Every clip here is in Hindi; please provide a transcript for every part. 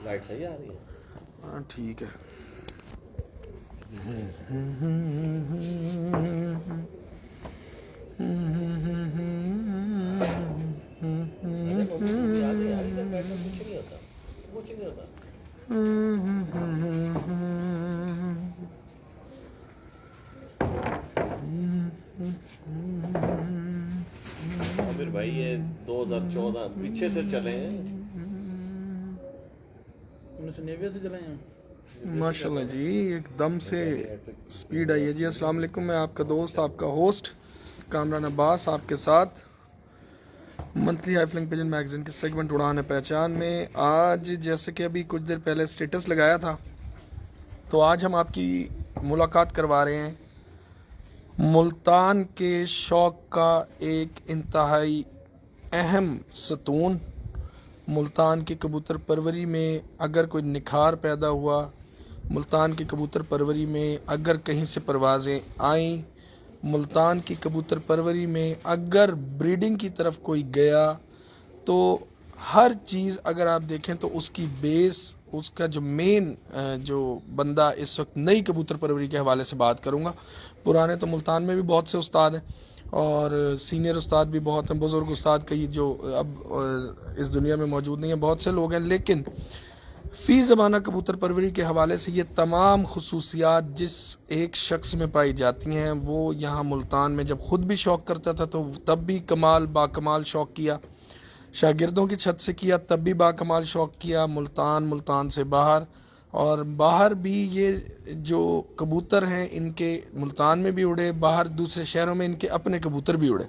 लाइट सही आ रही है। हाँ ठीक है। अरे मम्मी पूरी आ गई यार, इधर बैठना कुछ नहीं होता, कुछ नहीं होता। आमिर भाई ये 2014 पीछे से चले हैं, 1990 से चले हैं। माशाल्लाह जी, एकदम से स्पीड आई है जी। अस्सलाम वालेकुम, मैं आपका दोस्त, आपका होस्ट कामरान अब्बास आपके साथ मंथली हाइफलिंग पिजन मैगजीन के सेगमेंट उड़ान है पहचान में। आज जैसे कि अभी कुछ देर पहले स्टेटस लगाया था, तो आज हम आपकी मुलाकात करवा रहे हैं मुल्तान के शौक का एक इंतहाई अहम सतून। मुल्तान की कबूतर परवरी में अगर कोई निखार पैदा हुआ, मुल्तान की कबूतर परवरी में अगर कहीं से परवाज़ें आईं, मुल्तान की कबूतर परवरी में अगर ब्रीडिंग की तरफ कोई गया, तो हर चीज़ अगर आप देखें तो उसकी बेस, उसका जो मेन जो बंदा इस वक्त नई कबूतर परवरी के हवाले से बात करूँगा। पुराने तो मुल्तान में भी बहुत से उस्ताद हैं और सीनियर उस्ताद भी बहुत हैं, बुज़ुर्ग उस्ताद कई जो अब इस दुनिया में मौजूद नहीं है, बहुत से लोग हैं, लेकिन फ़ी ज़माना कबूतर परवरी के हवाले से ये तमाम खुसूसियात जिस एक शख्स में पाई जाती हैं, वो यहाँ मुल्तान में जब ख़ुद भी शौक़ करता था तो तब भी कमाल बाकमाल शौक़ किया, शागिर्दों की छत से किया तब भी बाकमाल शौक़ किया, मुल्तान से बाहर और बाहर भी ये जो कबूतर हैं इनके मुल्तान में भी उड़े, बाहर दूसरे शहरों में इनके अपने कबूतर भी उड़े।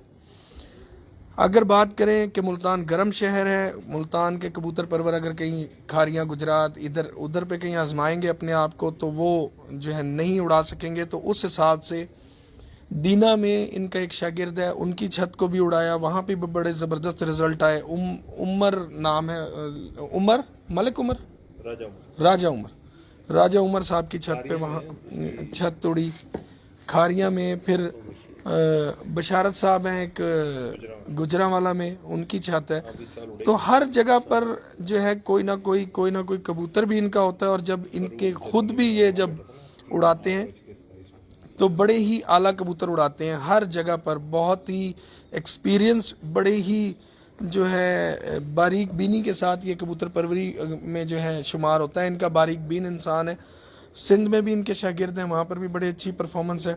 अगर बात करें कि मुल्तान गर्म शहर है, मुल्तान के कबूतर परवर अगर कहीं खारियाँ गुजरात इधर उधर पे कहीं आजमाएंगे अपने आप को तो वो जो है नहीं उड़ा सकेंगे। तो उस हिसाब से दीना में इनका एक शागिर्द है, उनकी छत को भी उड़ाया, वहाँ पे भी बड़े ज़बरदस्त रिज़ल्ट आए। उमर नाम है, उमर मलिक उमर राजा उमर साहब की छत पे वहाँ छत उड़ी। खारिया में फिर बशारत साहब हैं एक गुजरांवाला में, उनकी छत है। तो हर जगह पर जो है कोई ना कोई कबूतर भी इनका होता है और जब इनके खुद भी ये जब उड़ाते हैं तो बड़े ही आला कबूतर उड़ाते हैं। हर जगह पर बहुत ही एक्सपीरियंस्ड, बड़े ही जो है बारीक बीनी के साथ ये कबूतर परवरी में जो है शुमार होता है। इनका बारीक बीन इंसान है। सिंध में भी इनके शागिर्द हैं, वहाँ पर भी बड़ी अच्छी परफॉर्मेंस है।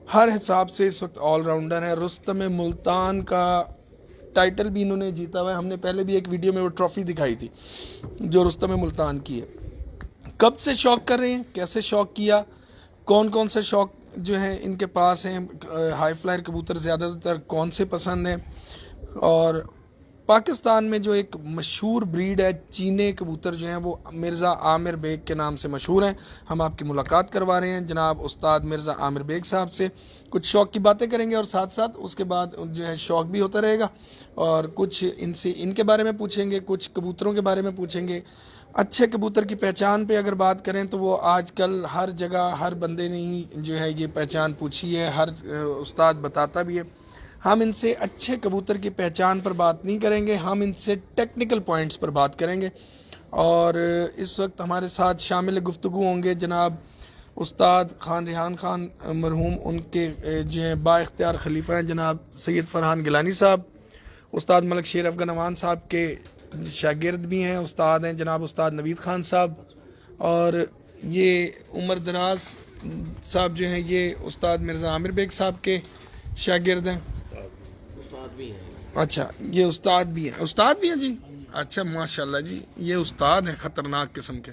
हर हिसाब से इस वक्त ऑलराउंडर है। रुस्तम मुल्तान का टाइटल भी इन्होंने जीता हुआ है। हमने पहले भी एक वीडियो में वो ट्रॉफी दिखाई थी जो रुस्तम मुल्तान की है। कब से शौक़ कर रहे हैं, कैसे शौक़ किया, कौन कौन से शौक़ जो है इनके पास हैं, हाई फ्लायर कबूतर ज़्यादातर कौन से पसंद हैं, और पाकिस्तान में जो एक मशहूर ब्रीड है चीने कबूतर जो हैं वो मिर्ज़ा आमिर बेग के नाम से मशहूर हैं। हम आपकी मुलाकात करवा रहे हैं जनाब उस्ताद मिर्ज़ा आमिर बेग साहब से। कुछ शौक़ की बातें करेंगे और साथ साथ उसके बाद जो है शौक़ भी होता रहेगा और कुछ इनसे इनके बारे में पूछेंगे, कुछ कबूतरों के बारे में पूछेंगे। अच्छे कबूतर की पहचान पे अगर बात करें तो वो आजकल हर जगह हर बंदे ने ही जो है ये पहचान पूछी है, हर उस्ताद बताता भी है। हम इनसे अच्छे कबूतर की पहचान पर बात नहीं करेंगे, हम इनसे टेक्निकल पॉइंट्स पर बात करेंगे। और इस वक्त हमारे साथ शामिल गुफ्तगू होंगे जनाब उस्ताद खान रिहान खान मरहूम, उनके जो है बाइख्तियार खलीफा हैं जनाब सैयद फरहान गिलानी साहब। उस्ताद मलिक शेर अफगान अमान साहब के शागिर्द भी हैं, उस्ताद हैं जनाब उस्ताद नवीद खान साहब। और ये उमर दराज साहब जो हैं ये उस्ताद मिर्ज़ा आमिर बेग साहब के शागिर्द हैं। अच्छा, ये उस्ताद भी हैं जी। अच्छा माशाल्लाह जी, ये उस्ताद हैं ख़तरनाक किस्म के।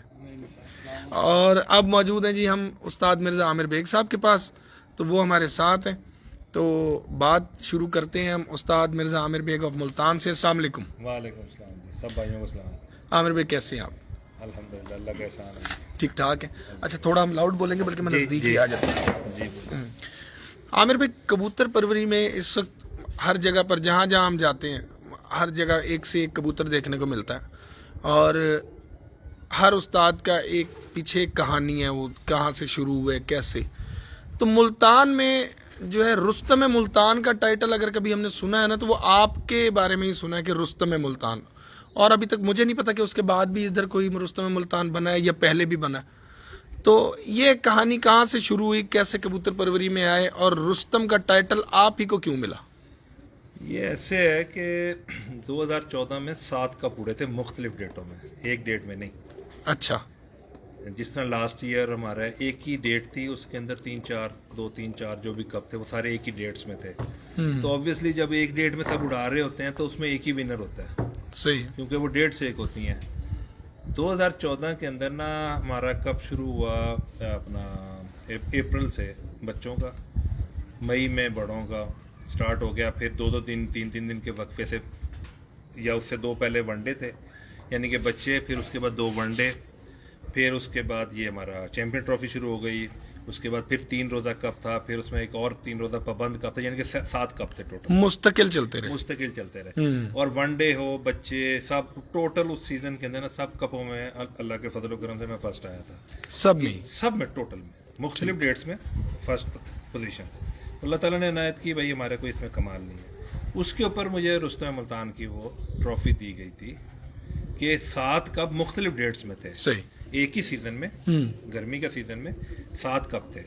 और अब मौजूद हैं जी हम उस्ताद मिर्ज़ा आमिर बेग साहब के पास, तो वो हमारे साथ हैं। तो बात शुरू करते हैं हम उस्ताद मिर्ज़ा आमिर बेग ऑफ मुल्तान से। अस्सलाम वालेकुम। वालेकुम सलाम जी, सब भाइयों को सलाम। आमिर बेग कैसे हैं आप? अल्हम्दुलिल्लाह, अल्लाह का एहसान है। ठीक ठाक है। अच्छा, थोड़ा हम लाउड बोलेंगे बल्कि मैं नज़दीक ही आ जाता हूँ। आमिर बेग कबूतर परवरी में इस वक्त हर जगह पर जहाँ जहाँ हम जाते हैं हर जगह एक से एक कबूतर देखने को मिलता है और हर उस्ताद का एक पीछे एक कहानी है, वो कहाँ से शुरू हुए कैसे। तो मुल्तान में जो है रुस्तम मुल्तान का टाइटल अगर कभी हमने सुना है ना तो वो आपके बारे में ही सुना है कि रुस्तम मुल्तान, और अभी तक मुझे नहीं पता कि उसके बाद भी इधर कोई रुस्तम मुल्तान बना है या पहले भी बना है। तो ये कहानी कहाँ से शुरू हुई, कैसे कबूतर परवरी में आए और रुस्तम का टाइटल आप ही को क्यों मिला? ये ऐसे है कि 2014 में 7 कप उड़े थे मुख्तलिफ डेटों में, एक डेट में नहीं। अच्छा। जिस तरह लास्ट ईयर हमारा एक ही डेट थी, उसके अंदर 2-3-4 जो भी कप थे वो सारे एक ही डेट्स में थे। तो ऑब्वियसली जब एक डेट में सब उड़ा रहे होते हैं तो उसमें एक ही विनर होता है, सही, क्योंकि वो डेट्स एक होती हैं। 2014 के अंदर ना हमारा कप शुरू हुआ अपना अप्रैल से बच्चों का, मई में बड़ों का स्टार्ट हो गया, फिर 2-2 दिन 3-3 दिन के वक्फे से या उससे 2 पहले वनडे थे यानी कि बच्चे, फिर उसके बाद 2 वनडे, फिर उसके बाद ये हमारा चैंपियन ट्रॉफी शुरू हो गई, उसके बाद फिर 3 रोज़ा कप था, फिर उसमें एक और 3 रोज़ा पाबंद कप था, यानी कि 7 कप थे टोटल, मुस्तकिल चलते रहे। और वनडे हो बच्चे सब टोटल उस सीजन के अंदर ना सब कपों में अल्लाह के फजल करम से मैं फर्स्ट आया था, सब में टोटल में मुख्तलिफ डेट्स में फर्स्ट पोजीशन। अल्लाह ताला ने इनायत की, भाई हमारे कोई इसमें कमाल नहीं है। उसके ऊपर मुझे रुस्तम मुल्तान की वो ट्रॉफी दी गई थी कि 7 कप मुख्तलिफ डेट्स में थे, सही, एक ही सीजन में, गर्मी का सीजन में 7 कप थे,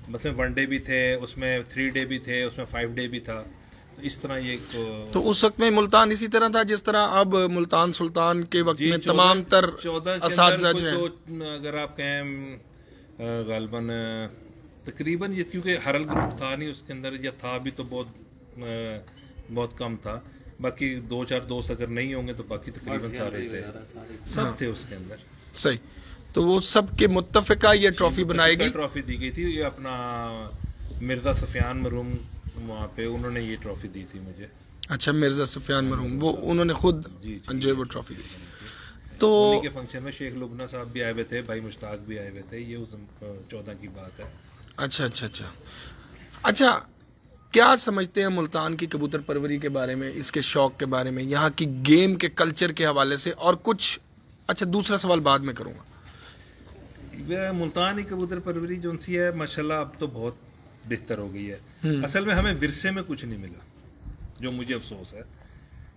उसमें 1 डे भी थे, उसमें 3 डे भी थे, उसमें 5 डे भी था। तो इस तरह ये तो उस वक्त में मुल्तान इसी तरह था जिस तरह अब मुल्तान सुल्तान के वक्त में तमाम तर 14 असातिज़ा जो तो अगर आप कहें गालबन तकरीबन ये, क्योंकि हरल ग्रुप था नहीं उसके अंदर, या था भी तो बहुत कम था, बाकी 2-4 दोस्त अगर नहीं होंगे तो बाकी तकरीबन सारे थे, सब थे उसके अंदर। सही, तो वो सब के मुत्तफ़िका ये ट्रॉफी बनाई गई, ट्रॉफी दी गई थी। ये अपना मिर्जा सफियान मरूम वहाँ पे उन्होंने ये ट्रॉफी दी थी मुझे। अच्छा, मिर्जा सफियान मरूम वो उन्होंने खुद जो वो ट्रॉफी दी। तो उन्हीं के फंक्शन में शेख लुबना साहब भी आए हुए थे, भाई मुश्ताक भी आए हुए थे, ये उस 14 की बात है। अच्छा, क्या समझते हैं मुल्तान की कबूतर परवरी के बारे में, इसके शौक के बारे में, यहाँ की गेम के कल्चर के हवाले से, और कुछ? अच्छा, दूसरा सवाल बाद में करूँगा। मुल्तान की कबूतर परवरी जो सी है माशाल्लाह अब तो बहुत बेहतर हो गई है। असल में हमें विरसे में कुछ नहीं मिला, जो मुझे अफसोस है।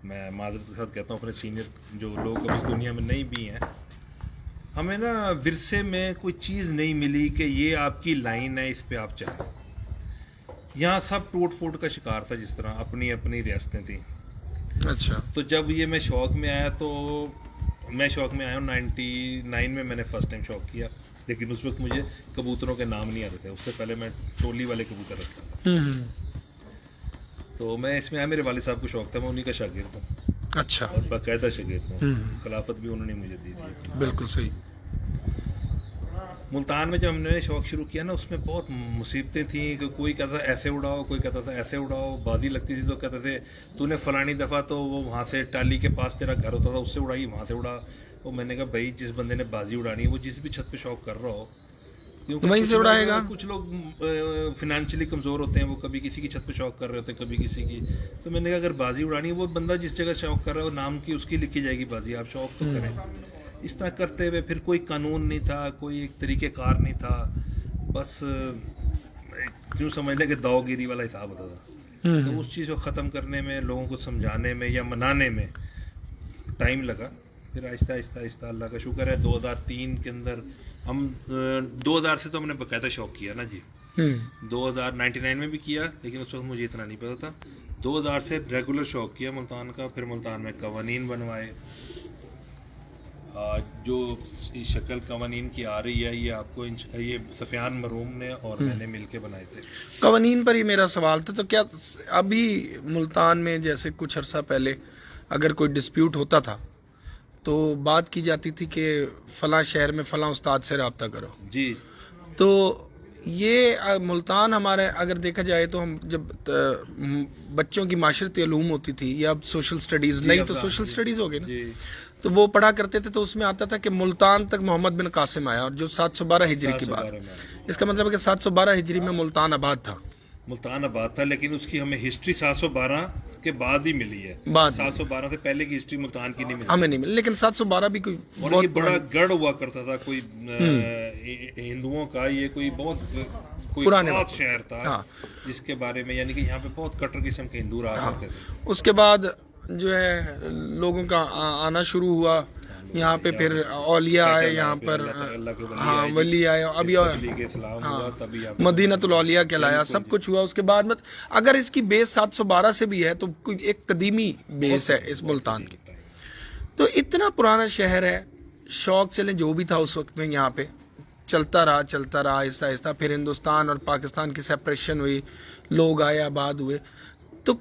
मैं माजरत के साथ कहता हूँ अपने सीनियर जो लोग अब इस दुनिया में नहीं भी हैं, हमें ना विरसे में कोई चीज़ नहीं मिली कि ये आपकी लाइन है, इस पे आप चलें। यहाँ सब टूट फूट का शिकार था, जिस तरह अपनी अपनी रियासतें थी। अच्छा, तो जब ये मैं शौक में आया, तो मैं शौक में आया हूँ 99 में मैंने फर्स्ट टाइम शौक किया, लेकिन उस वक्त मुझे कबूतरों के नाम नहीं आते थे, उससे पहले मैं टोली वाले कबूतर रखता था। तो मैं इसमें आया, मेरे वालिद साहब को शौक था, मैं उन्हीं का शागिर्द हूँ। अच्छा, और बाकायदा शागिर्द हूँ, खिलाफत भी उन्होंने मुझे दी थी। बिल्कुल सही। मुल्तान में जब हमने शौक शुरू किया ना, उसमें बहुत मुसीबतें थी कि कोई कहता था ऐसे उड़ाओ, कोई कहता था ऐसे उड़ाओ, बाजी लगती थी तो कहते थे तूने फलानी दफ़ा तो वो वहाँ से टाली के पास तेरा घर होता था उससे उड़ाई, वहाँ से उड़ा। तो मैंने कहा भाई जिस बंदे ने बाजी उड़ानी वो जिस भी छत पे शौक कर रहा हो, क्योंकि वहीं से उड़ाएगा। कुछ लोग फाइनेंशियली कमज़ोर होते हैं, वो कभी किसी की छत पे शौक कर रहे होते हैं, कभी किसी की। तो मैंने कहा अगर बाजी उड़ानी है, वो बंदा जिस जगह शौक कर रहा है वो नाम की उसकी लिखी जाएगी बाजी, आप शौक तो करें। इस तरह करते हुए फिर कोई कानून नहीं था, कोई एक तरीक़ेकार नहीं था, बस क्यों समझ लें कि दावगिरी वाला हिसाब होता था। तो उस चीज़ को ख़त्म करने में, लोगों को समझाने में या मनाने में टाइम लगा। फिर आहिस्ता आहिस्ता आहिस्ता अल्लाह का शुक्र है 2003 के अंदर हम 2000 से तो हमने बाकायदा शौक किया ना जी। 2099 में भी किया, लेकिन उस वक्त मुझे इतना नहीं पता था। 2000 से रेगुलर शौक किया मुल्तान का। फिर मुल्तान में कवानीन बनवाए। जो शक्ल कवानीन की आ रही है, ये आपको ये सफियान मरूम ने और मैंने मिलके बनाए थे। कवानीन पर ही मेरा सवाल था। तो क्या अभी मुल्तान में जैसे कुछ अर्सा पहले अगर कोई डिस्प्यूट होता था तो बात की जाती थी कि फलां शहर में फलां उस्ताद से रब्ता करो जी। तो ये मुल्तान हमारे अगर देखा जाए तो हम जब बच्चों की माशरती उलूम होती थी या अब सोशल स्टडीज़ नहीं तो सोशल स्टडीज़ हो गई ना, तो वो पढ़ा करते थे तो उसमें आता था कि मुल्तान तक मोहम्मद बिन कासिम आया, और जो 712 हिजरी की बात, इसका मतलब है कि 712 हिजरी में मुल्तान आबाद था। मुल्तान आबाद था, लेकिन उसकी हमें हिस्ट्री 712 के बाद ही मिली है। 712 से पहले की हिस्ट्री मुल्तान की नहीं मिली, हमें नहीं मिली। लेकिन 712 भी कोई बहुत बड़ा गढ़ हुआ करता था, कोई हिंदुओं का, ये कोई पुराना शहर था। हाँ। जिसके बारे में यानी कि यहाँ पे बहुत कट्टर किस्म के हिंदू रहा करते थे। उसके बाद जो है लोगों का आना शुरू हुआ यहाँ पे, फिर औलिया आए यहाँ पर, हाँ वली आए, अभी हाँ मदीनतुल औलिया कहलाया, सब कुछ हुआ। उसके बाद में अगर इसकी बेस 712 से भी है तो कोई एक कदीमी बेस है इस मुल्तान की। तो इतना पुराना शहर है, शौक चले जो भी था उस वक्त में यहाँ पे चलता रहा आहिस्ता आहिस्ता। फिर हिंदुस्तान और पाकिस्तान की सेपरेशन हुई, लोग आए, आबाद हुए, तो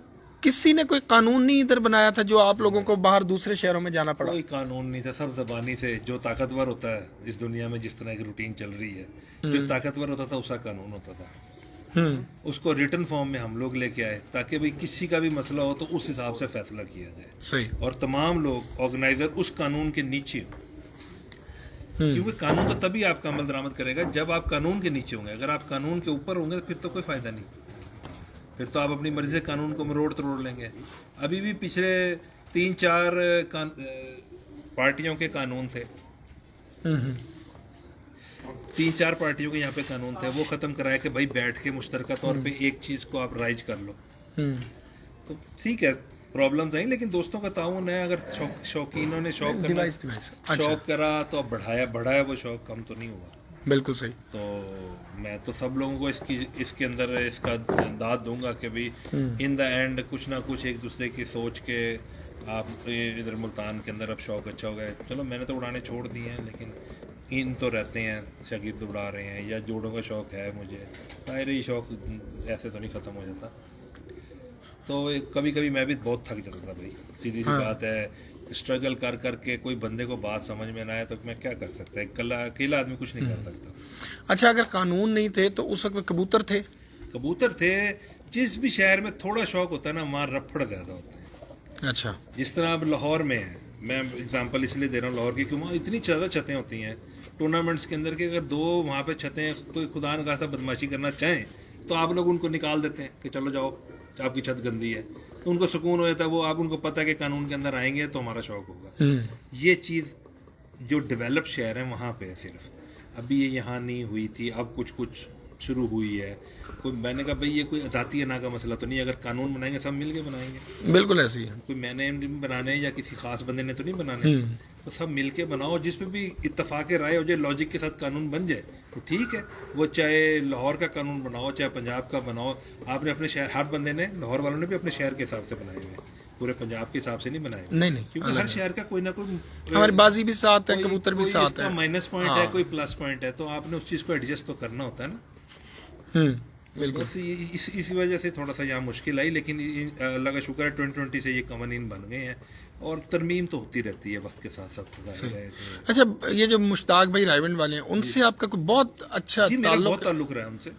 किसी ने कोई कानून नहीं इधर बनाया था जो आप लोगों को बाहर दूसरे शहरों में जाना पड़ा? कोई कानून नहीं था, सब जबानी से। जो ताकतवर होता है इस दुनिया में, जिस तरह की रूटीन चल रही है, जो ताकतवर होता था उसका कानून होता था। उसको रिटन फॉर्म में हम लोग लेके आए ताकि भाई किसी का भी मसला हो तो उस हिसाब से फैसला किया जाए। सही। और तमाम लोग ऑर्गेनाइजर उस कानून के नीचे हो, क्योंकि कानून तो तभी आपका अमल दरामद करेगा जब आप कानून के नीचे होंगे। अगर आप कानून के ऊपर होंगे तो फिर तो कोई फायदा नहीं, फिर तो आप अपनी मर्जी से कानून को मरोड़ तरोड़ लेंगे। अभी भी पिछले 3-4 पार्टियों के कानून थे, 3-4 पार्टियों के यहाँ पे कानून थे, वो खत्म कराए कि भाई बैठ के मुश्तरका तौर पे एक चीज को आप राइज कर लो। तो ठीक है, प्रॉब्लम्स आई, लेकिन दोस्तों का ताउन है। अगर शौकीनों ने शौक करा तो अब बढ़ाया वो शौक, कम तो नहीं हुआ। बिल्कुल सही। तो मैं तो सब लोगों को इसके अंदर इसका दाद दूंगा कि भाई इन द एंड कुछ ना कुछ एक दूसरे की सोच के आप इधर मुल्तान के अंदर अब शौक अच्छा हो गया। चलो मैंने तो उड़ाने छोड़ दिए हैं, लेकिन इन तो रहते हैं, शागिर्द उड़ा रहे हैं, या जोड़ों का शौक है मुझे, शायद ये शौक ऐसे तो नहीं ख़त्म हो जाता। तो कभी कभी मैं भी बहुत थक जाता था भाई, सीधी सी बात है। स्ट्रगल कर करके कोई बंदे को बात समझ में ना आए तो मैं क्या कर सकता है, अकेला आदमी कुछ नहीं कर सकता। अच्छा, अगर कानून नहीं थे तो उस वक्त में कबूतर थे? कबूतर थे। जिस भी शहर में थोड़ा शौक होता है ना, वहाँ रफड़ ज्यादा होते हैं। अच्छा। जिस तरह अब लाहौर में है, मैं एग्जांपल इसलिए दे रहा हूँ लाहौर की, क्योंकि वहाँ इतनी ज़्यादा छतें होती हैं टूर्नामेंट्स के अंदर कि अगर 2 वहाँ पे छतें कोई खुदा न खासा बदमाशी करना चाहें तो आप लोग उनको निकाल देते हैं कि चलो जाओ, आपकी छत गंदी है। तो उनको सुकून हो जाता है, वो आप उनको पता है कि कानून के अंदर आएंगे तो हमारा शौक होगा। ये चीज़ जो डेवलप शहर है वहाँ पे है सिर्फ, अभी ये यहाँ नहीं हुई थी, अब कुछ शुरू हुई है। कोई मैंने कहा भाई ये कोई जाती है ना का मसला तो नहीं, अगर कानून बनाएंगे सब मिल के बनाएंगे। बिल्कुल ऐसी है, कोई मैंने बनाने या किसी खास बंदे ने तो नहीं बनाने, तो सब मिल के बनाओ। जिसपे भी इत्तेफाक राय हो जाए, लॉजिक के साथ कानून बन जाए तो ठीक है। वो चाहे लाहौर का कानून बनाओ चाहे पंजाब का बनाओ, आपने अपने शहर, हर बंदे ने, लाहौर वालों ने भी अपने शहर के हिसाब से बनाए हुए, पूरे पंजाब के हिसाब से नहीं बनाए। नहीं, क्योंकि हर शहर का कोई ना कोई, हमारी बाजी भी साथ है, कबूतर भी साथ है, माइनस पॉइंट है, कोई प्लस पॉइंट है, तो आपने उस चीज को एडजस्ट तो करना होता है ना। बिल्कुल। इसी वजह से थोड़ा सा यहाँ मुश्किल आई, लेकिन अल्लाह का शुक्र है 2020 से ये कवानीन बन गए हैं और तरमीम तो होती रहती है वक्त के साथ साथ। अच्छा, ये जो मुश्ताक भाई रायवंड वाले हैं, उनसे आपका कोई बहुत अच्छा ताल्लुक रहा है उनसे,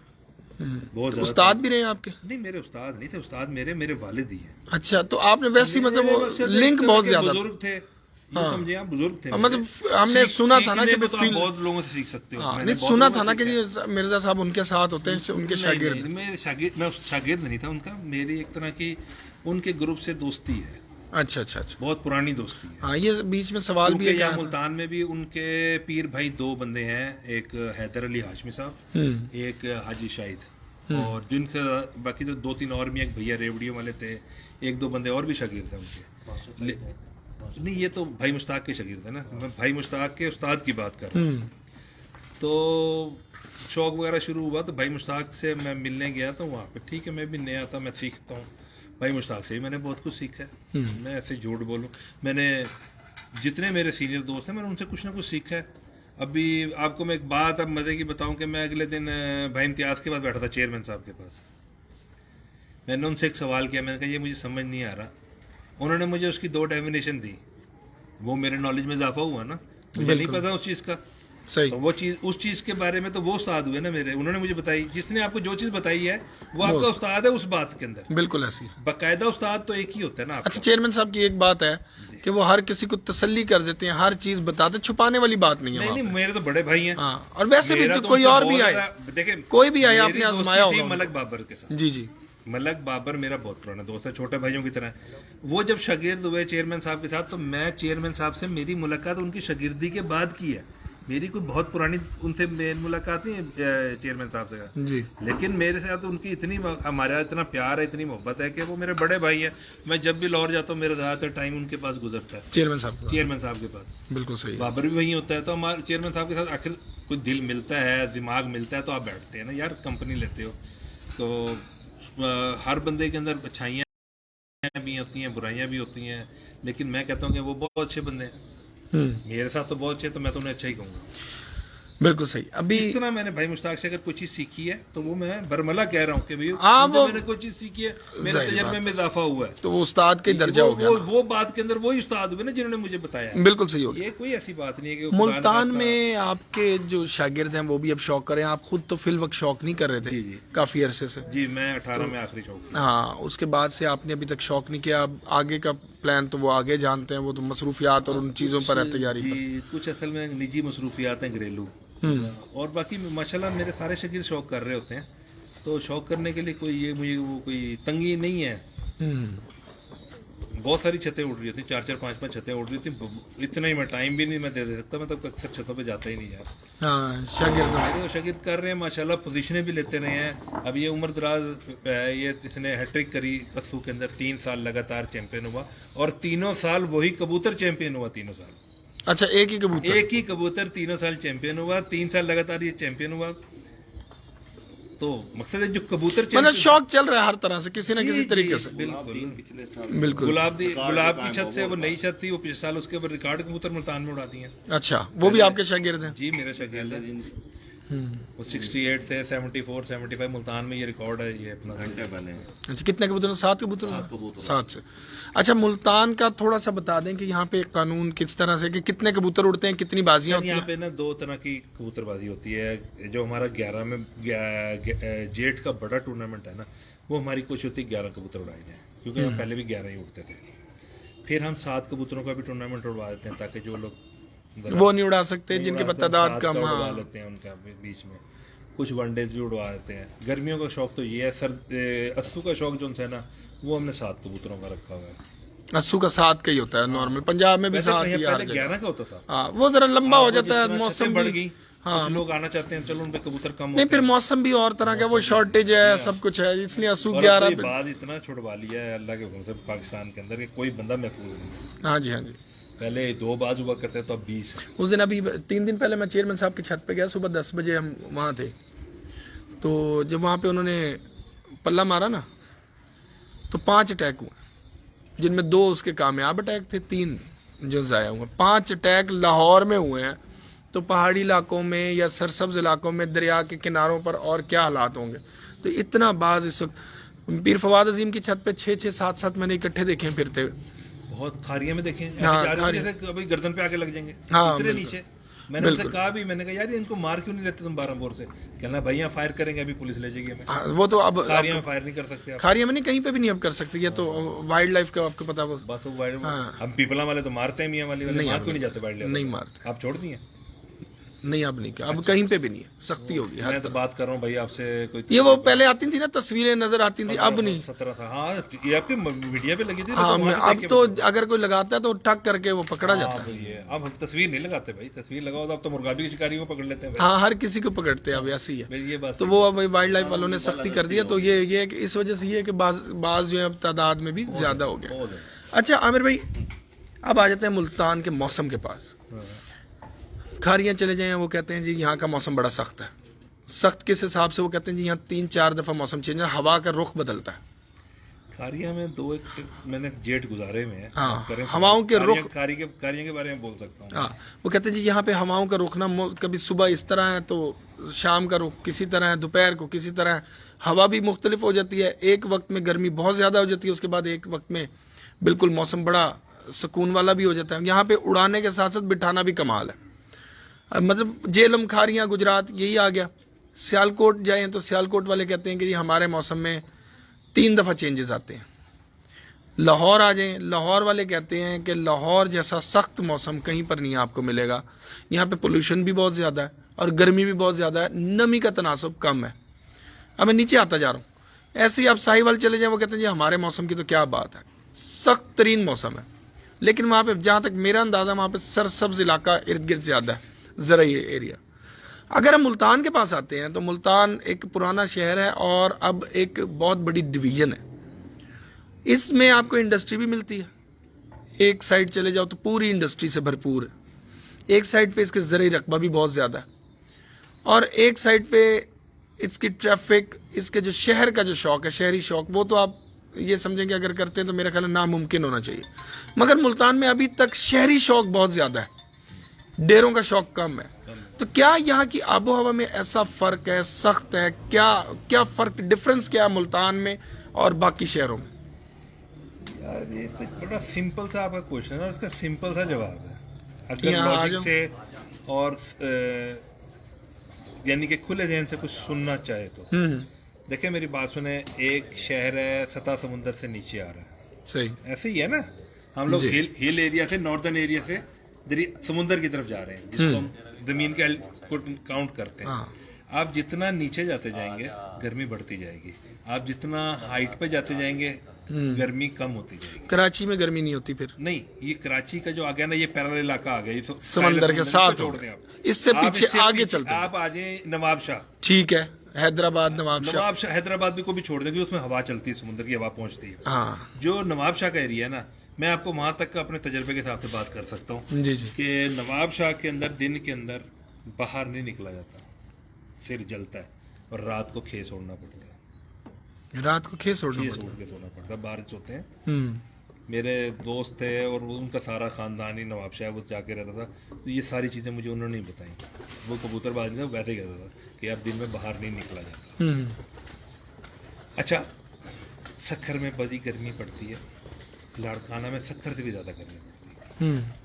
बहुत उस्ताद भी रहे हैं आपके? नहीं, मेरे उस्ताद नहीं थे, उस्ताद मेरे वालिद ही हैं। अच्छा, तो आपने वैसे ही मतलब वो लिंक बहुत ज्यादा, बुजुर्ग थे, समझे आप, बुजुर्ग थे। मतलब हमने सुना था ना कि तो आप बहुत लोगों से सीख सकते हो। मैंने सुना था ना कि मिर्जा साहब उनके साथ होते हैं, उनके शागिर्द। मैं शागिर्द नहीं था उनका, मेरी एक तरह की उनके ग्रुप से दोस्ती है। अच्छा, बहुत पुरानी दोस्ती है। हाँ, ये बीच में सवाल भी है, यहाँ मुल्तान में भी उनके पीर भाई 2 बंदे हैं, एक हैदर अली हाशमी साहब, एक हाजी शाहिद, और जिनसे बाकी तो 2-3 और भी, एक भैया रेवड़ियों वाले थे, 1-2 बंदे और भी शागिर्द थे उनके। नहीं, ये तो भाई मुश्ताक के शागिर्द है ना, मैं भाई मुश्ताक के उस्ताद की बात कर रहा हूँ। तो शौक वगैरह शुरू हुआ तो भाई मुश्ताक से मैं मिलने गया, तो वहाँ पे ठीक है, मैं भी नया था, मैं सीखता हूँ। भाई मुश्ताक से ही मैंने बहुत कुछ सीखा है, मैं ऐसे झूठ बोलूँ, मैंने जितने मेरे सीनियर दोस्त हैं मैंने उनसे कुछ ना कुछ सीखा है। अभी आपको मैं एक बात अब मज़े की बताऊँ कि मैं अगले दिन भाई इम्तियाज़ के पास बैठा था, चेयरमैन साहब के पास। मैंने उनसे एक सवाल किया, मैंने कहा ये मुझे समझ नहीं आ रहा। उन्होंने मुझे उसकी 2 डेफिनेशन दी, वो मेरे नॉलेज में इजाफा हुआ ना, मुझे नहीं पता उस चीज़ का। सही। तो वो चीज़, उस चीज़ के बारे में तो वो उस्ताद हुए ना मेरे, उन्होंने मुझे बताई। जिसने आपको जो चीज़ बताई है वो आपका उस्ताद है उस बात के अंदर। बिल्कुल ऐसी, बाकायदा उस्ताद तो एक ही होता है ना। अच्छा, चेयरमैन साहब की एक बात है कि वो हर किसी को तसल्ली कर देते हैं, हर चीज बताते, छुपाने वाली बात नहीं है। नहीं, मेरे तो बड़े भाई हैं। हाँ, और वैसे भी कोई और भी आए, देखे कोई भी आए, आपने आजमाया होगा। मलक बाबर के साथ। जी, मलक बाबर मेरा बहुत पुराना दोस्त है, छोटे भाइयों की तरह। वो जब शागिर्द हुए चेयरमैन साहब के साथ, तो मैं चेयरमैन साहब से मेरी मुलाकात उनकी शागिर्दी के बाद की है। मेरी कोई बहुत पुरानी उनसे मेल मुलाकात नहीं है चेयरमैन साहब से, जी। लेकिन मेरे साथ उनकी इतनी हमारा इतना प्यार है, इतनी मोहब्बत है कि वो मेरे बड़े भाई है। मैं जब भी लाहौर जाता हूँ मेरा ज़्यादातर टाइम उनके पास गुजरता है, चेयरमैन साहब चेयरमैन साहब के पास। बिल्कुल सही है। बाबर भी वहीं होता है, तो हमारे चेयरमैन साहब के साथ आखिर कुछ दिल मिलता है, दिमाग मिलता है, तो आप बैठते हैं ना यार, कंपनी लेते हो। तो हर बंदे के अंदर अच्छाइयाँ भी होती हैं, बुराइयाँ भी होती हैं, लेकिन मैं कहता हूँ कि वो बहुत अच्छे बंदे हैं। मेरे साथ तो बहुत अच्छे, तो मैं तो उन्हें अच्छा ही कहूँगा। बिल्कुल सही। अभी इस तरह मैंने भाई मुश्ताक से अगर कोई चीज सीखी है तो वो मैं बरमला कह रहा हूँ कि भाई वो मैंने कोई चीज सीखी है, मेरे जाहिर तजर्बे बात में इजाफा हुआ है, तो वो उस्ताद के दर्जा हो गया ना। वो बात के अंदर वही उस्ताद हुए ना जिन्होंने मुझे बताया है। बिल्कुल सही हो गया। ये कोई ऐसी बात नहीं है कि मुल्तान में आपके जो शागिर्द हैं वो भी अब शौक करें, आप खुद तो फिल वक्त शौक नहीं कर रहे थे जी, जी। काफी अरसे से। जी, मैं 18 में आखिरी शौक किया। हाँ, उसके बाद से आपने अभी तक शौक नहीं किया। अब आगे का प्लान तो वो आगे जानते हैं, वो तो मसरूफियात और उन चीजों पर है, तैयारी पर। जी, कुछ असल में निजी मसरूफियात हैं, घरेलू, और बाकी माशाल्लाह मेरे सारे शागिर्द शौक कर रहे होते हैं, तो शौक करने के लिए कोई ये मुझे वो कोई तंगी नहीं है। बहुत सारी छतें उड़ रही थी, 4-4, 5-5 छतें उड़ रही थी, इतना ही मैं टाइम भी नहीं मैं दे सकता, मैं तो अक्सर छतों पे जाता ही नहीं यार। हाँ, शागिर्द तो शागिर्द कर रहे हैं माशाल्लाह, पोजीशनें भी लेते रहे हैं। अब ये उम्र दराज ये इसने हैट्रिक करी कस्सू के अंदर, 3 साल लगातार चैंपियन हुआ, और तीनों साल वही कबूतर चैंपियन हुआ, तीनों साल अच्छा, एक ही कबूतर? एक ही कबूतर 3 साल चैंपियन हुआ, 3 साल लगातार ये चैंपियन हुआ। तो मकसद है जो कबूतर मतलब शौक चल रहा है हर तरह से, किसी न किसी तरीके से। बिल्कुल। गुलाब की छत से, वो नई छत थी, वो पिछले साल उसके ऊपर रिकॉर्ड कबूतर मुल्तान में उड़ा दिए। अच्छा, वो भी आपके शागिर्द हैं? जी, मेरे शागिर्द हैं। वो 68 थे, 74, 75 मुल्तान में ये रिकॉर्ड है, ये अपना घंटे बने। अच्छा, कितने कबूतर? 7 कबूतर? 7 से। अच्छा, मुल्तान का थोड़ा सा बता दें कि यहाँ पे कानून किस तरह से, कि कितने कबूतर उड़ते हैं, कितनी बाजियां होती हैं? यहाँ पे ना 2 तरह की कबूतरबाजी होती है। जो हमारा 11 में जेठ का बड़ा टूर्नामेंट है ना, वो हमारी कोशिश होती है 11 कबूतर उड़ाए जाए, क्योंकि हम पहले भी 11 ही उड़ते थे। फिर हम 7 कबूतरों का भी टूर्नामेंट उड़वा देते हैं, ताकि जो लोग वो नहीं उड़ा सकते, जिनके तादाद कम, उड़वा लेते हैं उनका बीच में। कुछ वनडेज भी उड़वा देते हैं। गर्मियों का शौक तो ये है। अस्सू का शौक जो है ना, वो हमने 7 कबूतरों का रखा हुआ है। अस्सू का 7 का ही होता है नॉर्मल, पंजाब में भी 7 ही है, 11 का होता था। हाँ, वो जरा लंबा हो जाता है, मौसम बढ़ भी। गई। हाँ, कुछ लोग आना चाहते हैं, चलो उनपे कबूतर कम नहीं, फिर मौसम भी और तरह का, वो शॉर्टेज है, सब कुछ है, इसलिए अस्सू 11 बाद इतना छुड़वा लिया है अल्लाह के हुक्म से पाकिस्तान के अंदर कि कोई बंदा महफूज नहीं है। हाँ जी, हाँ जी। पहले 2 बाज हुआ करते तो अब 20 है। उस दिन अभी 3 दिन पहले मैं चेयरमैन साहब की छत पे गया, सुबह 10 बजे हम वहाँ थे। तो जब वहाँ पे उन्होंने पल्ला मारा ना, तो 5 अटैक हुए, जिनमें 2 उसके कामयाब अटैक थे, 3 जो ज़ाया हुए। 5 अटैक लाहौर में हुए हैं, तो पहाड़ी इलाकों में या सरसब्ज इलाकों में, दरिया के किनारों पर और क्या हालात होंगे। तो इतना बाज इस वक्त पीर फवाद अजीम की छत पे 6-6, 7-7 मैंने इकट्ठे देखे हैं फिरते हुए। बहुत खारियां में देखें, हाँ, अभी गर्दन पे आके लग जाएंगे, हाँ, इतने नीचे। मैंने उनसे कहा भी, मैंने कहा यार इनको मार क्यों नहीं लेते तुम 12 बोर से? कहना भाई यहाँ फायर करेंगे, अभी पुलिस ले जाएगी हमें। हाँ, वो तो अब खारियां में फायर नहीं कर सकते आप। खारिया में नहीं, कहीं पे भी नहीं अब कर सकते, ये तो वाइल्ड लाइफ का आपको पता है। बस वो वाइल्ड, हाँ। हम पीपला वाले तो मारते हैं, मियां वाली वाले मार क्यों नहीं जाते वाइल्ड लाइफ? नहीं मारते, आप छोड़ दिए? नहीं, अब नहीं, अब कहीं पे भी नहीं है, सख्ती होगी। मैं तो बात कर रहा हूँ भाई आपसे, कोई ये वो पहले आती थी ना, तस्वीरें नजर आती थी, अब नहीं। 17 था। हाँ, ये आपकी मीडिया पे लगी थी। हाँ, अब तो अगर कोई लगाता है तो ठग करके वो पकड़ा जाता है। अब हम तस्वीर नहीं लगाते भाई, तस्वीर लगाओ तो अब तो मुर्गाबी की शिकारी को पकड़ लेते हैं। हाँ, हर किसी को पकड़ते हैं अब, ऐसी है। ये बात तो वो अब वाइल्ड लाइफ वालों ने सख्ती कर दिया, तो ये इस वजह से ये कि बाज जो है अब तादाद में भी ज्यादा हो गया। अच्छा आमिर भाई, अब आ जाते हैं मुल्तान के मौसम के पास। खारियाँ चले जाएं, वो कहते हैं जी यहाँ का मौसम बड़ा सख्त है। सख्त किस हिसाब से? वो कहते हैं जी यहाँ 3-4 दफ़ा मौसम चेंज है, हवा का रुख बदलता है। खारिया में 2 मैंने जेठ गुजारे हुए हैं। हाँ, हवाओं के रुख, खारिया के बारे में बोल सकता हूँ। हाँ, वो कहते हैं जी यहाँ पे हवाओं का रुख ना, कभी सुबह इस तरह है तो शाम का रुख किसी तरह है, दोपहर को किसी तरह है। हवा भी मुख्तलिफ हो जाती है, एक वक्त में गर्मी बहुत ज़्यादा हो जाती है, उसके बाद एक वक्त में बिल्कुल मौसम बड़ा सुकून वाला भी हो जाता है। यहाँ पे उड़ाने के साथ साथ बिठाना भी कमाल है। मतलब जेलम, खारियाँ, गुजरात यही आ गया। सियालकोट जाएं तो सियालकोट वाले कहते हैं कि हमारे मौसम में 3 दफ़ा चेंजेस आते हैं। लाहौर आ जाएं, लाहौर वाले कहते हैं कि लाहौर जैसा सख्त मौसम कहीं पर नहीं आपको मिलेगा। यहाँ पे पोल्यूशन भी बहुत ज़्यादा है और गर्मी भी बहुत ज़्यादा है, नमी का तनासब कम है। अब मैं नीचे आता जा रहा हूँ, ऐसे ही आप साहिवाल चले जाएं, वो कहते हैं जी हमारे मौसम की तो क्या बात है, सख्त तरीन मौसम है। लेकिन वहाँ पे जहाँ तक मेरा अंदाज़ा, वहाँ पे सरसब्ज इलाका इर्द गिर्द ज़्यादा है, ज़राई एरिया। अगर हम मुल्तान के पास आते हैं तो मुल्तान एक पुराना शहर है और अब एक बहुत बड़ी डिवीज़न है। इसमें आपको इंडस्ट्री भी मिलती है, एक साइड चले जाओ तो पूरी इंडस्ट्री से भरपूर है, एक साइड पे इसके ज़राई रकबा भी बहुत ज़्यादा है, और एक साइड पे इसकी ट्रैफिक, इसके जो शहर का जो शौक़ है, शहरी शौक़, वो तो आप ये समझेंगे अगर करते हैं तो मेरा ख्याल है नामुमकिन होना चाहिए। मगर मुल्तान में अभी तक शहरी शौक़ बहुत ज़्यादा है, डेरों का शौक़ कम है। तो क्या यहाँ की आबो हवा में ऐसा फ़र्क है, सख्त है, क्या फ़र्क, डिफरेंस क्या है मुल्तान में और बाकी शहरों में? यार ये तो बड़ा सिंपल सा आपका क्वेश्चन है, उसका सिंपल सा जवाब है। अगर यहाँ आ लॉजिक जाओ। से और यानी कि खुले जहन से कुछ सुनना चाहे तो देखिए, मेरी बात सुने, एक शहर है सतह समुंदर से नीचे आ रहा है, सही, ऐसे ही है ना। हम लोग जी। हिल एरिया से, नॉर्दर्न एरिया से समुंदर की तरफ जा रहे हैं, जिसको हम जमीन के को काउंट करते हैं। हाँ, आप जितना नीचे जाते जाएंगे गर्मी बढ़ती जाएगी, आप जितना हाइट पे जाते जाएंगे गर्मी कम होती जाएगी। कराची में गर्मी नहीं होती फिर? नहीं, ये कराची का जो आ गया ना, ये पैरेलल इलाका आ गया, ये तो समंदर के साथ छोड़ हो दें गया। आप। इससे आप पीछे इससे आगे पीछे चलते हैं। आप आ जाए नवाबशाह। ठीक है, हैदराबाद, नवाबशाह, हैदराबाद भी को भी छोड़ देंगे, उसमें हवा चलती है, समुद्र की हवा पहुंचती है। हाँ जो नवाबशाह का एरिया है ना, मैं आपको वहां तक का अपने तजर्बे के हिसाब से बात कर सकता हूँ जी जी, कि नवाबशाह के अंदर दिन के अंदर बाहर नहीं निकला जाता, सिर जलता है, और रात को खेस ओढ़ना पड़ता है, रात को खेस ओढ़ना खेस पड़ता ओढ़ के सोना पड़ता है, बारिश होते हैं। है। मेरे दोस्त थे और उनका सारा खानदान ही नवाबशाह वो जाके रहता था, तो ये सारी चीज़ें मुझे उन्होंने नहीं बताई। वो कबूतरबाजी में वैसे ही कहता था कि यार दिन में बाहर नहीं निकला जाता। अच्छा, सखर में बड़ी गर्मी पड़ती है, लाड़काना में सखर से भी ज़्यादा गर्मी पड़ती है।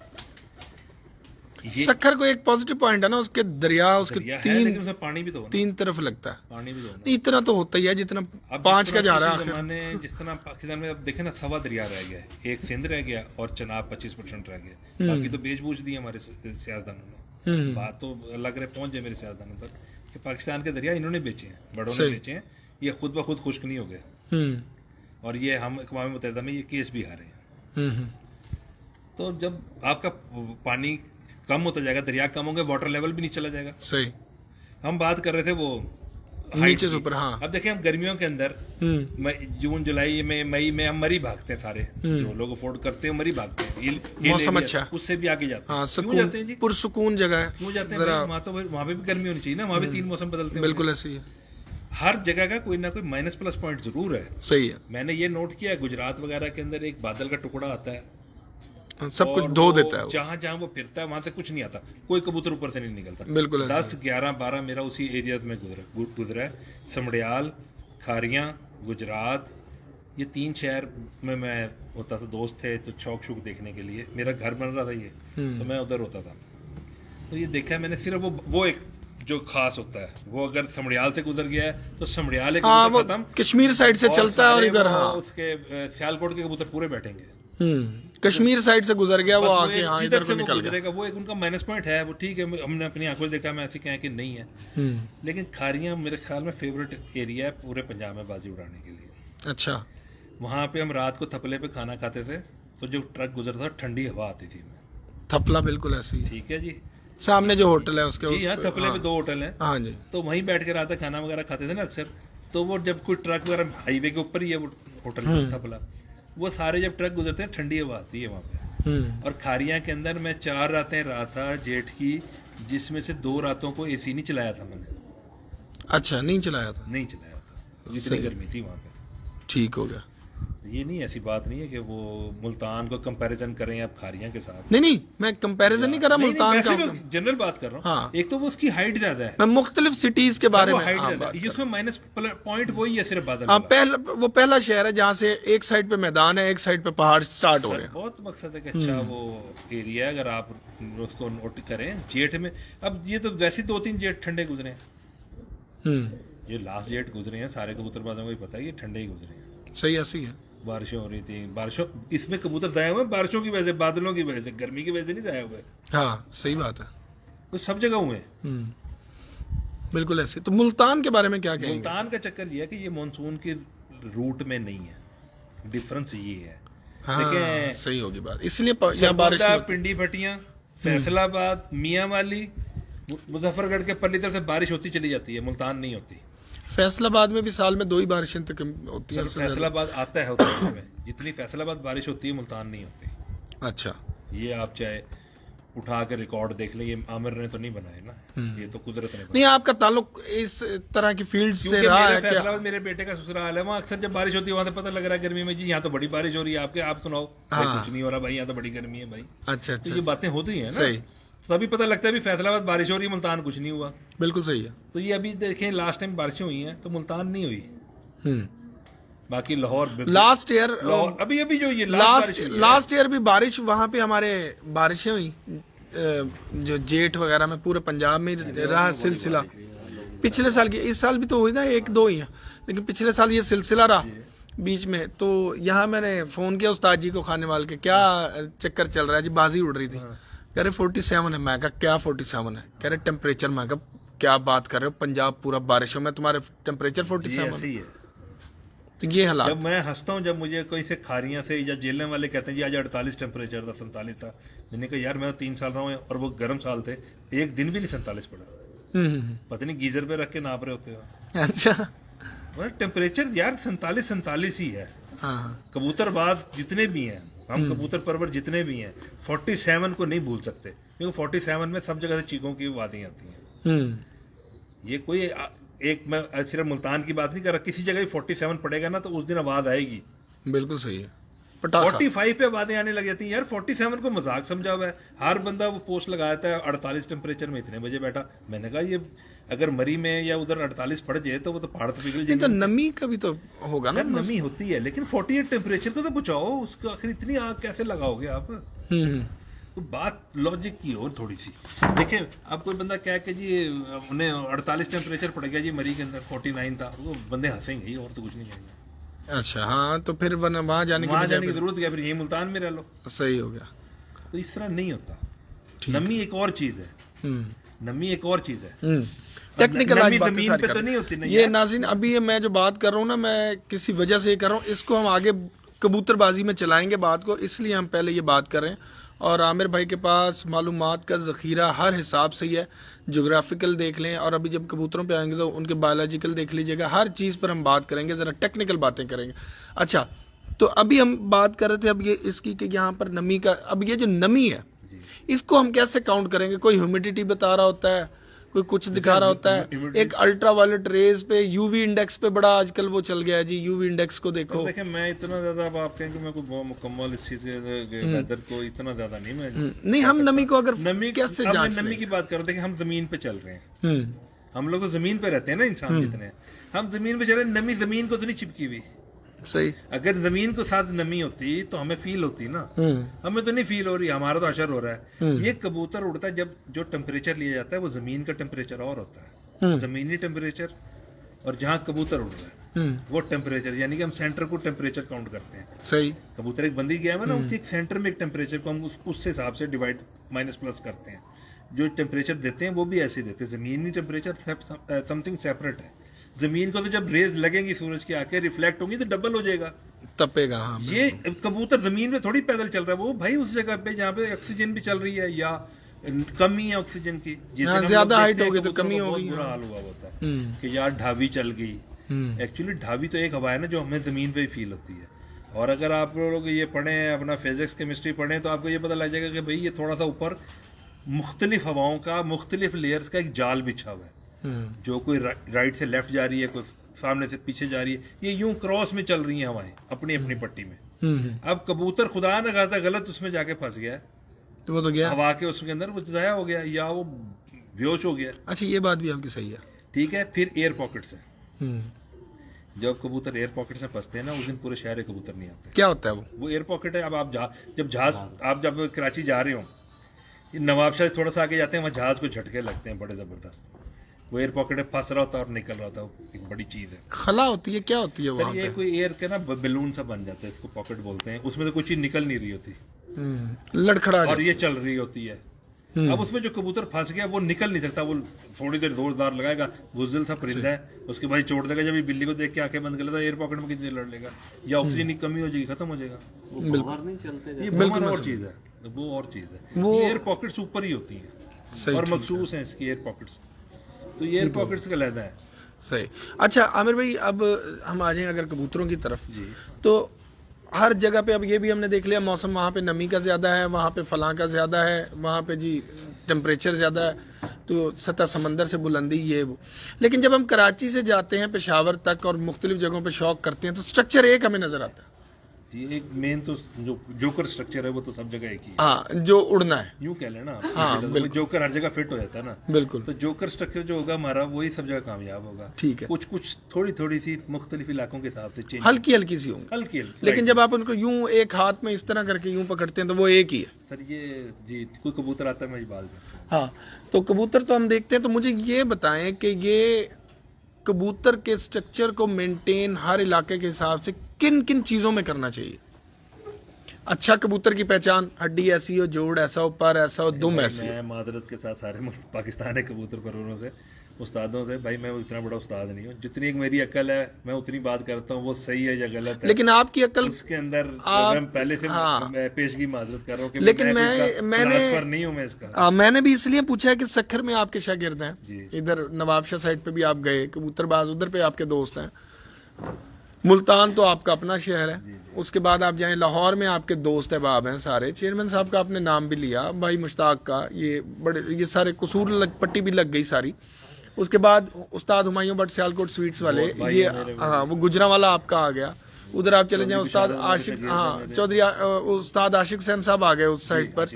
ये सखर को एक पॉजिटिव पॉइंट है ना, उसके दरिया, उसके दरिया है, तीन लेकिन उसमें पानी भी तो होना, तीन तरफ लगता है। पानी भी तो होना। इतना तो होता ही है जितना अब 5 का जा रहा है किसी आखिर। ज़माने जिस तरह पाकिस्तान में अब देखे ना, सवा दरिया रह गया है, एक सिंध रह गया और चनाब 25% रह गया, बाकी तो बेच बूझ दी हमारे सियासतदानों ने। बात तो लग रहा है पहुंच जाए मेरे सियासतदानों तक कि पाकिस्तान के दरिया इन्होंने बेचे हैं, बड़ों ने बेचे हैं, ये खुद ब खुद खुश्क नहीं हो गए, और ये हम अक़वाम मुत्तहिदा में ये केस भी हारे हैं। तो जब आपका पानी कम होता जाएगा, दरिया कम होंगे, वाटर लेवल भी नीचे चला जाएगा। सही, हम बात कर रहे थे वो नीचे से ऊपर। हाँ, अब देखें, हम गर्मियों के अंदर जून जुलाई में मई में हम मरी भागते हैं, सारे जो लोग अफोर्ड करते हैं मरी भागते हैं, मौसम अच्छा, उससे भी आगे जाते हैं। हाँ, क्यों जाते हैं जी? पुरसुकून जगह है, क्यों जाते हैं? वहाँ तो वहाँ पे भी गर्मी होनी चाहिए ना, वहाँ भी 3 मौसम बदलते हैं। बिल्कुल ऐसी है, हर जगह का कोई ना कोई माइनस प्लस पॉइंट जरूर है। सही है, मैंने ये नोट किया है, गुजरात वगैरह के अंदर एक बादल का टुकड़ा आता है, सब कुछ धो देता है वो। जहां जहां वो फिरता है वहां से कुछ नहीं आता, कोई कबूतर ऊपर से नहीं निकलता। बिल्कुल ऐसा 10, 11, 12 मेरा उसी एरिया में गुजरा है। समड़ियाल, खारियां, गुजरात, ये 3 शहर में मैं होता था, दोस्त थे तो शौक शौक देखने के लिए, मेरा घर बन रहा था ये, तो मैं उधर होता था। तो ये देखा है मैंने, सिर्फ वो एक जो खास होता है, वो अगर समड़ियाल से गुजर गया है तो समड़ियाल एक हाँ, वो खत्म, कश्मीर साइड से चलता है और इधर हाँ उसके सियालकोट के कबूतर पूरे बैठेंगे। कश्मीर साइड से गुजर गया वो बस आके हाँ इधर को वो निकल गया। गुजरेगा, वो एक उनका माइनस पॉइंट है, वो ठीक है, हमने अपनी आंखों से देखा, मैं ऐसे कहें कि नहीं है। लेकिन खारियां मेरे ख्याल में फेवरेट एरिया है पूरे पंजाब में बाजी उड़ाने के लिए। अच्छा, वहाँ पे हम रात को थपले पे खाना खाते थे, तो जो ट्रक गुजरता था ठंडी हवा आती थी। थपला बिल्कुल ऐसी है, ठीक है जी, सामने जो होटल है उसके जी हाँ, थपले पे 2 होटल हैं, हाँ जी, तो वहीं बैठ के रात को खाना वगैरह खाते थे ना अक्सर। तो वो जब कोई ट्रक वगैरह, हाईवे के ऊपर ही है वो होटल थपला, वो सारे जब ट्रक गुजरते हैं ठंडी हवा आती है वहाँ पे। और खारियां के अंदर मैं 4 रातें रहा था जेठ की, जिसमें से 2 रातों को एसी नहीं चलाया था मैंने। अच्छा, नहीं चलाया था, नहीं चलाया था, इतनी गर्मी थी वहाँ पे। ठीक हो गया। ये नहीं, ऐसी बात नहीं है कि वो मुल्तान को कंपैरिजन करें आप खारियां के साथ। नहीं, मैं कंपैरिजन नहीं कर रहा मुल्तान का, जनरल बात कर रहा हूँ। हाँ। एक तो वो उसकी हाइट ज्यादा है, मैं मुख्तलिफ सिटीज के बारे में हाइट हाँ, ज्यादा बात है, कर इसमें माइनस पॉइंट वही है सिर्फ बादल हाँ, वाला। वो पहला शहर है जहाँ से एक साइड पे मैदान है, एक साइड पे पहाड़ स्टार्ट हो रहे हैं। बहुत मकसद है कि अच्छा वो एरिया है, अगर आप उसको नोट करें जेठ में। अब ये तो वैसे 2-3 जेठ ठंडे गुजरे हैं, ये लास्ट जेठ गुजरे हैं, सारे कबूतरबाजों को ही पता है ये ठंडे ही गुजरे हैं। सही ऐसी है, बारिशें हो रही थी, बारिशों इसमें कबूतर जाए हुए बारिशों की वजह से, बादलों की वजह से, गर्मी की वजह से नहीं जाए हुए, हाँ सही बात है, वो सब जगह हुए। बिल्कुल ऐसे। तो मुल्तान के बारे में क्या कहेंगे? मुल्तान का चक्कर ये है कि ये मानसून के रूट में नहीं है, डिफरेंस ये है। हाँ, सही होगी बात, इसलिए यहाँ बारिश पिंडी भटियां, फैसलाबाद, मियां वाली, मुजफ्फरगढ़ के परली तरफ से बारिश होती चली जाती है, मुल्तान नहीं होती। फैसलाबाद में भी साल में 2 ही बारिशें तक होती हैं। सर फैसलाबाद आता है उत्तराखंड में, जितनी फैसलाबाद बारिश होती है मुल्तान नहीं होती। अच्छा, ये आप चाहे उठा के रिकॉर्ड देख लें, ये आमिर ने तो नहीं बनाए ना, ये तो कुदरत ने नहीं बनाए। आपका ताल्लुक इस तरह की फील्ड से क्योंकि रहा मेरे है क्या? फैसलाबाद मेरे बेटे का ससुराल है, वहाँ अक्सर जब बारिश होती है वहाँ से पता लग रहा है गर्मी में जी यहाँ तो बड़ी बारिश हो रही है, आपके आप सुनाओ भाई हाँ। कुछ नहीं हो रहा भाई, यहाँ तो बड़ी गर्मी है भाई। अच्छा तो ये अच्छा, बातें होती हैं ना, सही, तभी पता लगता है भी फैसलाबाद बारिश हो रही है, मुल्तान कुछ नहीं हुआ। बिल्कुल सही है। तो ये अभी देखें लास्ट टाइम बारिशें हुई हैं तो मुल्तान नहीं हुई, बाकी लाहौर लास्ट ईयर अभी अभी जो ये लास्ट ईयर भी बारिश वहां पे हमारे बारिशें हुई, जो जेठ वगैरह में पूरे पंजाब में रहा सिलसिला। पिछले साल की, इस साल भी तो हुई ना 1-2 ही है, लेकिन पिछले साल ये सिलसिला रहा बीच में। तो यहाँ मैंने फोन किया उस्ताद जी को, खानेवाल के, क्या चक्कर चल रहा है जी? बाजी उड़ रही थी। कह रहे 47 है। मैं कहा क्या 47 है? कह रहे टेम्परेचर। मैं कहा क्या बात कर रहे हो, पंजाब पूरा बारिशों में, तुम्हारे टेम्परेचर 47 है। तो ये हालात। जब मैं हंसता हूँ जब मुझे कोई से खारियां से या जेलने वाले कहते हैं जी आज 48 टेम्परेचर था, 47 था, मैंने कहा यार मैं 3 साल रहा हूँ और वो गर्म साल थे, एक दिन भी नहीं 47 पड़ा। पता नहीं गीजर पे रख के नाप रहे होते हो। अच्छा, टेम्परेचर यार 47 ही है। हाँ, कबूतरबाज जितने भी हैं, हम कबूतर परवर जितने भी हैं, 47 को नहीं भूल सकते, क्योंकि 47 में सब जगह से चीखों की आवाजें आती हैं। ये कोई एक, मैं सिर्फ मुल्तान की बात नहीं कर रहा, किसी जगह भी 47 पड़ेगा ना तो उस दिन आवाज आएगी। बिल्कुल सही है। पटाखा 45 पे आवाजें आने लग जाती हैं यार, 47 को मजाक समझा हुआ है। हर बंदा वो पोस्ट लगाता है 48 टेम्परेचर में इतने बजे बैठा। मैंने कहा ये अगर मरी में या उधर 48 पड़ जाए तो वो तो पहाड़ तो पिघल नहीं, जाएंगे। तो नमी का भी तो होगा ना। नमी होती है लेकिन 48 टेम्परेचर को तो बचाओ, उसको आखिर इतनी आग कैसे लगाओगे आप? तो बात लॉजिक की और थोड़ी सी देखें। अब कोई बंदा क्या कि जी उन्हें 48 टेम्परेचर पड़ गया जी मरी के अंदर, 49 था, वो बंदे हंसेंगे ही और तो कुछ नहीं कहेंगे। अच्छा, हाँ, तो फिर वहाँ जाने वहां जाने की की जरूरत क्या, फिर यही मुल्तान में रह लो। सही हो गया। तो इस तरह नहीं होता। ठीक। नमी एक और चीज है, नमी एक और चीज है। टेक्निकल नमी आज बातें जमीन सारी पे कर तो रहे नहीं हैं। होती ना ये यार। नाज़रीन, अभी ये मैं जो बात कर रहा हूँ ना, मैं किसी वजह से ये कर रहा हूँ, इसको हम आगे कबूतरबाजी में चलाएंगे बात को, इसलिए हम पहले ये बात कर रहे हैं। और आमिर भाई के पास मालूमात का ज़ख़ीरा हर हिसाब से ही है। जोग्राफिकल देख लें, और अभी जब कबूतरों पे आएंगे तो उनके बायोलॉजिकल देख लीजिएगा। हर चीज़ पर हम बात करेंगे, ज़रा टेक्निकल बातें करेंगे। अच्छा, तो अभी हम बात कर रहे थे अब ये इसकी कि यहाँ पर नमी का, अब ये जो नमी है इसको हम कैसे काउंट करेंगे? कोई ह्यूमिडिटी बता रहा होता है, कोई कुछ दिखा रहा होता है। एक अल्ट्रा वायलेट रेज पे, यूवी इंडेक्स पे बड़ा आजकल वो चल गया है जी, यूवी इंडेक्स को देखो। देखिए मैं इतना ज्यादा, अब आप कहें कि मैं कोई मुकम्मल इस चीज वेदर को इतना ज्यादा नहीं, मैं नहीं, हम नमी को अगर नमी कैसे अब मैं जांच नमी की बात कर रहे थे कि हम जमीन पे चल रहे हैं। हम लोग तो जमीन पे रहते हैं ना, इंसान जितने हैं, हम जमीन पे चल रहे हैं। नमी जमीन को तो नहीं चिपकी हुई। सही। अगर जमीन को साथ नमी होती तो हमें फील होती ना, हमें तो नहीं फील हो रही, हमारा तो असर हो रहा है। ये कबूतर उड़ता है, जब जो टेम्परेचर लिया जाता है वो जमीन का टेम्परेचर और होता है, जमीनी टेम्परेचर, और जहाँ कबूतर उड़ रहा है वो टेम्परेचर, यानी कि हम सेंटर को टेम्परेचर काउंट करते हैं। सही। कबूतर एक बंदी गया है ना, उसके एक सेंटर में एक टेम्परेचर को हम उस हिसाब से डिवाइड माइनस प्लस करते हैं। जो टेम्परेचर देते हैं वो भी ऐसे देते हैं। जमीनी टेम्परेचर समथिंग सेपरेट है। जमीन को तो जब रेज लगेंगी सूरज की आके रिफ्लेक्ट होंगी तो डबल हो जाएगा, तपेगा। हाँ, ये कबूतर जमीन में थोड़ी पैदल चल रहा है, वो भाई उस जगह पे जहाँ पे ऑक्सीजन भी चल रही है या कमी है ऑक्सीजन की, हाँ, ज्यादा हाइट होगी तो कमी होगी। बुरा हाल हुआ होता है कि यार ढाबी चल गई। एक्चुअली ढाबी तो एक हवा है ना जो हमें जमीन पे ही फील होती है। और अगर आप लोग ये पढ़े अपना फिजिक्स केमिस्ट्री पढ़े तो आपको ये पता लग जाएगा कि भाई ये थोड़ा सा ऊपर मुख्तलिफ हवाओं का, मुख्तलिफ लेयर्स का एक जाल बिछा हुआ है। जो कोई राइट से लेफ्ट जा रही है, कोई सामने से पीछे जा रही है, ये यूं क्रॉस में चल रही हैं हवाएं अपनी अपनी पट्टी में। अब कबूतर खुदा न खास्ता गलत उसमें जाके फंस गया तो वो तो गया हवा के, उसके अंदर वो ज़ाया हो गया या वो बेहोश हो गया। अच्छा, ये बात भी आपकी सही है। ठीक है, फिर एयर पॉकेट्स है। जब कबूतर एयर पॉकेट से फंसते हैं ना, उस दिन पूरे शहर के कबूतर नहीं आते। क्या होता है वो एयर पॉकेट है। अब आप जब कराची जा रहे हो, नवाबशाह थोड़ा सा आगे जाते हैं, वहाँ जहाज को झटके लगते हैं बड़े जबरदस्त। वो एयर पॉकेट में फंस रहा होता है और निकल रहा होता है, एक बड़ी चीज है। खला होती है, क्या होती है वहाँ ये पे? कोई एयर के ना बैलून सा बन जाता है, इसको पॉकेट बोलते हैं। उसमें से कुछ चीज निकल नहीं रही होती, लड़खड़ा और ये चल रही होती है। अब उसमें जो कबूतर फंस गया वो निकल नहीं सकता, वो थोड़ी देर जोरदार लगाएगा, बुज़दिल सा परिंदा है, उसके बाद छोड़ देगा। जब ये बिल्ली को देख के आंखें बंद कर लेता है, एयर पॉकेट में कितनी देर लड़ लेगा, या ऑक्सीजन की कमी हो जाएगी, खत्म हो जाएगा। वो बाहर नहीं चलते ये बिल्कुल और चीज है, वो और चीज है। वो एयर पॉकेट्स ऊपर ही होती है। सही, और ठीक मखसूस हैं इसकी एयर पॉकेट्स, तो ये एयर पॉकेट्स का लहदा है सही। अच्छा आमिर भाई, अब हम आ जाएं अगर कबूतरों की तरफ, जी। तो हर जगह पे अब ये भी हमने देख लिया मौसम, वहाँ पे नमी का ज़्यादा है, वहाँ पे फलां का ज़्यादा है, वहाँ पे जी टेम्परेचर ज़्यादा है, तो सतह समंदर से बुलंदी ये वो। लेकिन जब हम कराची से जाते हैं पेशावर तक और मुख्तलिफ जगहों पे शौक करते हैं तो स्ट्रक्चर एक हमें नज़र आता है। जी, एक मेन तो जो जोकर स्ट्रक्चर है वो तो सब जगह एक ही है, हाँ, जो उड़ना है। यूं कह लेना आप। हाँ, तो बिल्कुल। जोकर हर जगह फिट हो जाता है ना, बिल्कुल तो जोकर स्ट्रक्चर जो होगा हमारा वही सब जगह कामयाब होगा। ठीक है। कुछ कुछ थोड़ी थोड़ी सी मुख्तलिफ इलाकों के हिसाब से चेंज, हल्की हल्की सी होंगी, हल्की लेकिन जब आप उनको यूं एक हाथ में इस तरह करके यूं पकड़ते हैं तो वो एक ही है। सर ये जी कोई कबूतर आता है मैं बाल में, हाँ, तो कबूतर तो हम देखते हैं, तो मुझे ये बताएं कि ये कबूतर के स्ट्रक्चर को मेंटेन हर इलाके के हिसाब से किन किन चीज़ों में करना चाहिए? अच्छा कबूतर की पहचान, हड्डी ऐसी हो, जोड़ ऐसा हो, पर ऐसा हो, दुम ऐसी हो। मैं मादरत के साथ सारे पाकिस्तान के कबूतर परवरों से, उस्तादों से, भाई मैं इतना बड़ा उस्ताद नहीं हूँ, जितनी एक मेरी अकल है मैं उतनी बात करता हूँ, वो सही है या गलत है, लेकिन आपकी अकल, उसके अंदर आप- मैं पहले से हाँ। मैं पेशगी माजरत कर रहा हूँ कि लेकिन मैंने मैंने नहीं हूँ मैं इसका। मैंने भी इसलिए पूछा है कि सखर में आपके शागिर्द हैं, जी। इधर नवाबशाह साइड पे भी आप गए, कबूतरबाज उधर पे आपके दोस्त हैं, मुल्तान तो आपका अपना शहर है, उसके बाद आप जाएं लाहौर में आपके दोस्त अहबाब हैं सारे। चेयरमैन साहब का आपने नाम भी लिया, भाई मुश्ताक का, ये सारे कसूर पट्टी भी लग गई सारी। उसके बाद उस्ताद हुमायूं भट्ट सियालकोट स्वीट्स वाले, ये हाँ वो गुजरांवाला आपका आ गया। उधर आप चले जाएं उस्ताद आशिक, हाँ चौधरी उस्ताद आशिक हुसैन साहब आ गए उस साइड पर,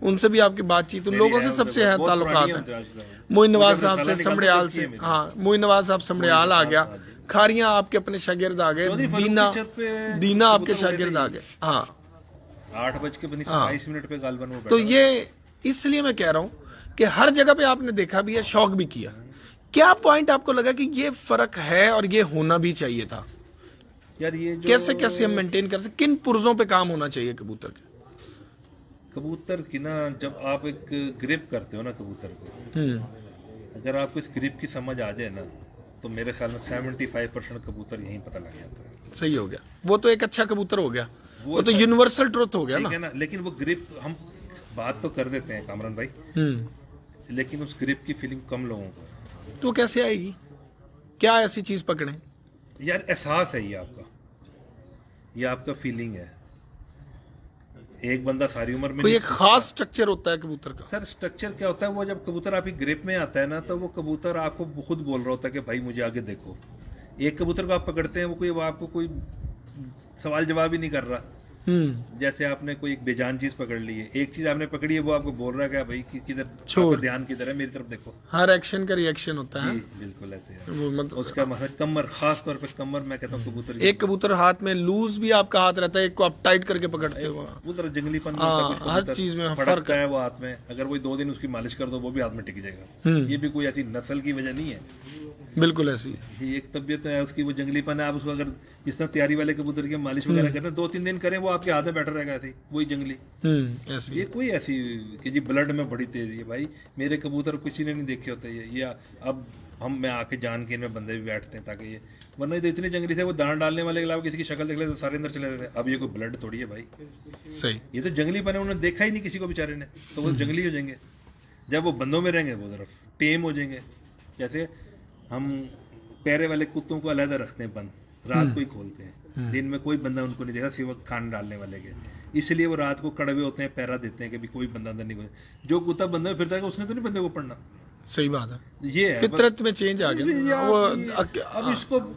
उनसे भी आपकी बातचीत, उन लोगों से सबसे है ताल्लुकात है। मोइन नवाज साहब से, समड़ियाल से, हाँ मोइन नवाज साहब समड़ियाल आ गया। खारियां आपके अपने शागिर्द आ गए, दीना आपके शागिर्द आ गए। हाँ 8:22 पे गालबन वो तो ये इसलिए मैं कह रहा हूँ कि हर जगह पे आपने देखा भी है, शौक भी किया। क्या पॉइंट आपको लगा कि ये फर्क है और ये होना भी चाहिए था? यार ये जो कैसे कैसे हम मेंटेन कर सकते, किन पुर्जों पे काम होना चाहिए कबूतर के? कबूतर की ना, जब आप एक ग्रिप करते हो ना कबूतर को, अगर आपको इस ग्रिप की समझ आ जाए ना, तो मेरे ख्याल में 75% कबूतर यहीं पता लग जाता है। सही हो गया, वो तो एक अच्छा कबूतर हो गया, वो तो यूनिवर्सल ट्रुथ हो गया ठीक है ना। लेकिन वो ग्रिप हम बात तो कर देते हैं कामरान भाई, लेकिन उस ग्रिप की फीलिंग कम लोगों को, तो कैसे आएगी? क्या ऐसी चीज पकड़े? यार एहसास है, ये आपका फीलिंग है। एक बंदा सारी उम्र में कोई एक खास स्ट्रक्चर होता है कबूतर का? सर स्ट्रक्चर क्या होता है, वो जब कबूतर आपकी ग्रिप में आता है ना, तो वो कबूतर आपको खुद बोल रहा होता है कि भाई मुझे आगे देखो। एक कबूतर को आप पकड़ते हैं, वो आपको कोई सवाल जवाब ही नहीं कर रहा, जैसे आपने कोई एक बेजान चीज पकड़ ली है, एक चीज आपने पकड़ी है, वो आपको बोल रहा है कि भाई किधर ध्यान किधर है, मेरी तरफ देखो। हर एक्शन का रिएक्शन होता है। बिल्कुल ऐसे है। वो मतलब उसका मतलब कमर, खास तौर पे कमर, मैं कहता हूँ कबूतर, एक कबूतर हाथ में लूज भी आपका हाथ रहता है, एक को आप टाइट करके पकड़ते हो, उधर जंगलीपन हर चीज में फर्क है। वो हाथ में अगर वो 2 दिन उसकी मालिश कर दो, वो भी हाथ में टिक जाएगा। ये भी कोई ऐसी नस्ल की वजह नहीं है, बिल्कुल ऐसी ये एक तबियत है उसकी, वो जंगलीपन है। आप उसको अगर जिस तरह तैयारी वाले कबूतर की मालिश वगैरह करते हैं, 2-3 दिन करें, वो आपके हाथ में बैठा रहेगा ऐसे, वही जंगली। ऐसी ये कोई ऐसी कि जी ब्लड में बड़ी तेजी है, भाई मेरे कबूतर किसी ने नहीं देखे होते ये अब मैं आके जान के इनमें बंदे भी बैठते हैं ताकि ये, वरना ये तो इतने जंगली थे, वो दाना डालने वाले के अलावा किसी की शक्ल देख ले तो सारे अंदर चले जाते। अब ये कोई ब्लड थोड़ी है भाई, सही, ये तो जंगलीपन है, उन्होंने देखा ही नहीं किसी को बेचारे ने, तो वो जंगली हो जाएंगे। जब वो बंदों में रहेंगे वो तरफ टेम हो जाएंगे। जैसे हम पैरे वाले कुत्तों को अलग रखते हैं बंद, रात को ही खोलते हैं, दिन में कोई बंदा उनको नहीं देखा सिवा खाना डालने वाले के, इसलिए वो रात को कड़वे होते हैं, पैरा देते हैं कि भी कोई बंदा अंदर नहीं घुसे। जो कुत्ता बंदे में फिरता है उसने तो नहीं बंदे को पढ़ना। सही बात है, ये है फितरत में चेंज आ गया वो। अब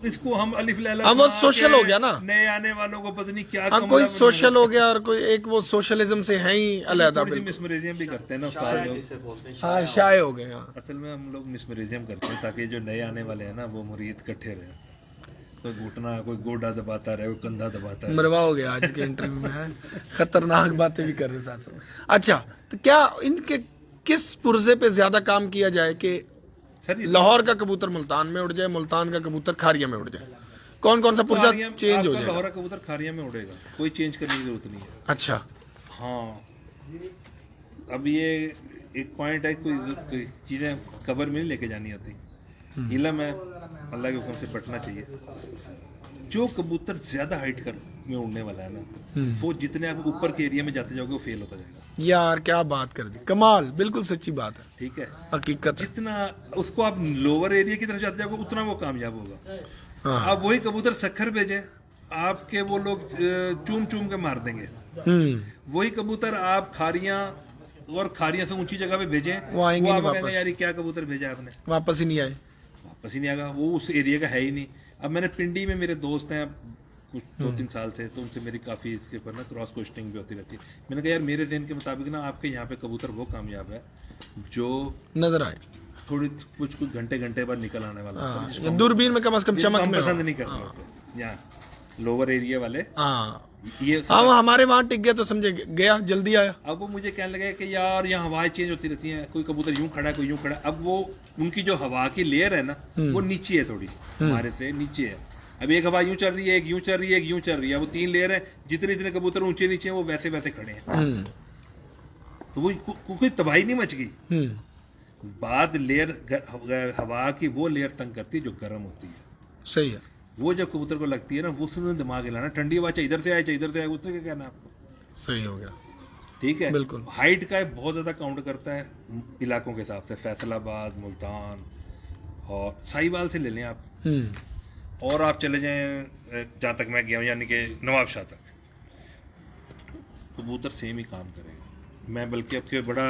इसको हम अलिफ लैला, अब वो सोशल हो गया ना, नए आने वालों को पता नहीं क्या, कोई सोशल हो गया और कोई एक वो सोशलिज्म से है ही अलग, मिसमरेजियम भी करते हैं ना उस्ताद लोग। हाँ शाये हो गए। असल में हम लोग मिसमरेजियम करते हैं ताकि जो नए आने वाले हैं ना वो मुरीद इकट्ठे रहे, कोई घुटना, कोई गोडा दबाता रहे, कोई कंधा दबाता रहे। मरवा हो गया आज के इंटरव्यू में, खतरनाक बातें भी कर रहे साथ साथ। अच्छा तो क्या इनके किस पुर्जे पे ज्यादा काम किया जाए कि लाहौर का कबूतर मुल्तान में उड़ जाए, मुल्तान का कबूतर खारिया में उड़ जाए? कौन कौन सा पुर्जा चेंज हो जाए? लाहौर का कबूतर खारिया में उड़ेगा, कोई चेंज करने की जरूरत नहीं है। अच्छा हाँ, अब ये एक पॉइंट है, कोई चीजें कबर में नहीं लेके जानी होती। इलम है, अल्लाह के हुक्म से पटना चाहिए। जो कबूतर ज्यादा हाइट कर में उड़ने वाला है ना, वो जितने आप ऊपर के एरिया में जाते जाओगे वो फेल होता जाएगा। यार क्या बात कर दी, कमाल, बिल्कुल सच्ची बात है, ठीक है, हकीकत है। जितना उसको आप लोअर एरिया की तरफ जाते जाओगे उतना वो कामयाब होगा। हाँ। आप वही कबूतर सखर भेजे, आपके वो लोग चूम चूम के मार देंगे। वही कबूतर आप खारियां और खारियां से ऊंची जगह पे भेजें, वो आएंगे नहीं आपको वापस। कहेंगे, यार ये क्या कबूतर भेजा आपने, वापस ही नहीं आए। वापस ही नहीं आएगा, वो उस एरिया का है ही नहीं। अब मैंने पिंडी में मेरे दोस्त हैं कुछ 2-3 साल से, तो उनसे मेरी काफ़ी इसके ऊपर ना क्रॉस क्वेश्चनिंग भी होती रहती है। मैंने कहा यार मेरे दिन के मुताबिक ना आपके यहाँ पे कबूतर वो कामयाब है जो नजर आए, थोड़ी कुछ घंटे बाद निकल आने वाला होता है, हाँ, जिसको या हम- दूरबीन में कम से कम जिसको चमक हम में पसंद हो। नहीं करते होते यहाँ लोअर एरिया वाले। हाँ ये हाँ, वो हमारे वहाँ टिक गया तो समझे गया, जल्दी आया। अब वो मुझे कहने लगे कि यार यहाँ हवाएं चेंज होती रहती हैं, कोई कबूतर यूं खड़ा है कोई यूं खड़ा है। अब वो उनकी जो हवा की लेयर है ना वो नीचे है, थोड़ी हमारे से नीचे है। अब एक हवा यूं चल रही है, एक यूं चल रही है, एक यूं चल रही है, वो 3 लेयर है। जितने जितने कबूतर ऊंचे नीचे हैं वो वैसे वैसे खड़े हैं, तो वो कोई तबाही नहीं मच गई। बाद लेयर हवा की वो लेयर तंग करती है जो गर्म होती है। सही है। वो जब कबूतर को लगती है ना, वो उसमें दिमाग हिलाना, ठंडी हवा चाहे इधर से आए चाहे इधर से आए, उससे क्या कहना आपको। सही हो गया, ठीक है, बिल्कुल। हाइट का बहुत ज्यादा काउंट करता है इलाकों के हिसाब से। फैसलाबाद, मुल्तान और साहिवाल से ले लें आप, और आप चले जाएं जहाँ तक मैं गया हूँ यानी कि नवाबशाह तक, कबूतर सेम ही काम करेगा। मैं बल्कि अब के बड़ा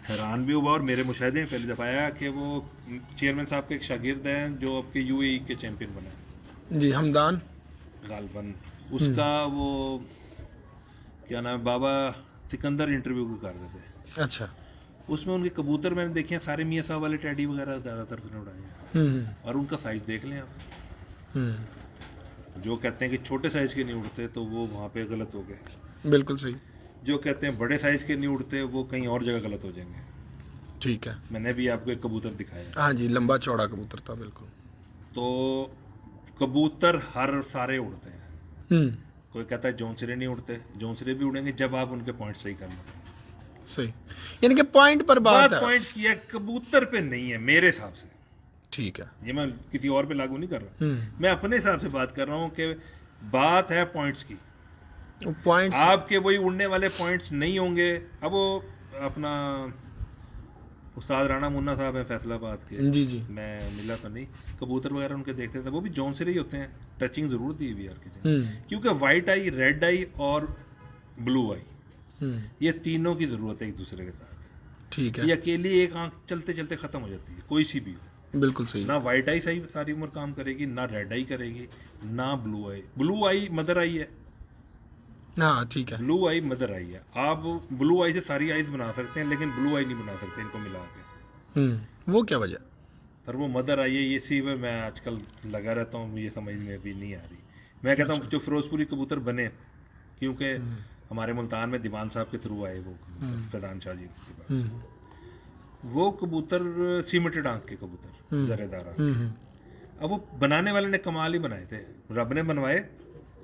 हैरान भी हुआ और मेरे मुशाहिदे में पहली दफ़ा आया कि वो चेयरमैन साहब के एक शागिर्द हैं जो आपके यूएई के चैंपियन बने जी, हमदान गालबन, उसका वो क्या नाम है, बाबा सिकंदर इंटरव्यू कर रहे थे। अच्छा। उसमें उनके कबूतर मैंने देखे हैं, सारे मियाँ साहब वाले टैडी वगैरह ज़्यादातर उसने उड़ाए हैं, और उनका साइज देख लें आप। जो कहते हैं कि छोटे साइज के नहीं उड़ते तो वो वहाँ पे गलत हो गए। बिल्कुल सही। जो कहते हैं बड़े साइज के नहीं उड़ते वो कहीं और जगह गलत हो जाएंगे। ठीक है। मैंने भी आपको एक कबूतर दिखाया। हाँ जी, लंबा चौड़ा कबूतर था, बिल्कुल। तो कबूतर हर सारे उड़ते हैं। कोई कहता है जौनसरे नहीं उड़ते, जौनसरे भी उड़ेंगे जब आप उनके पॉइंट सही कर लो। सही, यानी कि पॉइंट पर बात है। पॉइंट किया कबूतर पे नहीं है मेरे हिसाब से। ठीक है, ये मैं किसी और पे लागू नहीं कर रहा, मैं अपने हिसाब से बात कर रहा हूँ कि बात है पॉइंट्स की। पॉइंट्स आपके वही उड़ने वाले पॉइंट्स नहीं होंगे। अब वो अपना उस्ताद राणा मुन्ना साहब है फैसलाबाद के, जी जी, मैं मिला तो नहीं, कबूतर वगैरह उनके देखते थे, वो भी जौनसरे ही होते हैं, टचिंग जरूर दी हुई यार किसी, क्योंकि वाइट आई, रेड आई और ब्लू आई, ये तीनों की जरूरत है एक दूसरे के साथ। ठीक है। ये अकेली एक आंख चलते चलते खत्म हो जाती है, कोई सी भी हो। बिल्कुल सही। ना वाइट आई सही सारी उम्र काम करेगी, ना रेड आई करेगी, ना ब्लू आई। ब्लू आई मदर आई है, हाँ ठीक है। ब्लू आई मदर आई है। आप ब्लू आई से सारी आईज बना सकते हैं, लेकिन ब्लू आई नहीं बना सकते इनको मिला के। वो क्या वजह? पर वो मदर आई है, ये सी में मैं आजकल लगा रहता हूँ, मुझे समझ में अभी नहीं आ रही। मैं कहता हूँ जो फिरोजपुरी कबूतर बने, क्योंकि हमारे मुल्तान में दीवान साहब के थ्रू आए वो फैजान शाह जी के पास, वो कबूतर सीमेंटेड आंख के कबूतर जरेदार आंख। अब वो बनाने वाले ने कमाल ही बनाए थे, रब ने बनवाए,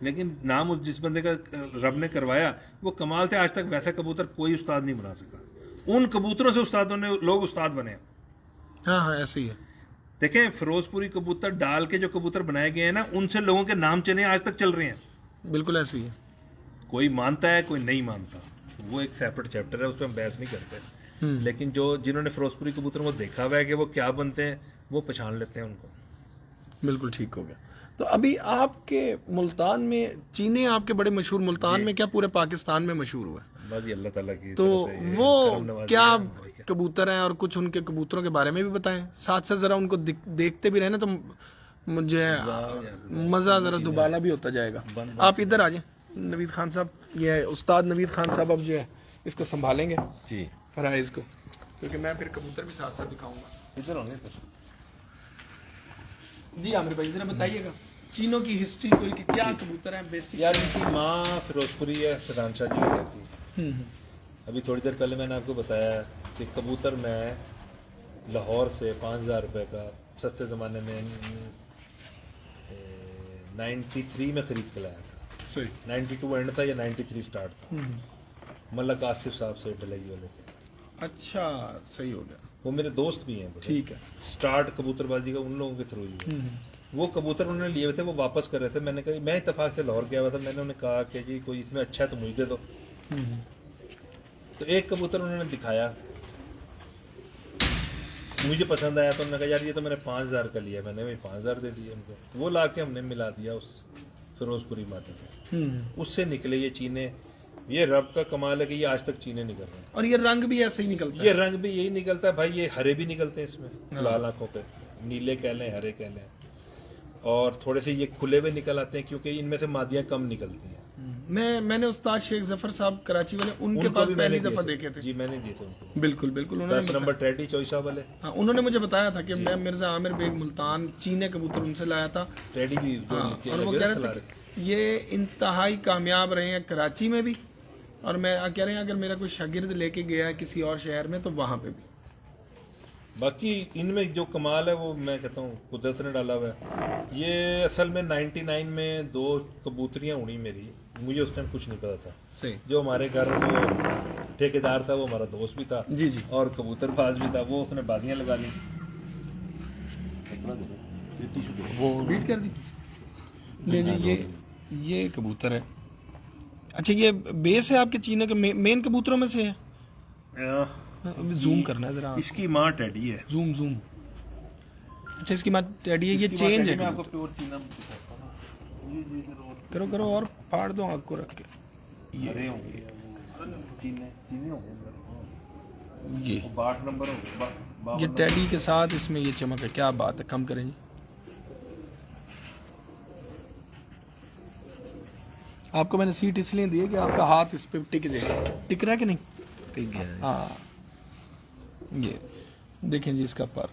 लेकिन नाम उस जिस बंदे का रब ने करवाया वो कमाल थे। आज तक वैसा कबूतर कोई उस्ताद नहीं बना सका। उन कबूतरों से उस्तादों ने लोग उस्ताद बने। हाँ हाँ, ऐसे ही है। देखें फिरोजपुरी कबूतर डाल के जो कबूतर बनाए गए हैं ना, उनसे लोगों के नाम चने आज तक चल रहे हैं। बिल्कुल ऐसे ही है। कोई मानता है कोई नहीं मानता, वो एक सेपरेट चैप्टर है, उस पर हम बहस नहीं करते। लेकिन जो जिन्होंने फिरोजपुरी कबूतरों को देखा हुआ है कि वो क्या बनते हैं, वो पहचान लेते हैं उनको। बिल्कुल ठीक हो गया। तो अभी आपके मुल्तान में चीने आपके बड़े मशहूर, मुल्तान में क्या पूरे पाकिस्तान में मशहूर हुआ है। बस अल्लाह ताला की तो तरफ से वो करम नवाज़ी क्या है। कबूतर हैं और कुछ उनके कबूतरों के बारे में भी बताएं, साथ साथ जरा उनको देखते भी रहे ना, तो मुझे मजा जरा दुबाला भी होता जाएगा। आप इधर आ जाए नवीद खान साहब, ये उस्ताद नवीद खान साहब अब जो है इसको संभालेंगे जी फराइज को, क्योंकि मैं फिर कबूतर भी साथ साथ दिखाऊंगा। इधर होंगे फिर। जी आमिर भाई जरा बताइएगा चीनों की हिस्ट्री, कोई कि क्या कबूतर हैं बेसिक। यार इनकी माँ फिरोजपुरी है, फैजान शाह जी की लड़की। अभी थोड़ी देर पहले मैंने आपको बताया कि कबूतर मैं लाहौर से 5,000 रुपये का सस्ते ज़माने में 93 में ख़रीद के लाया था। सही। 92 एंड था या 93 स्टार्ट था। मलक आसिफ साहब से डलई वाले थे। अच्छा, सही हो गया। वो मेरे दोस्त भी हैं बड़े। ठीक है। स्टार्ट कबूतरबाजी का उन लोगों के थ्रू ही है। वो कबूतर उन्होंने लिए हुए थे, वो वापस कर रहे थे। मैंने कहा, मैं इत्तेफाक से लाहौर गया हुआ था, मैंने उन्हें कहा कि जी कोई इसमें अच्छा है तो मुझे दे दो। तो एक कबूतर उन्होंने दिखाया, मुझे पसंद आया, तो उन्होंने कहा यार ये तो मैंने 5000 का लिया। मैंने वही 5000 दे दिए उनको। वो ला के हमने मिला दिया उस फिरोजपुरी माता से। उससे निकले ये चीने। ये रब का कमाल है कि ये आज तक चीने निकल रहे हैं। और ये रंग भी ऐसे ही निकलता है। ये रंग भी यही निकलता है भाई। ये हरे भी निकलते हैं इसमें, लाल आंखों पे, नीले कह लें, हरे कह लें, और थोड़े से ये खुले हुए निकल आते हैं क्योंकि इनमें से मादियां कम निकलती हैं। मैंने उस्ताद शेख जफर साहब कराची वाले उनके पास भी पहली मैंने दफा दिए देखे थे। जी, मैंने दिए थे उनको। बिल्कुल बिल्कुल। उन्होंने 10 नंबर टेडी चौसा वाले। हाँ, उन्होंने मुझे बताया था कि मैं मिर्जा आमिर बेग मुल्तान चीने कबूतर उनसे लाया था। टेडी भी जो हाँ, लिखे और वो लगे कह ना रहे सलार। थे कि ये इंतहाई कामयाब रहे हैं कराची में भी, और मैं कह रहे हैं अगर मेरा कोई शागिर्द लेके गया है किसी और शहर में तो वहाँ पे भी। बाकी इनमें जो कमाल है वो मैं कहता हूँ कुदरत ने डाला हुआ है। ये असल में 99 में 2 कबूतरियाँ उड़ी मेरी, मुझे उस टाइम कुछ नहीं पता था। सही। जो हमारे घर जो ठेकेदार था वो हमारा दोस्त भी था जी जी। और कबूतरबाज भी था। वो उसने बाजियाँ लगा ली। वो बीट कर दी। ले जी, ये कबूतर है। अच्छा, ये बेस है आपके चीने के मेन कबूतरों में से है? जूम करना है जरा। इसकी माँ टेडी है। Zoom zoom. अच्छा, इसकी माँ टेडी है। ये चेंज है। मैं आपको प्योर चीना दिखाता हूँ। करो करो और फाड़ दो आँख को रख के। हरे होंगे चीने होंगे। ये 62 नंबर होंगे। ये टेडी के साथ इसमें ये चमक है। क्या बात है। कम करें जी। आपको मैंने सीट इसलिए दी है कि आपका हाथ इस पे टिक जाए। टिक रहा है कि नहीं? टिक गया। हाँ, ये देखें जी इसका पर।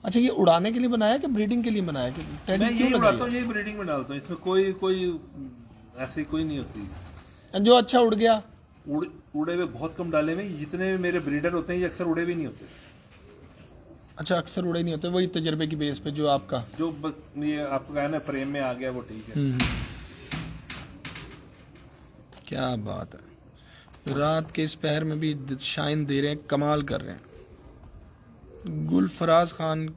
अच्छा, ये उड़ाने के लिए बनाया है कि ब्रीडिंग के लिए बनाया है? कि टेडी मैं क्यों यही लगाई उड़ाता हूँ, यही ब्रीडिंग में डालता हूँ। इसमें कोई ऐसी कोई नहीं होती। है? जो अच्छा उड़ गया। उड़े हुए बहुत कम डाले हुए। जितने भी मेरे ब्रीडर होते हैं ये अक्सर उड़े भी नहीं होते। अच्छा, अक्सर उड़े नहीं होते। वही तजर्बे की बेस पे जो आपका जो ये आपका है ना फ्रेम में आ गया वो ठीक है। क्या बात है। रात के इस पहर में भी शाइन दे रहे हैं, कमाल कर रहे हैं। गुलफराज खान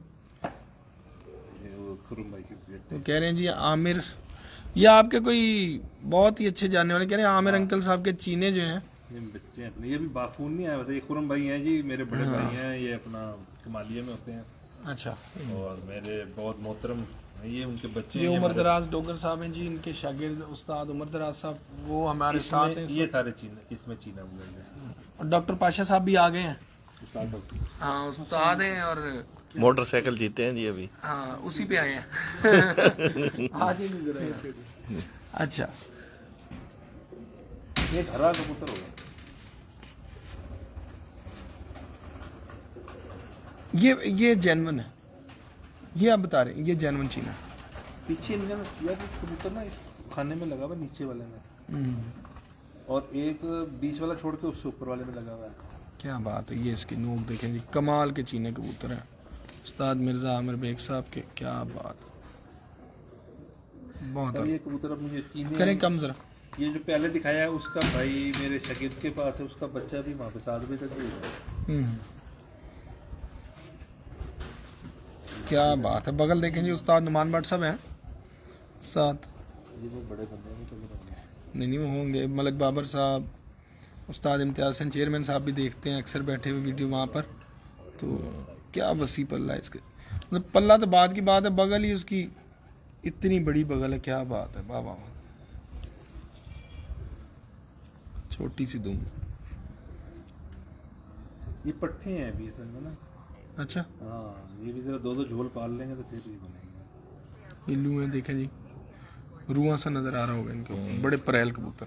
खुरुम भाई की बेटे। तो कह रहे हैं जी आमिर, ये आपके कोई बहुत ही अच्छे जानने वाले कह रहे हैं आमिर अंकल साहब के चीने जो हैं। ये बच्चे अपने, ये भी बाफून नहीं आए हुए थे। ये खुरम भाई हैं जी, मेरे बड़े भाई हैं। ये अपना कमालिया में होते हैं। अच्छा। और मेरे बहुत मोहतरम ये उनके बच्चे ये हैं। उमर दराज डोगर साहब हैं जी, इनके शागिर्द उस्ताद उमर दराज साहब, वो हमारे साथ हैं। ये सारे चीना, इसमें चीना बोलेंगे। और डॉक्टर पाशा साहब भी आ गए हैं। हाँ, उस्ताद हैं और मोटरसाइकिल जीते हैं जी अभी। हाँ, उसी पे आए हैं। आज ही नहीं जरा। अच्छा, ये हरा कबूतर होगा। ये जेन्युइन है। ये आप बता रहे हैं ये जेन्युइन चीना। पीछे इनका ना यार कबूतर ना इस खाने में लगा हुआ नीचे वाले में, और एक बीच वाला छोड़ के उससे ऊपर वाले में लगा हुआ है। क्या बात है। ये इसकी नोक देखें जी, कमाल के चीने कबूतर हैं उस्ताद मिर्ज़ा आमिर बेग साहब के। क्या बात, बहुत ये कबूतर अब मुझे चीने करें कम जरा। ये जो पहले दिखाया है उसका भाई मेरे शागिर्द के पास है। उसका बच्चा भी वहाँ पे 7 बजे तक भी है। क्या बात है। बगल देखें जी, उस्ताद नुमान भट्ट साहब हैं साथ। ये वो बड़े बंदे हैं तो नहीं वो होंगे। मलक बाबर साहब, उस्ताद इम्तियाज़ हसन चेयरमैन साहब भी देखते हैं अक्सर बैठे हुए वीडियो वहाँ पर। तो क्या वसी पल्ला है इसके, मतलब पल्ला तो बात की बात है, बगल ही उसकी इतनी बड़ी बगल है। क्या बात है बाबा। छोटी सी दुम। ये पट्टे हैं अभी असल में ना। अच्छा, हाँ, ये भी जरा 2-2 झोल पाल लेंगे तो फिर भी बनेंगे। इल्लू है देखें जी, रुआ सा नज़र आ रहा होगा इनके। बड़े परेल कबूतर।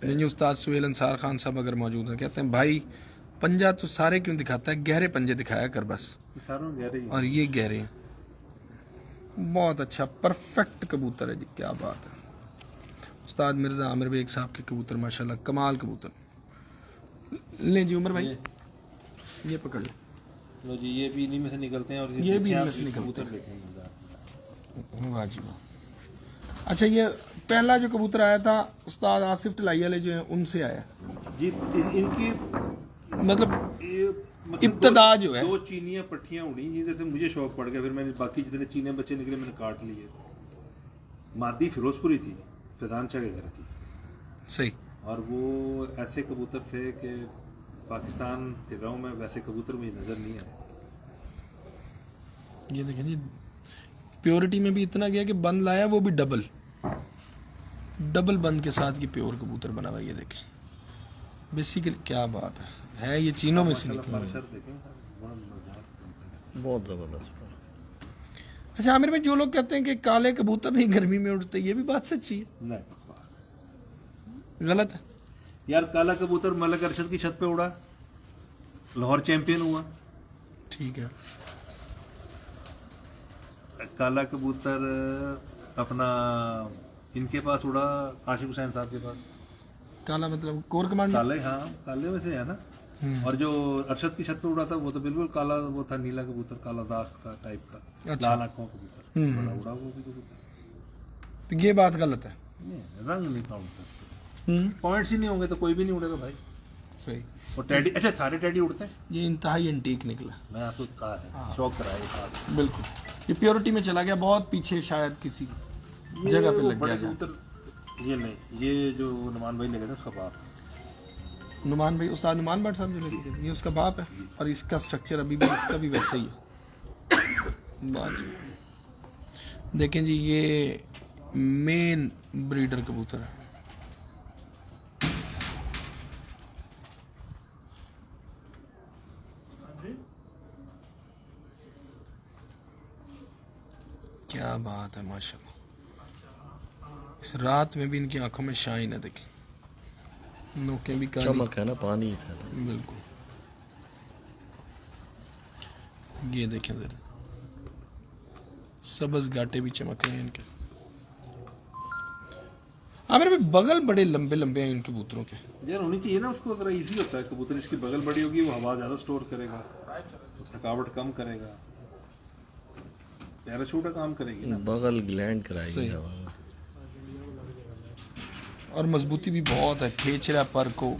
लेकिन उस्ताद सुहेल अंसार खान साहब अगर मौजूद हैं, कहते हैं भाई पंजा तो सारे क्यों दिखाता है, गहरे पंजे दिखाया कर बस। सारों गहरे ही। और ये गहरे हैं। बहुत अच्छा परफेक्ट कबूतर है जी। क्या बात है। उस्ताद मिर्ज़ा आमिर बेग साहब के कबूतर माशाल्लाह कमाल कबूतर। ले जी उमर भाई, ये पकड़ ले। लो जी, ये भी इन्हीं में से निकलते हैं। और ये भी इनमें से कबूतर निकलते देखेंगे। वाह जी वाह। अच्छा, ये पहला जो कबूतर आया था उस्ताद आसिफ तलाई वाले जो हैं उनसे आया जी। इनकी मतलब ये इब्तदा जो है। दो चीनियां पट्टियां उड़ी जिधर से मुझे शौक पड़ गया, फिर मैंने बाकी जितने चीने बच्चे निकले मैंने काट लिए। मादी फिरोजपुरी थी, फैजान शाह के घर की, सही। और वो ऐसे कबूतर थे कि पाकिस्तान के गाँव में वैसे कबूतर मुझे नजर नहीं आए। ये देखें जी, प्योरिटी में भी इतना गया कि बंद लाया वो भी डबल बंद के साथ ये प्योर कबूतर बना हुआ। ये देखें बेसिकली क्या बात है ये चीनों में से निकला है। सर देखें, बड़ा मजेदार। बहुत जबरदस्त। अच्छा आमिर भाई, जो लोग कहते हैं कि काले कबूतर नहीं गर्मी में उड़ते, ये भी बात सच्ची है? नहीं, गलत है यार काला कबूतर मलक अरशद की छत पे उड़ा, लाहौर चैंपियन हुआ। ठीक है। काला कबूतर अपना इनके पास उड़ा, आशिक हुसैन साहब के पास। काला मतलब कोर कमांडर? काले, हाँ काले में से है ना। और जो अरशद की छत पे उड़ा था वो तो बिल्कुल काला, वो था नीला कबूतर, काला दाग का टाइप का, अच्छा। लाल आंखों कबूतर, बड़ा उड़ा वो भी कबूतर। तो ये बात गलत है। रंग नहीं काउंट करते, पॉइंट्स ही नहीं होंगे तो कोई भी नहीं उड़ेगा भाई। सही। और टेडी, अच्छा सारे टेडी उड़ते हैं? ये इंतहाई एंटीक निकला। मैं आपको कहा है, शौक कराया ये बात। बिल्कुल, ये प्योरिटी में चला गया, बहुत पीछे शायद किसी जगह पे लग बड़े गया। कबूतर ये नहीं, ये जो नुमान भाई लगे थे उसका बाप। नुमान भाई, उस्ताद नुमान भट्ट साहब जो लेके गए, ये उसका बाप है। और इसका स्ट्रक्चर अभी भी इसका भी वैसा ही है। बात देखें जी, ये मेन ब्रीडर कबूतर है। क्या बात है माशाल्लाह, इस रात में भी इनकी आंखों में शाइन है। देखें नोकें भी काली, चमक है ना, पानी था। बिल्कुल। ये देखें जरा, सब्ज गाटे भी चमक रहे हैं इनके। आमिर भाई बगल बड़े लंबे लंबे हैं इन कबूतरों के। यार होनी चाहिए ना उसको, अगर इजी होता है कबूतर, इसकी बगल बड़ी होगी वो हवा ज्यादा स्टोर करेगा, थकावट कम करेगा, पैराशूट का काम करेगी ना, बगल ग्लैंड कराएगी सही। हवा। और मजबूती भी बहुत है, खींच रहा पर को।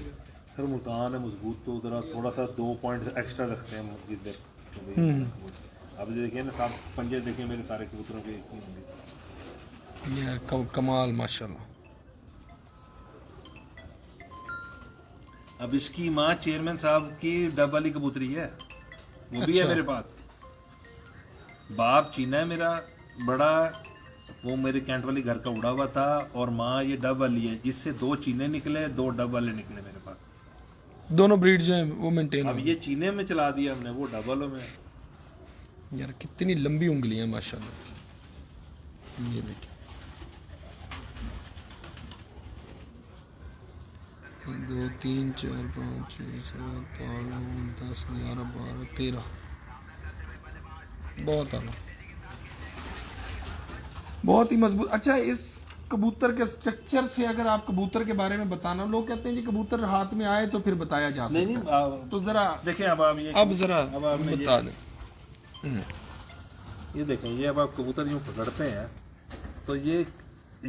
फिर मुल्तान है मजबूत, तो उधर थोड़ा सा 2 पॉइंट एक्स्ट्रा रखते हैं इधर। अब देखिए ना, साफ पंजे देखिए मेरे सारे कबूतरों के एक ही होंगे। यार कमाल माशाल्लाह। अब इसकी माँ चेयरमैन साहब की डब वाली कबूतरी है, वो भी है अच्छा। मेरे पास। बाप चीना है मेरा बड़ा, वो मेरे कैंट वाली घर का उड़ा हुआ था, और माँ ये डब वाली है। इससे 2 चीने निकले, 2 डब वाले निकले मेरे पास। दोनों ब्रीड जो है वो मेंटेन अब हो। ये चीने में चला दिया हमने, वो डब वालों में। यार कितनी लंबी उंगलियां माशाल्लाह। ये देखिए 2 3 4 5 6 7 8 9 10 11 12 13, बहुत आला, बहुत ही मजबूत। अच्छा, इस कबूतर के स्ट्रक्चर से अगर आप कबूतर के बारे में बताना, लोग कहते हैं कि कबूतर हाथ में आए तो फिर बताया जा सकता है। नहीं, तो जरा देखिए अब आप ये, अब जरा अब आप बता दें। ये देखें, ये अब आप कबूतर यूँ पकड़ते हैं तो ये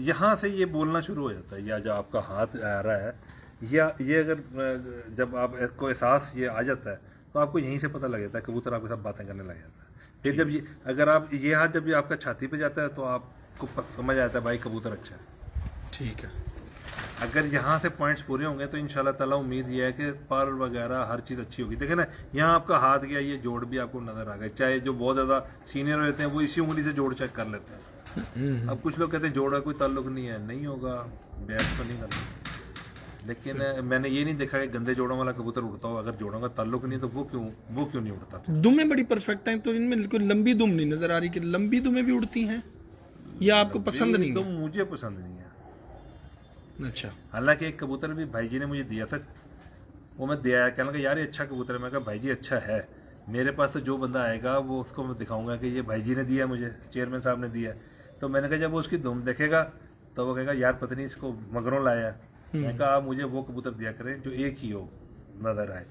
यहाँ से ये बोलना शुरू हो जाता है, या जो आपका हाथ आ रहा है, या ये अगर जब आप को एहसास ये आ जाता है तो आपको यहीं से पता लग जाता है, कबूतर आपके साथ बातें करने लग जाता है। फिर जब ये, अगर आप ये हाथ जब ये आपका छाती पे जाता है तो आपको समझ आता है भाई कबूतर अच्छा है। ठीक है। अगर यहाँ से पॉइंट्स पूरे होंगे तो इंशाल्लाह ताला उम्मीद ये है कि पर वगैरह हर चीज़ अच्छी होगी। देखे ना, यहाँ आपका हाथ गया, ये जोड़ भी आपको नज़र आ गया। चाहे जो बहुत ज़्यादा सीनियर होते हैं वो इसी उंगली से जोड़ चेक कर लेते हैं। अब कुछ लोग कहते हैं जोड़ का कोई ताल्लुक नहीं है, नहीं होगा, बहस तो नहीं करना। लेकिन मैंने ये नहीं देखा कि गंदे जोड़ों वाला कबूतर उड़ता हो। अगर जोड़ों का ताल्लुक नहीं तो वो क्यों नहीं उड़ता। दुमें बड़ी परफेक्ट हैं, तो इनमें कोई लंबी दुम नहीं नजर आ रही कि लंबी दुमें भी उड़ती हैं, या आपको पसंद नहीं तो है? मुझे पसंद नहीं है। अच्छा। हालांकि एक कबूतर भी भाई जी ने मुझे दिया था, वो मैं दिया, कहने लगा यार ये अच्छा कबूतर है। मैं कहा भाई जी अच्छा है, मेरे पास तो जो बंदा आएगा वो उसको मैं दिखाऊंगा कि ये भाई जी ने दिया, मुझे चेयरमैन साहब ने दिया। तो मैंने कहा जब वो उसकी धुम देखेगा तो वो कहेगा यार पता नहीं इसको मगरों लाया। मैं कहा आप मुझे वो कबूतर दिया करें जो एक ही हो, नजर आए।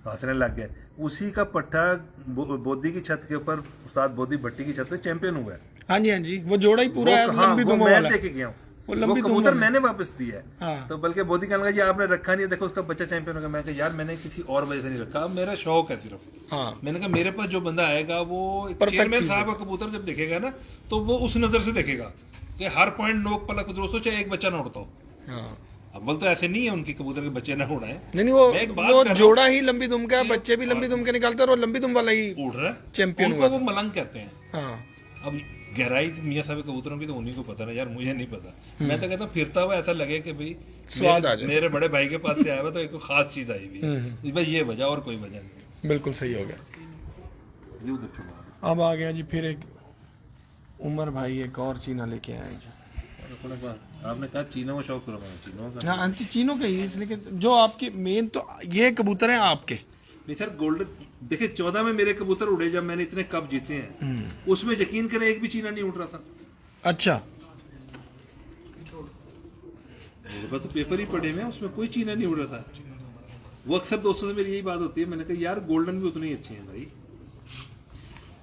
तो हंसने लग गए। उसी का पट्टा बोदी की छत के ऊपर, उस्ताद बोदी भट्टी की छत पे चैंपियन हुआ है। हाँ जी, हाँ जी, वो जोड़ा ही पूरा है, हाँ, लंबी वो दुमों मैं वाला। देके गया हूँ। वो लंबी दुम कबूतर वाली। मैंने वापस दिया है। हाँ। तो बल्कि बोधी कहने लगा जी आपने रखा नहीं, देखो उसका बच्चा चैंपियन होगा। मैं कहा यार मैंने किसी और वजह से नहीं रखा, मेरा शौक है सिर्फ। हाँ मैंने कहा मेरे पास जो बंदा आएगा वो Perfect चेयरमैन चीज़ साहब का कबूतर जब देखेगा ना तो वो उस नजर से देखेगा कि हर पॉइंट नोक पलक दोस्तों चाहे एक बच्चा ना उड़ता हो। हाँ अव्वल तो ऐसे नहीं है उनके कबूतर के बच्चे ना उड़ाए, नहीं मैं एक बात वो कर रहा जोड़ा ही लंबी दुम का है, ये- बच्चे भी लंबी दुम के निकालते हैं और लंबी दुम वाला ही उड़ रहा है, चैंपियन उनको हुआ वो था। मलंग कहते हैं। हाँ अब गहराई मियां साहब के कबूतरों की तो उन्हीं को पता ना यार, मुझे नहीं पता। मैं तो कहता हूँ फिरता हुआ ऐसा लगे कि भाई स्वाद आ जाए। मेरे बड़े भाई के पास से आया हुआ तो एक खास चीज आई हुई है, बस ये वजह और कोई वजह नहीं। बिल्कुल सही हो गया। ये उधर छुपा अब आ गया जी फिर एक उमर भाई एक और चीना लेके आए जी। आपने कहा चीनों का शौक करो, मैंने चीनों का हाँ अंति चीनों के ही, इसलिए जो आपके मेन तो ये कबूतर हैं आपके। नहीं सर। गोल्डन देखिए 14 में मेरे कबूतर उड़े जब मैंने इतने कप जीते हैं, उसमें यकीन करें एक भी चीना नहीं उड़ रहा था। अच्छा मेरे पास तो पेपर ही पड़े हुए हैं, उसमें कोई चीना नहीं उड़ रहा था। वो अक्सर दोस्तों से मेरी यही बात होती है, मैंने कहा यार गोल्डन भी उतने ही अच्छे हैं भाई।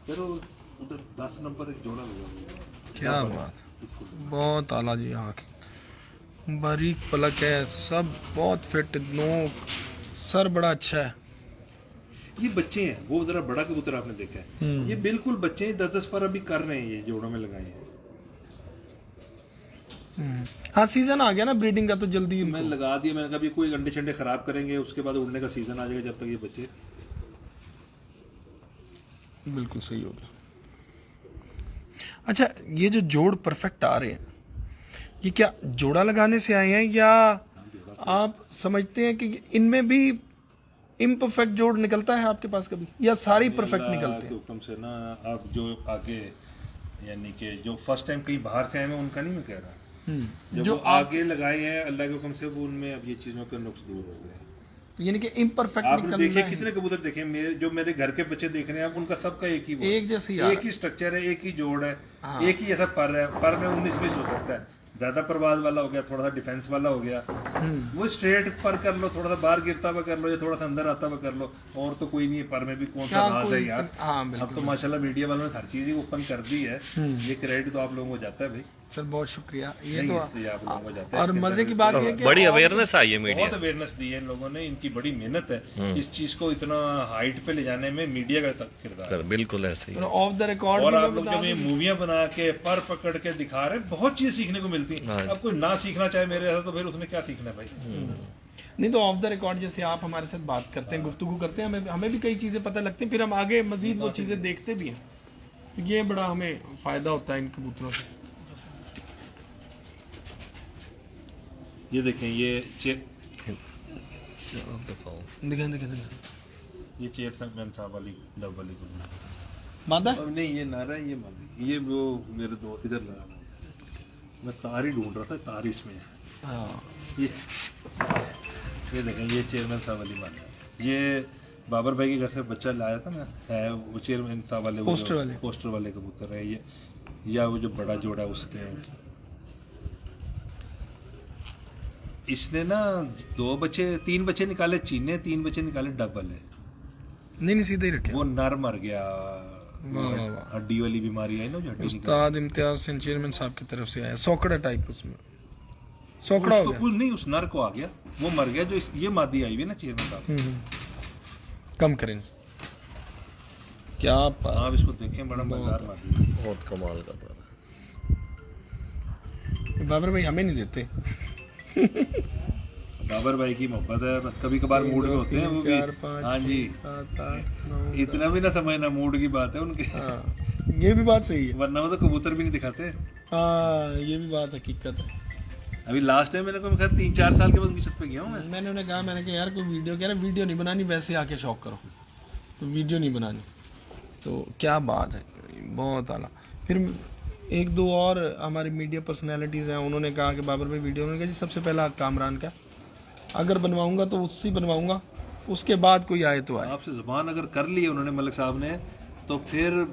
चलो उधर 10 नंबर एक जोड़ा लगा। क्या बात, बहुत आला जी आँख, बारीक पलक है, सब बहुत फिट, नोक सर बड़ा अच्छा है। ये बच्चे हैं, वो जरा बड़ा कबूतर आपने देखा है, ये बिल्कुल बच्चे हैं, 10-10 पर अभी कर रहे हैं, ये जोड़ों में लगाए हैं। हाँ सीजन आ गया ना ब्रीडिंग का तो जल्दी मैं लगा दिया, मैंने कहा अभी कोई अंडे शंडे खराब करेंगे उसके बाद उड़ने का सीजन आ जाएगा, जब तक ये बच्चे। बिल्कुल सही हो गया। अच्छा ये जो जोड़ परफेक्ट आ रहे हैं, ये क्या जोड़ा लगाने से आए हैं या आप समझते हैं कि इनमें भी इम्परफेक्ट जोड़ निकलता है आपके पास कभी, या सारी परफेक्ट निकलते हैं? हुक्म से ना आप जो आगे यानी कि जो फर्स्ट टाइम कहीं बाहर से आए हैं उनका नहीं मैं कह रहा, जो जो आगे लगाए हैं अल्लाह के हुक्म से वो उनमें अब ये चीजों के नुक्स दूर हो गए। यानी कि इम्परफेक्ट आपने निकलना देखिए है। कितने कबूतर देखे मेरे, जो मेरे घर के बच्चे देख रहे हैं आप, उनका सबका एक ही वो है। एक जैसी यार। एक ही स्ट्रक्चर है, एक ही जोड़ है, हाँ। एक ही ऐसा पर है। पर में 19-20 हो सकता है, ज्यादा परवाज वाला हो गया, थोड़ा सा डिफेंस वाला हो गया। वो स्ट्रेट पर कर लो, थोड़ा सा बाहर गिरता हुआ कर लो या थोड़ा सा अंदर आता हुआ कर लो, और तो कोई नहीं है। पर में भी कौन सा क्या राज है कोई- यार। हाँ, बिल्कुल। अब तो माशाल्लाह मीडिया वालों ने हर चीज ही ओपन कर दी है, ये क्रेडिट तो आप लोगों को जाता है भाई। सर बहुत शुक्रिया। ये नहीं, तो इसलिए आप लोगों को जाता है। और इसके मजे की अंदर बात ये कि बड़ी अवेयरनेस आई है मीडिया। बहुत अवेयरनेस दी है इन लोगों ने, इनकी बड़ी मेहनत है इस चीज को इतना हाइट पे ले जाने में, मीडिया का तक किरदार है। बिल्कुल ऐसे ही। ऑफ द रिकॉर्ड और आप लोग जब ये मूवियां बना के पर पकड़ के दिखा रहे हैं, बहुत चीज सीखने को मिलती है। हाँ। अब कोई ना सीखना चाहे मेरे ऐसा तो फिर उसने क्या सीखना है भाई। नहीं तो ऑफ द रिकॉर्ड जैसे आप हमारे साथ बात करते हैं, गुफ्तगू करते हैं, हमें भी कई चीजें पता लगती हैं, फिर हम आगे मजीद वो चीजें देखते भी हैं, तो ये बड़ा हमें फायदा होता है इन कबूतरों से। ये देखें ये दिखाएं ये चेयरमैन साहब वाली डब वाली मादा अब नहीं, ये नारा है, ये मादी। ये वो मेरे दो इधर लगा, मैं तार ही ढूंढ रहा था, तार इसमें है। हाँ ये देखें ये चेयरमैन साहब वाली मादी, ये बाबर भाई के घर से बच्चा लाया था ना, है वो चेयरमैन साहब वाले, पोस्टर वाले कबूतर है ये, या वो जो बड़ा जोड़ा उसके। इसने ना 3 बच्चे निकाले चीने, 3 बच्चे निकाले डब वाले। नहीं सीधे ही रखे। वो नर मर गया, वाह वाह वाह। हड्डी वाली बीमारी आई ना, जो हड्डी निकाल, उस्ताद इम्तियाज सिंह चेयरमैन साहब की तरफ से आया, सोकड़ा टाइप उसमें सोकड़ा हो उसको गया। कुछ नहीं, उस नर को आ गया, वो मर गया। जो ये मादी आई हुई है ना चेयरमैन साहब, कम करेंगे क्या आप इसको देखें, बड़ा मजेदार मादी है। बहुत कमाल का था। बाबर भाई हमें नहीं देते। बाबर भाई की मोहब्बत है, बस कभी कभार मूड में होते हैं वो भी। 4 5 हाँ जी, 7 8 9 इतना भी ना समझना, मूड की बात है उनके, हाँ ये भी बात सही है। वरना वो तो कबूतर भी नहीं दिखाते। हाँ ये भी बात हकीकत है। अभी लास्ट टाइम मैंने को 3-4 साल के बाद उनकी छत पे गया हूँ मैं। मैंने उन्हें कहा, मैंने कहा यार कोई वीडियो, कह रहे वीडियो नहीं बनानी, वैसे आके शौक करो, तो वीडियो नहीं बनानी। तो क्या बात है, बहुत आला। फिर एक दो और हमारी मीडिया पर्सनैलिटीज़ हैं, उन्होंने कहा कि बाबर भाई वीडियो, उन्होंने कहा जी सबसे पहला कामरान का, अगर बनवाऊंगा तो उससे बनवाऊंगा, उसके बाद कोई आए तो आए। आपसे जुबान अगर कर ली है उन्होंने मलिक साहब ने, तो फिर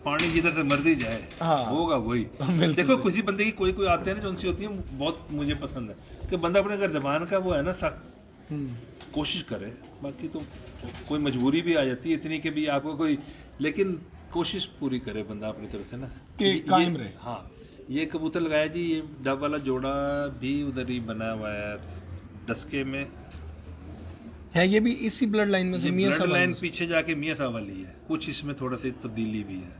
पानी जिधर से मर्जी जाए हाँ। होगा वही। बिल्कुल देखो किसी बंदे की कोई कोई आते हैं ना जो उनसी होती है, बहुत मुझे पसंद है कि बंदा अपने अगर जबान का वो है ना सख्त, कोशिश करे। बाकी तो कोई मजबूरी भी आ जाती है इतनी कि भी आपको कोई, लेकिन कोशिश पूरी करे बंदा अपनी तरफ से ना कि कायम रहे। हाँ, ये कबूतर लगाया जी, ये डब वाला जोड़ा भी उधर ही बना हुआ है डस्के में। है ये भी इसी ब्लड लाइन में से, ये मियां ब्लड साहब लाइन वाली? पीछे जाके मियां साहब वाली है, कुछ इसमें थोड़ा सी तब्दीली भी है।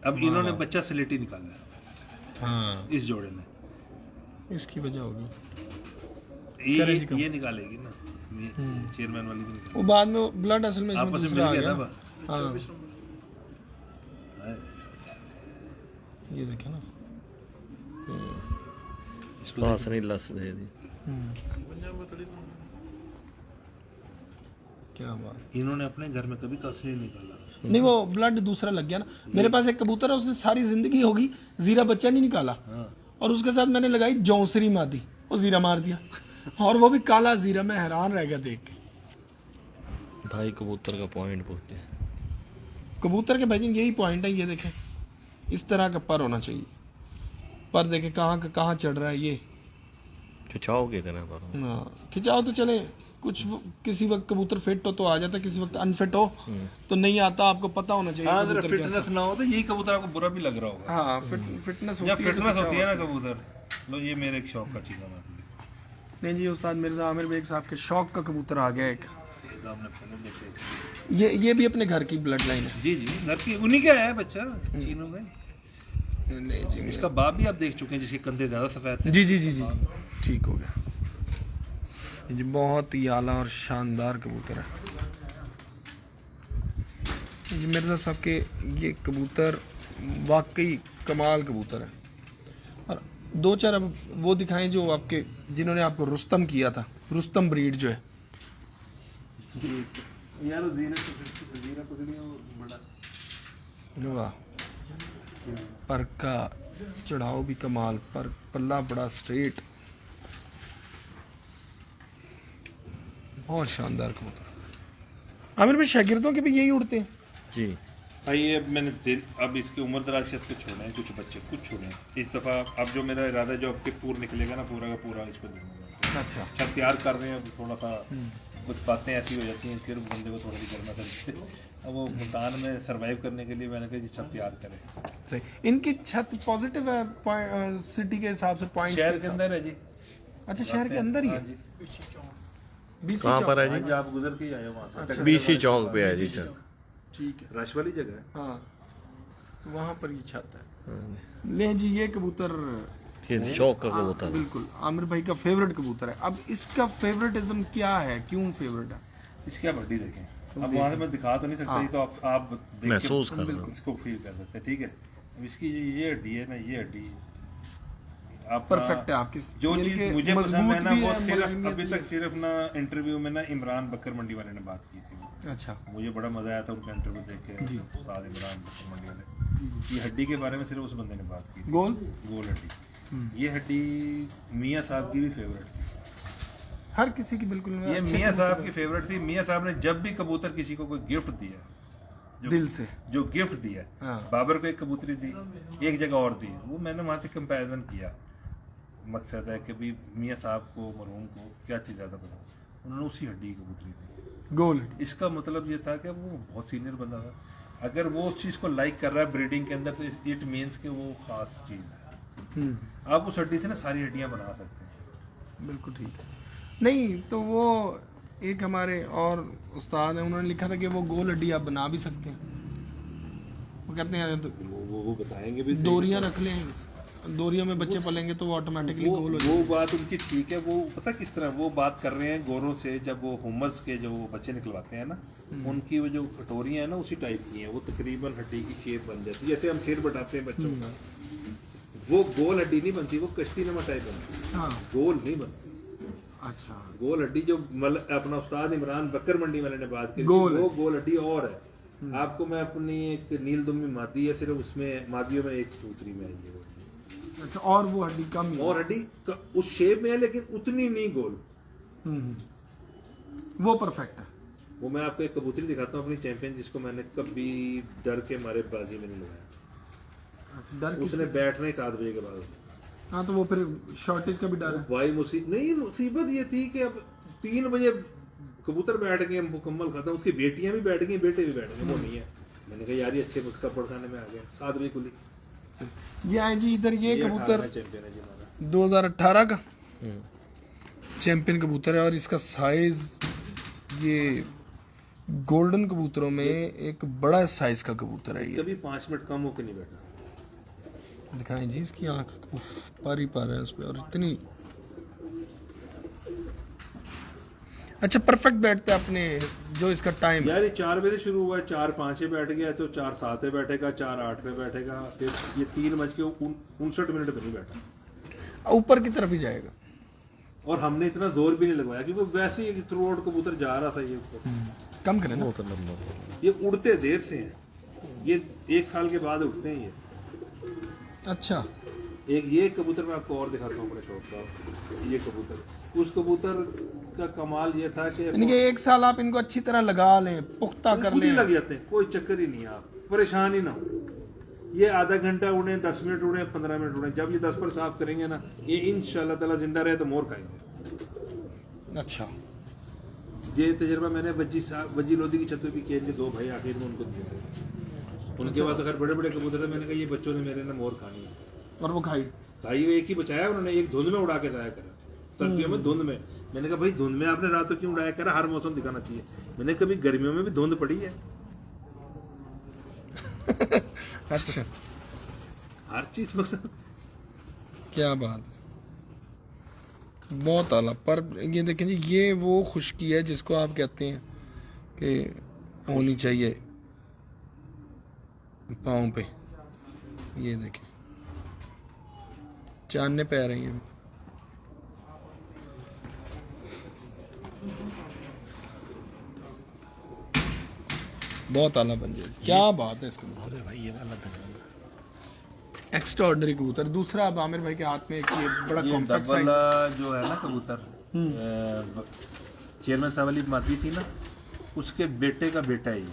अब इन्होंने बच्चा स्लेटी निकाला है हाँ, इस जोड़े में, इसकी वजह होगी। ये निकालेगी ना, चेयरमैन वाली भी निकालेगी। वो बाद में ब्लड असल में इसमें आपस में दूसरा आ मिल गया। गया ना। हाँ, ये देखे ना, सांस नहीं लस दे दी। क्या बात। इन्होंने अपने घर में कभी कस नहीं निकाला। नहीं, वो ब्लड दूसरा लग गया ना। मेरे पास एक कबूतर है, उसने सारी जिंदगी होगी जीरा बच्चा नहीं निकाला, और उसके साथ मैंने लगाई जौसरी मादी, वो जीरा मार दिया, और वो भी काला जीरा। मैं हैरान रह गया देख के। भाई कबूतर का पॉइंट पूछते हैं। कबूतर के भाई यही पॉइंट है, ये देखें इस तरह का पर होना चाहिए। पर देखे कहाँ चढ़ रहा है ये। खिंचाओगे इतना पर। हाँ, खिंचाओ तो चले, कुछ किसी वक्त कबूतर फिट हो तो आ जाता, किसी वक्त अनफिट हो तो नहीं आता। आपको पता होना चाहिए हाँ, कबूतर फिटनेस कैसा। ना हो तो यही कबूतर आपको बुरा भी लग रहा होगा। हाँ, फिटनेस जब फिटनेस होती है ना कबूतर, लो ये मेरे एक शौक का चीज़ है। नहीं जी, उस्ताद मिर्जा आमिर बेग साहब के शौक का कबूतर आ गया एक। आपने पहले देखे। ये भी अपने घर की ब्लड लाइन है। जी जी, घर की उन्हीं का है बच्चा तीनों में। नहीं जी, इसका बाप भी आप देख चुके हैं, जिसके कंधे ज्यादा सफेद थे। जी जी जी जी, ठीक हो गया। ये जी बहुत ही आला और शानदार कबूतर है जी मिर्जा साहब के। ये कबूतर वाकई कमाल कबूतर है। और दो चार अब वो दिखाएं जो आपके, जिन्होंने आपको रुस्तम किया था, रुस्तम ब्रीड जो है। यार जीरा पकड़ी हो बड़ा। वाह, पर का चढ़ाव भी कमाल, पर पल्ला बड़ा स्ट्रेट, बहुत शानदार कबूतर। आमिर भाई शागिर्दों के भी यही उड़ते हैं? जी भाई अब इसकी उम्र दराज से इसको छोड़े हैं, कुछ बच्चे कुछ छोड़े हैं इस दफ़ा। अब जो मेरा इरादा है, जो अब पूर निकलेगा ना पूरा का पूरा, इसको दूंगा। अच्छा, छत तैयार कर रहे हैं, थोड़ा सा कुछ बातें ऐसी हो जाती हैं, फिर बंदे को थोड़ा सी करना चाहिए। अब वो मुल्तान में सरवाइव करने के लिए मैंने कहा जी छत तैयार करें। सही। इनकी छत पॉजिटिव है सिटी के हिसाब से, पॉइंट शहर के अंदर है जी। अच्छा, शहर के अंदर ही है। BC कहाँ पर है हाँ जी? जी, आप गुजर के ही आए हो वहाँ से। BC चौक पे है जी छत। ठीक है, रश वाली जगह है। हाँ, तो वहाँ पर ये छत है। ले जी, ये कबूतर ये शौक का कबूतर है। बिल्कुल आमिर भाई का फेवरेट कबूतर है। अब इसका फेवरेटिज्म क्या है, क्यों फेवरेट है? इसकी आप हड्डी देखें। अब वहाँ से मैं दिखा तो नहीं सकता, ये तो आप देख के महसूस कर लो। इसको फील कर सकते हैं। ठीक है, अब इसकी ये हड्डी है ना, ये हड्डी आप परफेक्ट है आपकी। जो यानी चीज कि मुझे पसंद है मजबूत ना, भी वो है, सिर्फ मुलायमियत अभी भी तक सिर्फ ना इंटरव्यू में ना इमरान बकर मंडी वाले ने बात की थी। है। अच्छा, मुझे बड़ा मजा आया था उनका इंटरव्यू देख के। उस्ताद इमरान बकर मंडी वाले, ये हड्डी के बारे में सिर्फ उस बंदे ने बात की थी। गोल गोल हड्डी। ये हड्डी मियाँ साहब की भी फेवरेट थी। हर किसी की बिल्कुल ये अच्छे मियाँ कबूतर साहब की फेवरेट थी। मियाँ साहब ने जब भी कबूतर किसी को कोई गिफ्ट दिया, दिल से। जो गिफ्ट दिया, हाँ। बाबर को एक कबूतरी दी, एक जगह और दी, वो मैंने वहाँ से कंपैरिजन किया। मकसद है कि भी मियाँ साहब को, मरहूम को क्या चीज़ ज़्यादा पसंद, उन्होंने उसी हड्डी की कबूतरी दी। गोल। इसका मतलब ये था कि वो बहुत सीनियर बंदा था। अगर वो उस चीज़ को लाइक कर रहा है ब्रीडिंग के अंदर, तो इट मीन्स कि वो खास चीज़ है। आप उस हड्डी से ना सारी हड्डियाँ बना सकते हैं। बिल्कुल ठीक है। नहीं तो वो एक हमारे और उस्ताद हैं, उन्होंने लिखा था कि वो गोल हड्डी आप बना भी सकते हैं। वो कहते हैं वो बताएंगे भी। डोरियां रख लें, डोरियों में बच्चे पलेंगे तो वो ऑटोमेटिकली गोल हो जाएंगे। वो बात उनकी ठीक है। वो पता किस तरह वो बात कर रहे हैं गोरों से, जब वो हुमस के जो बच्चे निकलवाते हैं ना, उनकी वो जो कटोरियां हैं ना, उसी टाइप की हैं। वो तकरीबन हड्डी की शेप बन जाती है, जैसे हम सिर बटाते हैं बच्चों का। वो गोल हड्डी नहीं बनती, वो कश्ती नमा टाइप बनती है, हाँ, गोल नहीं बनती। अच्छा, गोल हड्डी जो अपना उस्ताद इमरान बकर मंडी वाले ने बात की, गोल वो गोल हड्डी और है। आपको मैं अपनी एक नील दुम्मी मादी है, सिर्फ उसमें मादियों में एक सूतरी में है ये। अच्छा, और वो हड्डी कम है। और हड्डी उस शेप में है, लेकिन उतनी नहीं गोल। वो परफेक्ट है। वो मैं आपको एक कबूतरी दिखाता हूँ अपनी चैंपियन, जिसको मैंने कभी डर के मारे बाजी में नहीं लगाया। अच्छा, डर उसने बैठना ही 7 बजे के बाद। हाँ, तो वो फिर शॉर्टेज का भी डर है। भाई मुसीबत ये थी कि अब 3 बजे कबूतर बैठ गए मुकम्मल खत्म, उसकी बेटियां भी बैठ गई, बेटे भी बैठ गए, वो नहीं है। मैंने कहा यार ये अच्छे कपड़ खाने में आ गया। 7 बजे खुली, ये आए जी इधर, ये कबूतर चैंपियन है जी हमारा। 2018 का चैंपियन कबूतर है और इसका साइज, ये गोल्डन कबूतरों में एक बड़ा साइज का कबूतर है ये। कभी 5 मिनट कम होकर नहीं बैठा। दिखाएं जी इसकी आंख, उफ, पर ही पर है उस पे, और इतनी अच्छा परफेक्ट बैठता है अपने जो इसका टाइम। यार ये 4 बजे से शुरू हुआ है, 4:05 पे बैठ गया तो 4:07 पे बैठेगा, 4:08 पे बैठेगा, फिर ये 3:59 पे नहीं बैठा। ऊपर की तरफ ही जाएगा। और हमने इतना जोर भी नहीं लगवाया क्योंकि वैसे ही थ्रू आउट कबूतर जा रहा था ये ऊपर। कम करें ना। वो तो लंबा। ये उड़ते देर से हैं, ये 1 साल के बाद उड़ते हैं ये। अच्छा, एक ये कबूतर मैं आपको और दिखाता हूँ अपने शौक का। ये कबूतर, उस कबूतर का कमाल ये था कि यानी कि 1 साल आप इनको अच्छी तरह लगा लें, पुख्ता कर खुद ही लें। लग जाते हैं, कोई चक्कर ही नहीं है, आप परेशान ही ना हो। ये आधा घंटा उड़े, 10 मिनट उड़े, 15 मिनट उड़े, जब ये 10 पर साफ करेंगे ना, ये इंशाल्लाह ताला जिंदा रहे तो मोर खाएंगे। अच्छा, ये तजर्बा मैंने वजी लोधी की छत पे भी किया। इनके 2 भाई आखिर में उनको दिए थे। उनके बाद अगर बड़े बड़े कबूतर थे, मैंने कहा ये बच्चों ने मेरे ने मोर खानी है, और वो खाई। भाई एक ही बचाया उन्होंने, एक धुंध में उड़ा के जाया करा, सर्दियों में धुंध में। मैंने कहा भाई धुंध में आपने रातों क्यों उड़ाया करा, हर मौसम दिखाना चाहिए। मैंने कभी गर्मियों में भी धुंध पड़ी है। अच्छा, हर चीज मकसद। क्या बात है, बहुत आला। पर ये देखें जी, ये वो खुशकी है जिसको आप कहते हैं कि होनी चाहिए पाँव पे। ये देखें चांदने पे आ रही हैं। बहुत आला बन जाए, क्या बात है इसको। अरे भाई ये वाला एक्स्ट्राऑर्डिनरी कबूतर। दूसरा अब आमिर भाई के हाथ में एक ये बड़ा कॉम्पैक्ट साइज। जो है ना कबूतर, चेयरमैन साहब वाली मादी थी ना, उसके बेटे का बेटा है ये।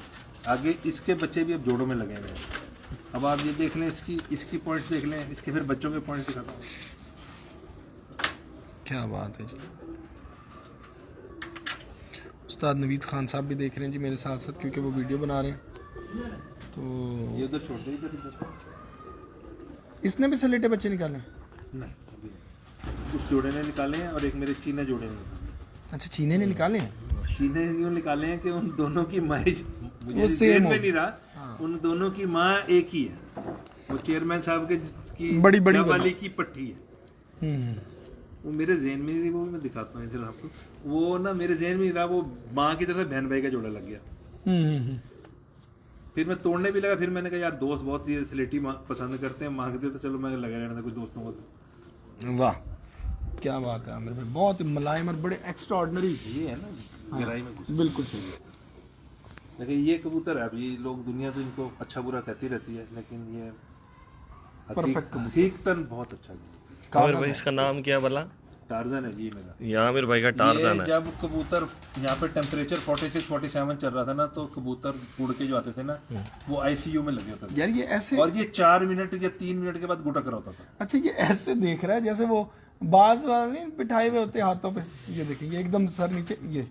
आगे इसके बच्चे भी अब जोड़ों में लगे हुए हैं। अब आप ये देख लें, इसकी पॉइंट्स देख लें, इसके फिर बच्चों के पॉइंट्स दिखाता हूँ। क्या बात है जी। उस्ताद नवीद खान साहब भी देख रहे हैं जी मेरे साथ साथ, क्योंकि वो वीडियो बना रहे हैं। तो ये उधर छोड़ दे, इधर इसने भी सलेटे बच्चे निकाले हैं? नहीं, अभी नहीं। उस जोड़े ने निकाले हैं और एक मेरे चीना जोड़े ने निकाले। अच्छा, चीने ने निकाले हैं? चीने यूँ निकाले हैं कि उन दोनों की माँ, मुझे वो ध्यान सेम में हो। नहीं रहा, उन दोनों की माँ एक ही है। वो चेयरमैन साहब के की बड़ी बड़ी वाली की पट्टी है। हम्म, वो मेरे जहन में नहीं रही, वो भी मैं दिखाता हूँ इधर आपको। वो ना मेरे जहन में नहीं रहा, वो माँ की तरह से बहन भाई का जोड़ा लग गया। फिर मैं तोड़ने भी लगा, फिर मैंने कहा यार दोस्त बहुत ये स्लेटी पसंद करते हैं, मांगते तो चलो मैं लगा रहना था कुछ दोस्तों को। वाह, क्या बात है आमिर भाई, बहुत मुलायम और बड़े एक्स्ट्राऑर्डिनरी। ये है ना गहराई में कुछ। बिल्कुल सही है। लेकिन ये कबूतर है, अभी लोग दुनिया तो इनको अच्छा बुरा कहती रहती है, लेकिन ये परफेक्ट कबूतर। हकीकतन बहुत अच्छा है। आमिर भाई इसका नाम क्या बोला? टार्जन है जी मेरा। ये आमिर भाई का टार्जन ये है। जब कबूतर यहाँ पे टेम्परेचर 46-47 चल रहा था ना, तो कबूतर उड़ के जो आते थे ना, वो आईसीयू में लगे होते थे। यार ये ऐसे, और ये 4 मिनट या 3 मिनट के बाद गुटक रहा होता था। अच्छा ये ऐसे देख रहा है जैसे वो बाज वाले नहीं बिठाए हुए होते हाथों पे। ये देखिए, ये एकदम सर नीचे। ये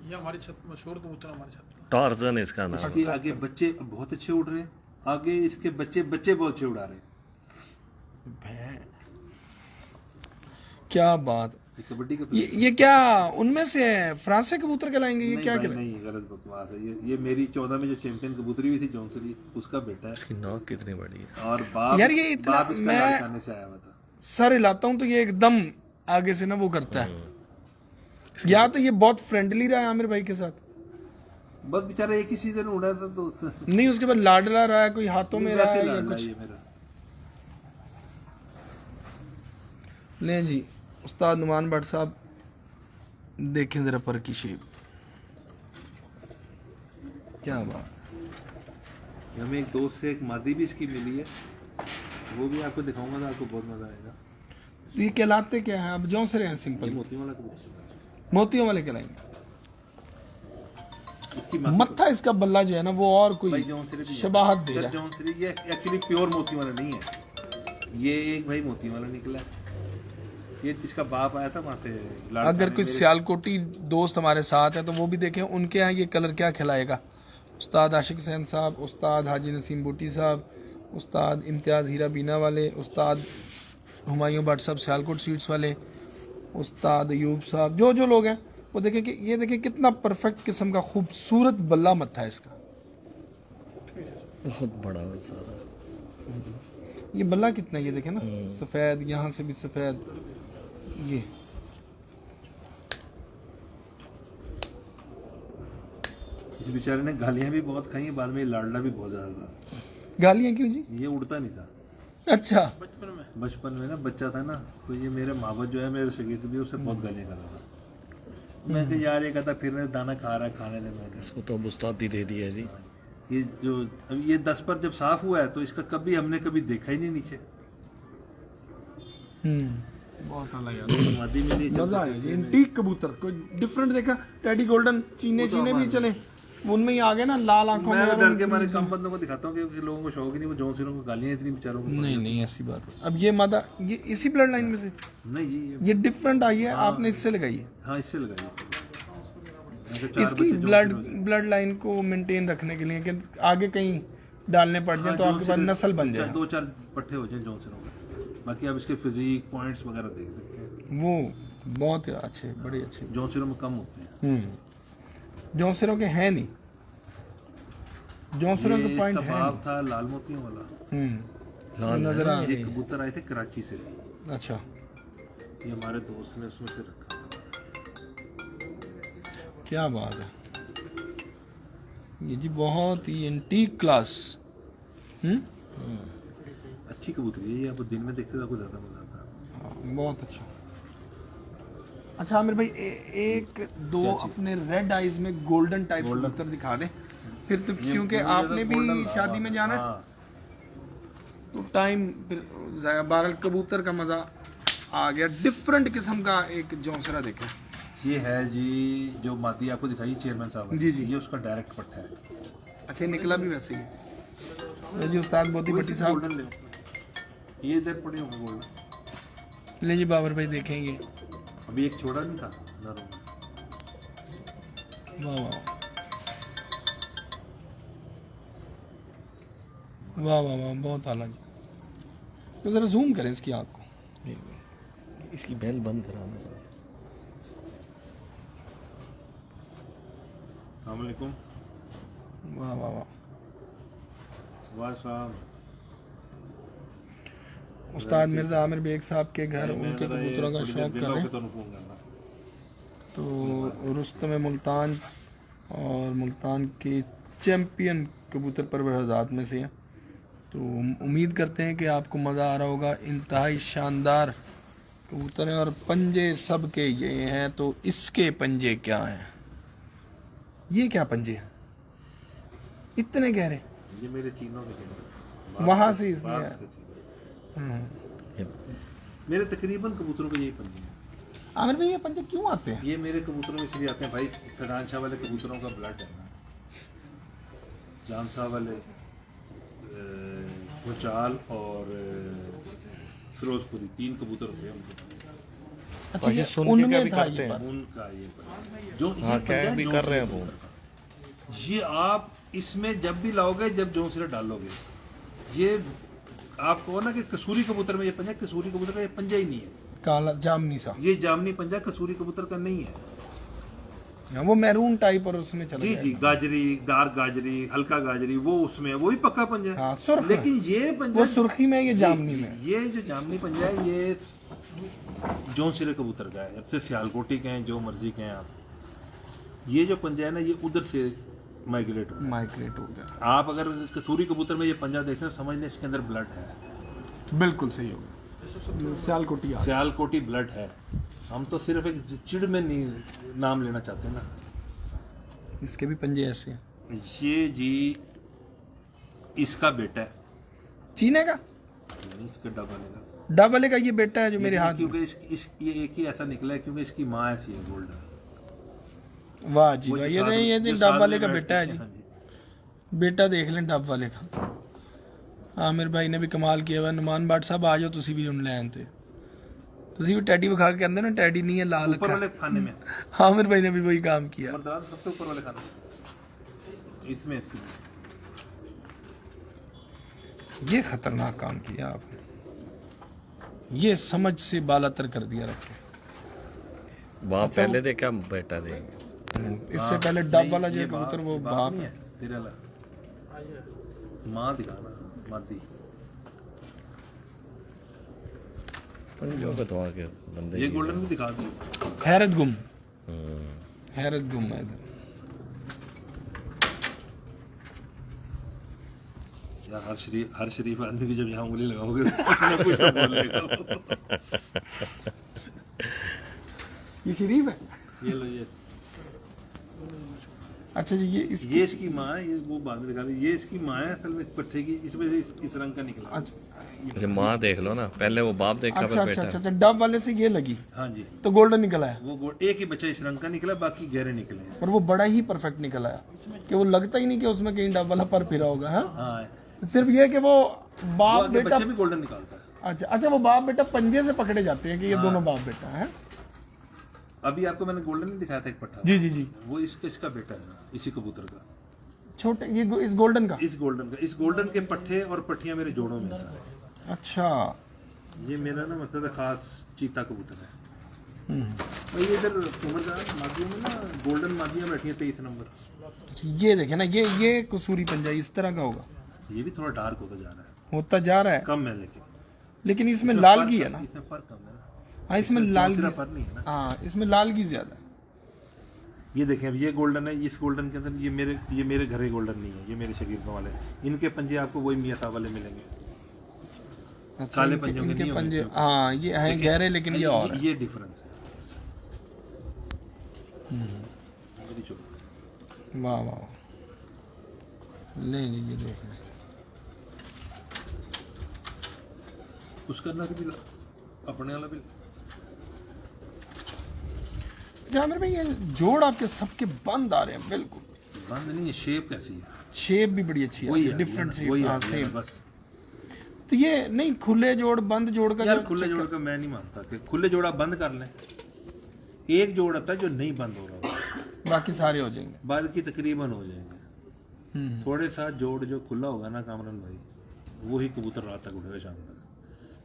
हमारी छत, मशहूर कबूतर हमारी छत पे। टार्जन है इसका नाम। इसके आगे बच्चे बहुत अच्छे उड़ रहे हैं, आगे इसके बच्चे बहुत अच्छे उड़ा रहे हैं। क्या बात। ये कबड्डी का ये क्या उनमें से है? फ्रांस से कबूतर कहलाएंगे ये? नहीं क्या भाई, कहलाएंगे? नहीं, गलत बकवास है। ये मेरी 14 में जो चैंपियन कबूतरी हुई थी जौनसरी, उसका बेटा है। इसकी नाक कितनी बड़ी है। और बाप, यार ये इतना, बाप इसका मैं लाड़काने से आया हुआ था। सर हिलाता हूँ तो ये एकदम आगे से ना वो करता है। या तो ये बहुत फ्रेंडली रहा है आमिर भाई के साथ, बस बेचारा एक ही सीजन उड़ा था तो नहीं उसके बाद लाडला रहा है, कोई हाथों में रहा है या कुछ। ये मेरा ले जी उस्ताद नुमान भट्ट साहब, देखें जरा पर की शेप, क्या बात। हमें एक दोस्त से एक मादी भी इसकी मिली है, वो भी आपको दिखाऊंगा तो आपको बहुत मजा आएगा। तो ये कहलाते क्या है? अब जो से रहे हैं ये सिंपल मोती वाला कबूतर, मोतियों वाले कहलाएंगे। इसकी मत्था इसका बल्ला जो है ना वो और भाई कोई जौनसरी भी है। शबाहत दे सर, रहा है। जौनसरी ये एक्चुअली प्योर मोती वाला नहीं है, ये एक भाई मोती वाला निकला है। ये इसका बाप आया था वहां से अगर कोई सियालकोटी दोस्त हमारे साथ है तो वो भी देखें उनके यहाँ ये कलर क्या खिलाएगा। उस्ताद आशिक हुसैन साहब, उस्ताद हाजी नसीम बूटी साहब, उस्ताद इम्तियाज़ हीरा बीना वाले, उस्ताद हुमायूं भट्ट साहब सियालकोट स्वीट्स वाले, उस्ताद अयूब साहब, जो जो लोग हैं वो देखें कि ये देखें कितना परफेक्ट किस्म का खूबसूरत बल्ला मत्था है इसका। बहुत बड़ा है सारा। ये बल्ला कितना है ये देखें ना, सफ़ेद, यहाँ से भी सफ़ेद। ये इस बेचारे ने गालियां भी बहुत खाई, बाद में ये लाडला भी बहुत ज्यादा था। गालियाँ क्यों जी? ये उड़ता नहीं था अच्छा, बचपन में ना, बच्चा था ना, तो ये मेरे मावत जो है मेरे शगीर भी उससे बहुत गालियां करता था। मैं कहा यार ये कहता फिर दाना खा रहा है, खाने दे। मैं इसको तो अब उस्ताद ही दे दिया है जी। ये जो अब ये 10 पर जब साफ हुआ है तो इसका कभी हमने कभी देखा ही नहीं नीचे। बहुत अलग यार, मादी में नहीं मजा आया जी। एंटीक कबूतर कोई डिफरेंट देखा, टेडी गोल्डन चीने चीने भी चले, उनमें ही आ गए ना लाल आंखों मैं में। डर के मारे कम बंदों को दिखाता हूँ कि लोगों को शौक ही नहीं, वो जौन सिरों को गालियां इतनी बेचारों को। नहीं नहीं ऐसी बात है। अब ये मादा ये इसी ब्लड लाइन में से, नहीं ये डिफरेंट आई है, आपने इससे लगाई है। हाँ इससे लगाइए। इसकी ब्लड लाइन को मेंटेन रखने के लिए कि आगे कहीं डालने पड़ जाए तो आपके पास नस्ल बन जाए। 2-4 पट्टे हो जाए जौन सिरों के, बाकी आप इसके फिजिक पॉइंट्स वगैरह देख सकते हैं। वो बहुत अच्छे, बड़े अच्छे। जौन सिरों में कम होते हैं। जौनसरों के हैं नहीं, जौनसरों के पॉइंट है तबाब था लाल मोतियों वाला। लाल नजर आ ये कबूतर आए थे कराची से, अच्छा, ये हमारे दोस्त ने उसमें से रखा था। क्या बात है ये जी, बहुत ही एंटीक क्लास। अच्छी कबूतरी है ये, आप दिन में देखते तो कुछ ज्यादा मजा आता है। बहुत अच्छा। अच्छा आमिर भाई एक दो अपने रेड आइज में गोल्डन टाइप कबूतर दिखा दे फिर तो, क्योंकि आपने भी शादी में जाना है तो टाइम फिर जाया। बहरहाल कबूतर का मजा आ गया। डिफरेंट किस्म का एक जौनसरा देखा, ये है जी जो मादी आपको दिखाई चेयरमैन साहब जी जी, ये उसका डायरेक्ट पट्टा है। अच्छा निकला भी वैसे ही ये जी। उस्ताद मोती भट्टी साहब, गोल्डन ले, ये इधर पड़े होंगे गोल्डन। ले जी बाबर भाई देखेंगे। अभी एक छोड़ा नहीं था नरों। वाह वाह वाह वाह वाह, बहुत आला जी। तो जरा जूम करें इसकी आँख को। इसकी बेल बंद कराना था। अस्सलाम वालेकुम। वाह वाह वाह, वाह साहब। उस्ताद मिर्ज़ा आमिर बेग साहब के घर उनके कबूतरों का शौक कर रहे हैं। तो रुस्तम मुल्तान और मुल्तान के चैम्पियन कबूतर परवर हज़ात में से हैं। तो उम्मीद करते हैं कि आपको मज़ा आ रहा होगा। इंतहाई शानदार कबूतर हैं और पंजे सब के ये हैं। तो इसके पंजे क्या हैं? ये क्या पंजे हैं इतने गहरे? ये मेरे चीनों के वहाँ से इसने मेरे तकरीबन कबूतरों के यही पंजे हैं। आमिर भाई ये पंजे क्यों आते हैं? ये मेरे कबूतरों में इसलिए आते हैं भाई, फैजान शाह वाले कबूतरों का ब्लड है ना, जान शाह वाले, भुचाल और फिरोजपुरी, 3 कबूतर होते हैं उनके। अच्छा ये सुन के उनमें क्या भी था करते ये हैं? बात। उनका ये जो हाँ, ये क्या पंजा भी जोन कर सिरा रहे हैं वो। कबूतर का। ये आप इसमें जब भी लाओगे, जब जोन सिरा डालोगे, ये आपको ना कि कसूरी कबूतर में ये पंजा, कसूरी कबूतर का ये पंजा ही नहीं है। काला जामनी सा, ये जामनी पंजा कसूरी कबूतर का नहीं है। हाँ, वो मैरून टाइप और उसमें चला जी जी, गाजरी, डार्क गाजरी, हल्का गाजरी, वो उसमें वही पक्का पंजा है। हाँ, सुर्ख लेकिन ये पंजा वो सुर्खी में, ये जामनी में। ये जो जामनी पंजा है ये जोन सिरे कबूतर का है। अब से सियालकोटी के हैं, जो मर्जी के हैं आप। ये जो पंजा है ना, ये उधर से माइग्रेट हो माइग्रेट हो गया। आप अगर कसूरी कबूतर में ये पंजा देखें, समझ लें इसके अंदर ब्लड है। बिल्कुल सही हो गया। सियालकोटी आ गया। सियालकोटी ब्लड है। हम तो सिर्फ एक चिड़ में नहीं नाम लेना चाहते ना। इसके भी पंजे ऐसे हैं। ये जी इसका बेटा है, चीने का इसके डबल का, डबल का ये बेटा है जो मेरे हाथ में। क्योंकि ये एक ही ऐसा निकला है क्योंकि इसकी माँ ऐसी है गोल्डन। वाह जी वो वाह, जो ये जो डब साथ वाले में का बैठते बेटा है हैं, जी। हाँ जी। बेटा देख लें डब वाले का। आमिर भाई ने भी कमाल किया हुआ। नुमान भट्ट साहब आ जाओ, तुसी भी उन लैन थे, तुसी भी टैडी विखा के कहंदे ना टैडी नहीं है लाल ऊपर वाले खाने में आमिर भाई ने भी वही काम किया। मर्दान सबसे ऊपर वाले खाने में, इसमें इसकी ये खतरनाक काम किया आपने, ये समझ से बालातर कर दिया रखे। वहाँ पहले दे क्या बेटा देंगे। इससे पहले डब वाला जो कबूतर वो बाप नहीं है तेरे वाला माँ दिखाना मादी पंजों पे तो आके बंदे ये की- गोल्डन भी दिखा दियो। हैरत गुम, हम्म। हैरत गुम है इधर। यार हर शरीफ आदमी की जब यहाँ उंगली लगाओगे तो कुछ ना कुछ तो बोलेगा वो। ये शरीफ है। ये लो ये अच्छा जी, ये इस ये इसकी माँ है, ये वो बाद में दिखा रही ये इसकी माँ है असल में इस पट्टे की, इसमें से इस रंग का निकला। अच्छा जैसे माँ देख लो ना, पहले वो बाप देखा अच्छा फिर अच्छा बेटा। अच्छा, डब वाले से ये लगी हाँ जी तो गोल्डन निकला है, वो एक ही बच्चा इस रंग का निकला, बाकी गहरे निकले हैं। पर वो बड़ा ही परफेक्ट निकला है कि वो लगता ही नहीं कि उसमें कहीं डब वाला पर फिरा होगा। हाँ, हाँ सिर्फ ये कि वो वो बाप आगे बेटा। बच्चे भी गोल्डन निकालता है। अच्छा अच्छा, वो बाप बेटा पंजे से पकड़े जाते हैं कि ये दोनों बाप बेटा है। अभी आपको मैंने गोल्डन नहीं दिखाया था एक पट्टा, जी जी जी, वो इसका बेटा है ना, इसी कबूतर का, छोटे ये इस गोल्डन का। इस गोल्डन के पट्टे और पट्टियां मेरे जोड़ों में सारे। अच्छा, ये मेरा ना मतलब है खास चीता कबूतर है। हम्म। और ये इधर उमरगाह मादियों में ना गोल्डन मादियां बैठी हैं 23 नंबर। ये देखे ना, ये कसूरी पंजा इस तरह का होगा, ये भी थोड़ा डार्क होता जा रहा है, होता जा रहा है, कम है लेकिन इसमें लालगी है ना। इसमें फर्क कम है ना। हाँ, इसमें दूसरा लालगी, फर्क नहीं है ना। हाँ इसमें लालगी ज्यादा है। ये देखें, अब ये गोल्डन है, इस गोल्डन के अंदर ये मेरे घरे गोल्डन नहीं है, ये मेरे शकीरों वाले। इनके पंजे आपको वही मियाँ साहब वाले मिलेंगे, अच्छा, काले इनके- पंजों के इनके नहीं होंगे। पंजे, हाँ ये हैं गहरे, लेकिन ये और है। ये डिफरेंस है। मेरी छोटी। वाह वाह वाह, नहीं नहीं, ये देख रहे उसका नर भी अपने वाला भी। जामिर भाई, ये जोड़ आपके सबके बंद आ रहे हैं बिल्कुल, बंद नहीं है, शेप कैसी है शेप भी बड़ी अच्छी वही है, है, डिफरेंट वही शेप। है, हाँ सेम। बस। तो ये नहीं, खुले जोड़ बंद जोड़ का यार जो खुले जोड़ का मैं नहीं मानता कि खुले जोड़ा बंद कर लें। एक जोड़ आता है जो नहीं बंद हो रहा होगा, बाकी सारे हो जाएंगे। बाकी तकरीबन हो जाएंगे। थोड़े सा जोड़ जो खुला होगा ना कामरान भाई, वही कबूतर रात तक उड़ेगा शाम तक।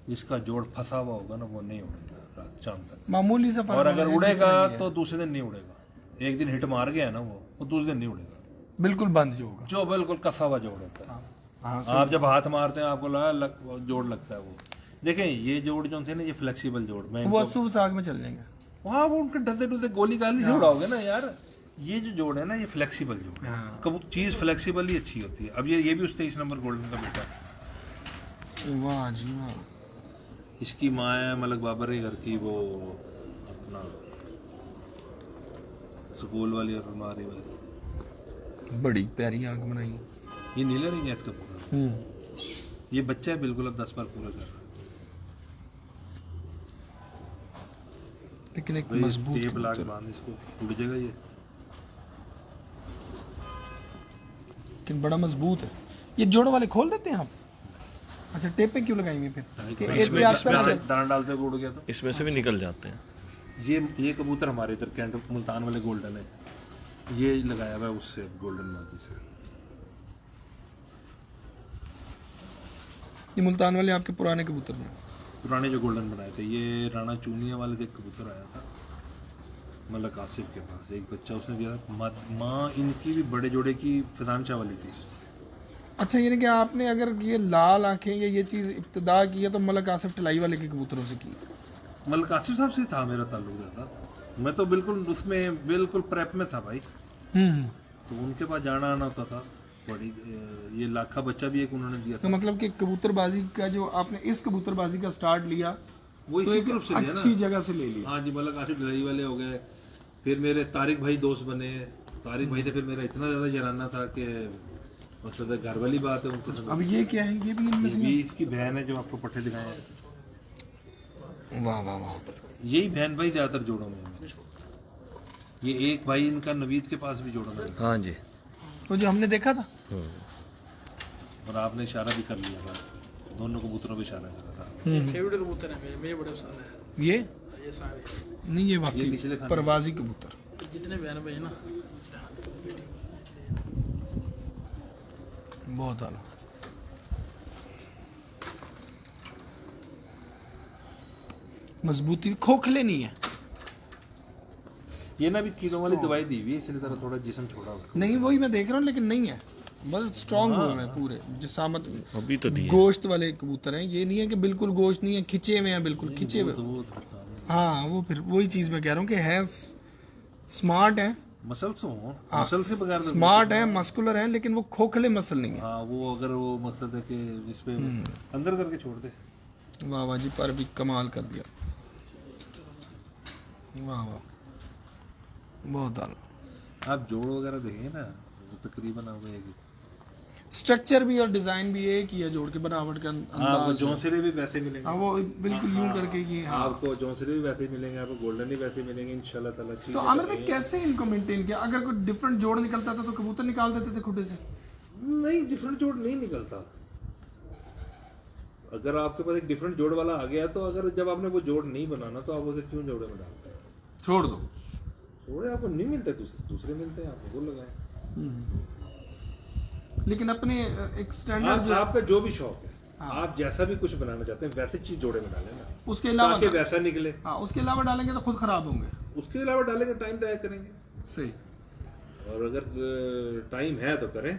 जिसका जोड़ फंसा हुआ होगा ना, वो नहीं उड़ेगा रात शाम तक। मामूली सा फर्क और अगर होगा, उड़ेगा जितना ही तो दूसरे दिन नहीं उड़ेगा। एक दिन हिट मार गया ना वो दूसरे दिन नहीं उड़ेगा। है। बिल्कुल बंद जो होगा। जो बिल्कुल कसा हुआ जोड़ होता है। हाँ आप जब हाथ मारते हैं आपको लगा जोड़ लगता है वो। देखें ये जोड़ जो थे ना, ये फ्लेक्सिबल जोड़, मैं वो अस्सू साग में चल जाएंगे। वहाँ वो उनके ढलते ढुलते गोली गाली जोड़ा होगा ना यार। ये जो जोड़ है ना, ये फ्लेक्सिबल जोड़ है। कब चीज फ्लेक्सिबल ही अच्छी होती है। अब ये भी उस 23 नंबर गोल्डन का बेटा है। वाह जी वाह, इसकी माँ है मलक बाबर के घर की, वो अपना स्कूल वाली और बीमारी वाली। बड़ी प्यारी आंख बनाई। ये नीले रंग है इसका पूरा। ये बच्चा है बिल्कुल, अब 10 बार पूरा कर रहा है। लेकिन एक भाई मजबूत टेप ला के कबूतर। बांध इसको, उड़ जाएगा ये। लेकिन बड़ा मजबूत है। ये जोड़ वाले खोल देते हैं आप? अच्छा, टेप पे क्यों लगाई हुई फिर? कि इसमें एहतियात से- दाना डालते हुए उड़ गया तो इसमें से भी निकल जाते हैं। ये कबूतर हमारे इधर कैंट मुल्तान वाले गोल्डन है। ये लगाया हुआ है उससे गोल्डन मादी से। ये मुल्तान वाले आपके पुराने कबूतर हैं। पुराने जो गोल्डन बनाए थे, ये राणा चूनिया वाले से एक कबूतर आया था मलक आसिफ के पास, एक बच्चा उसने दिया था। माँ इनकी भी बड़े जोड़े की फिजान शाह वाली थी। अच्छा, यानी कि आपने अगर ये लाल आंखें या ये चीज़ इब्तदा की है तो मलक आसिफ टलाई वाले के कबूतरों से की? मलक आसिफ साहब से था मेरा ताल्लुक ज़्यादा। मैं तो बिल्कुल उसमें बिल्कुल प्रेप में था भाई। तो उनके पास जाना आना होता था। बड़ी ये लाखा बच्चा भी एक उन्होंने दिया तो था। मतलब कि कबूतरबाजी का जो आपने इस कबूतरबाजी का स्टार्ट लिया वो तो इसी एक ग्रुप से लिया अच्छी ना। जगह से ले लिया। हाँ जी, मलक आसिफ डलाई वाले हो गए। फिर मेरे तारिक भाई दोस्त बने। तारिक भाई से फिर मेरा इतना ज़्यादा जराना था कि मतलब घर वाली बात है उनके साथ। अब ये क्या है? ये भी इनमें ये से भी इसकी बहन है जो आपको पट्टे दिखाए हैं। वाह वाह वाह, यही बहन भाई ज्यादातर जोड़ों में है। ये एक भाई इनका नवीद के पास भी जोड़ों में है। हाँ जी। तो जो हमने देखा था और आपने इशारा भी कर लिया था, दोनों कबूतरों पे इशारा करा था। फेवरेट कबूतर है मेरे, मेरे बड़े पसंद है ये ये सारे। नहीं, ये ये वाकई निचले खाने परवाजी कबूतर जितने बहन भाई ना, बहुत आला। मजबूती, खोखले नहीं है। ये ना भी कीड़ों वाली दवाई दी हुई है, इसलिए तरह थोड़ा जिस्म छोड़ा हुआ है। नहीं वही मैं देख रहा हूँ, लेकिन नहीं है, बस स्ट्रांग हुए हैं पूरे, जिसामत अभी तो दिए गोश्त वाले कबूतर हैं। ये नहीं है कि बिल्कुल गोश्त नहीं है, खिंचे हुए हैं, बिल्कुल खिंचे हुए। हाँ वो फिर वही चीज मैं कह रहा हूँ कि है, स्मार्ट है, मसल्स हो, मसल से बगैर स्मार्ट है, मस्कुलर है, लेकिन वो खोखले मसल नहीं है। हाँ वो अगर वो मकसद है कि जिसपे अंदर करके छोड़ दे। वाह वाह जी, पर भी कमाल कर दिया, वाह वाह, बहुत आला। आप जोड़ वगैरह देखें ना, वो तकरीबन आप एक स्ट्रक्चर भी और डिजाइन भी एक ही है, जोड़ के बनावट का आपको अंदाज। जौनसिरे भी वैसे मिलेंगे। हाँ वो बिल्कुल यूं करके कि हाँ। आपको जौनसिरे भी वैसे ही मिलेंगे, आपको गोल्डन भी वैसे ही मिलेंगे इंशाल्लाह ताला। तो आमिर भाई कैसे इनको मेंटेन किया? अगर कोई डिफरेंट जोड़ निकलता था तो कबूतर निकाल देते थे खुडे से? नहीं, डिफरेंट जोड़ नहीं निकलता। अगर आपके पास एक डिफरेंट जोड़ वाला आ गया तो अगर जब आपने वो जोड़ नहीं बनाना तो आप उसे क्यों जोड़े में डालते हैं? छोड़ दो। जोड़े आपको नहीं मिलते, दूसरे मिलते हैं, आपको वो लगाए। लेकिन अपने एक स्टैंडर्ड जो आपका जो भी शौक है, हाँ। आप जैसा भी कुछ बनाना चाहते हैं वैसे चीज जोड़े में डालें ना, उसके अलावा ताकि वैसा निकले। हाँ, उसके अलावा डालेंगे तो खुद खराब होंगे। उसके अलावा डालेंगे टाइम तय करेंगे, सही, और अगर टाइम है तो करें,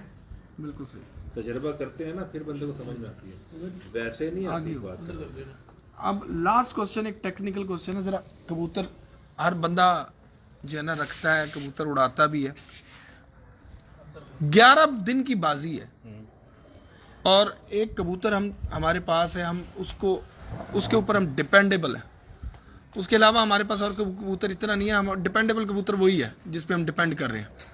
बिल्कुल सही। तजर्बा करते हैं ना, फिर बंदे को समझ में आती है, वैसे नहीं आती बात। अब लास्ट क्वेश्चन, एक टेक्निकल क्वेश्चन है। जरा कबूतर हर बंदा जो है ना रखता है, कबूतर उड़ाता भी है, 11 दिन की बाजी है, और एक कबूतर हमारे पास है, हम उसके ऊपर हम डिपेंडेबल है। उसके अलावा हमारे पास और कबूतर इतना नहीं है, हम डिपेंडेबल कबूतर वही है जिस पे हम डिपेंड कर रहे हैं।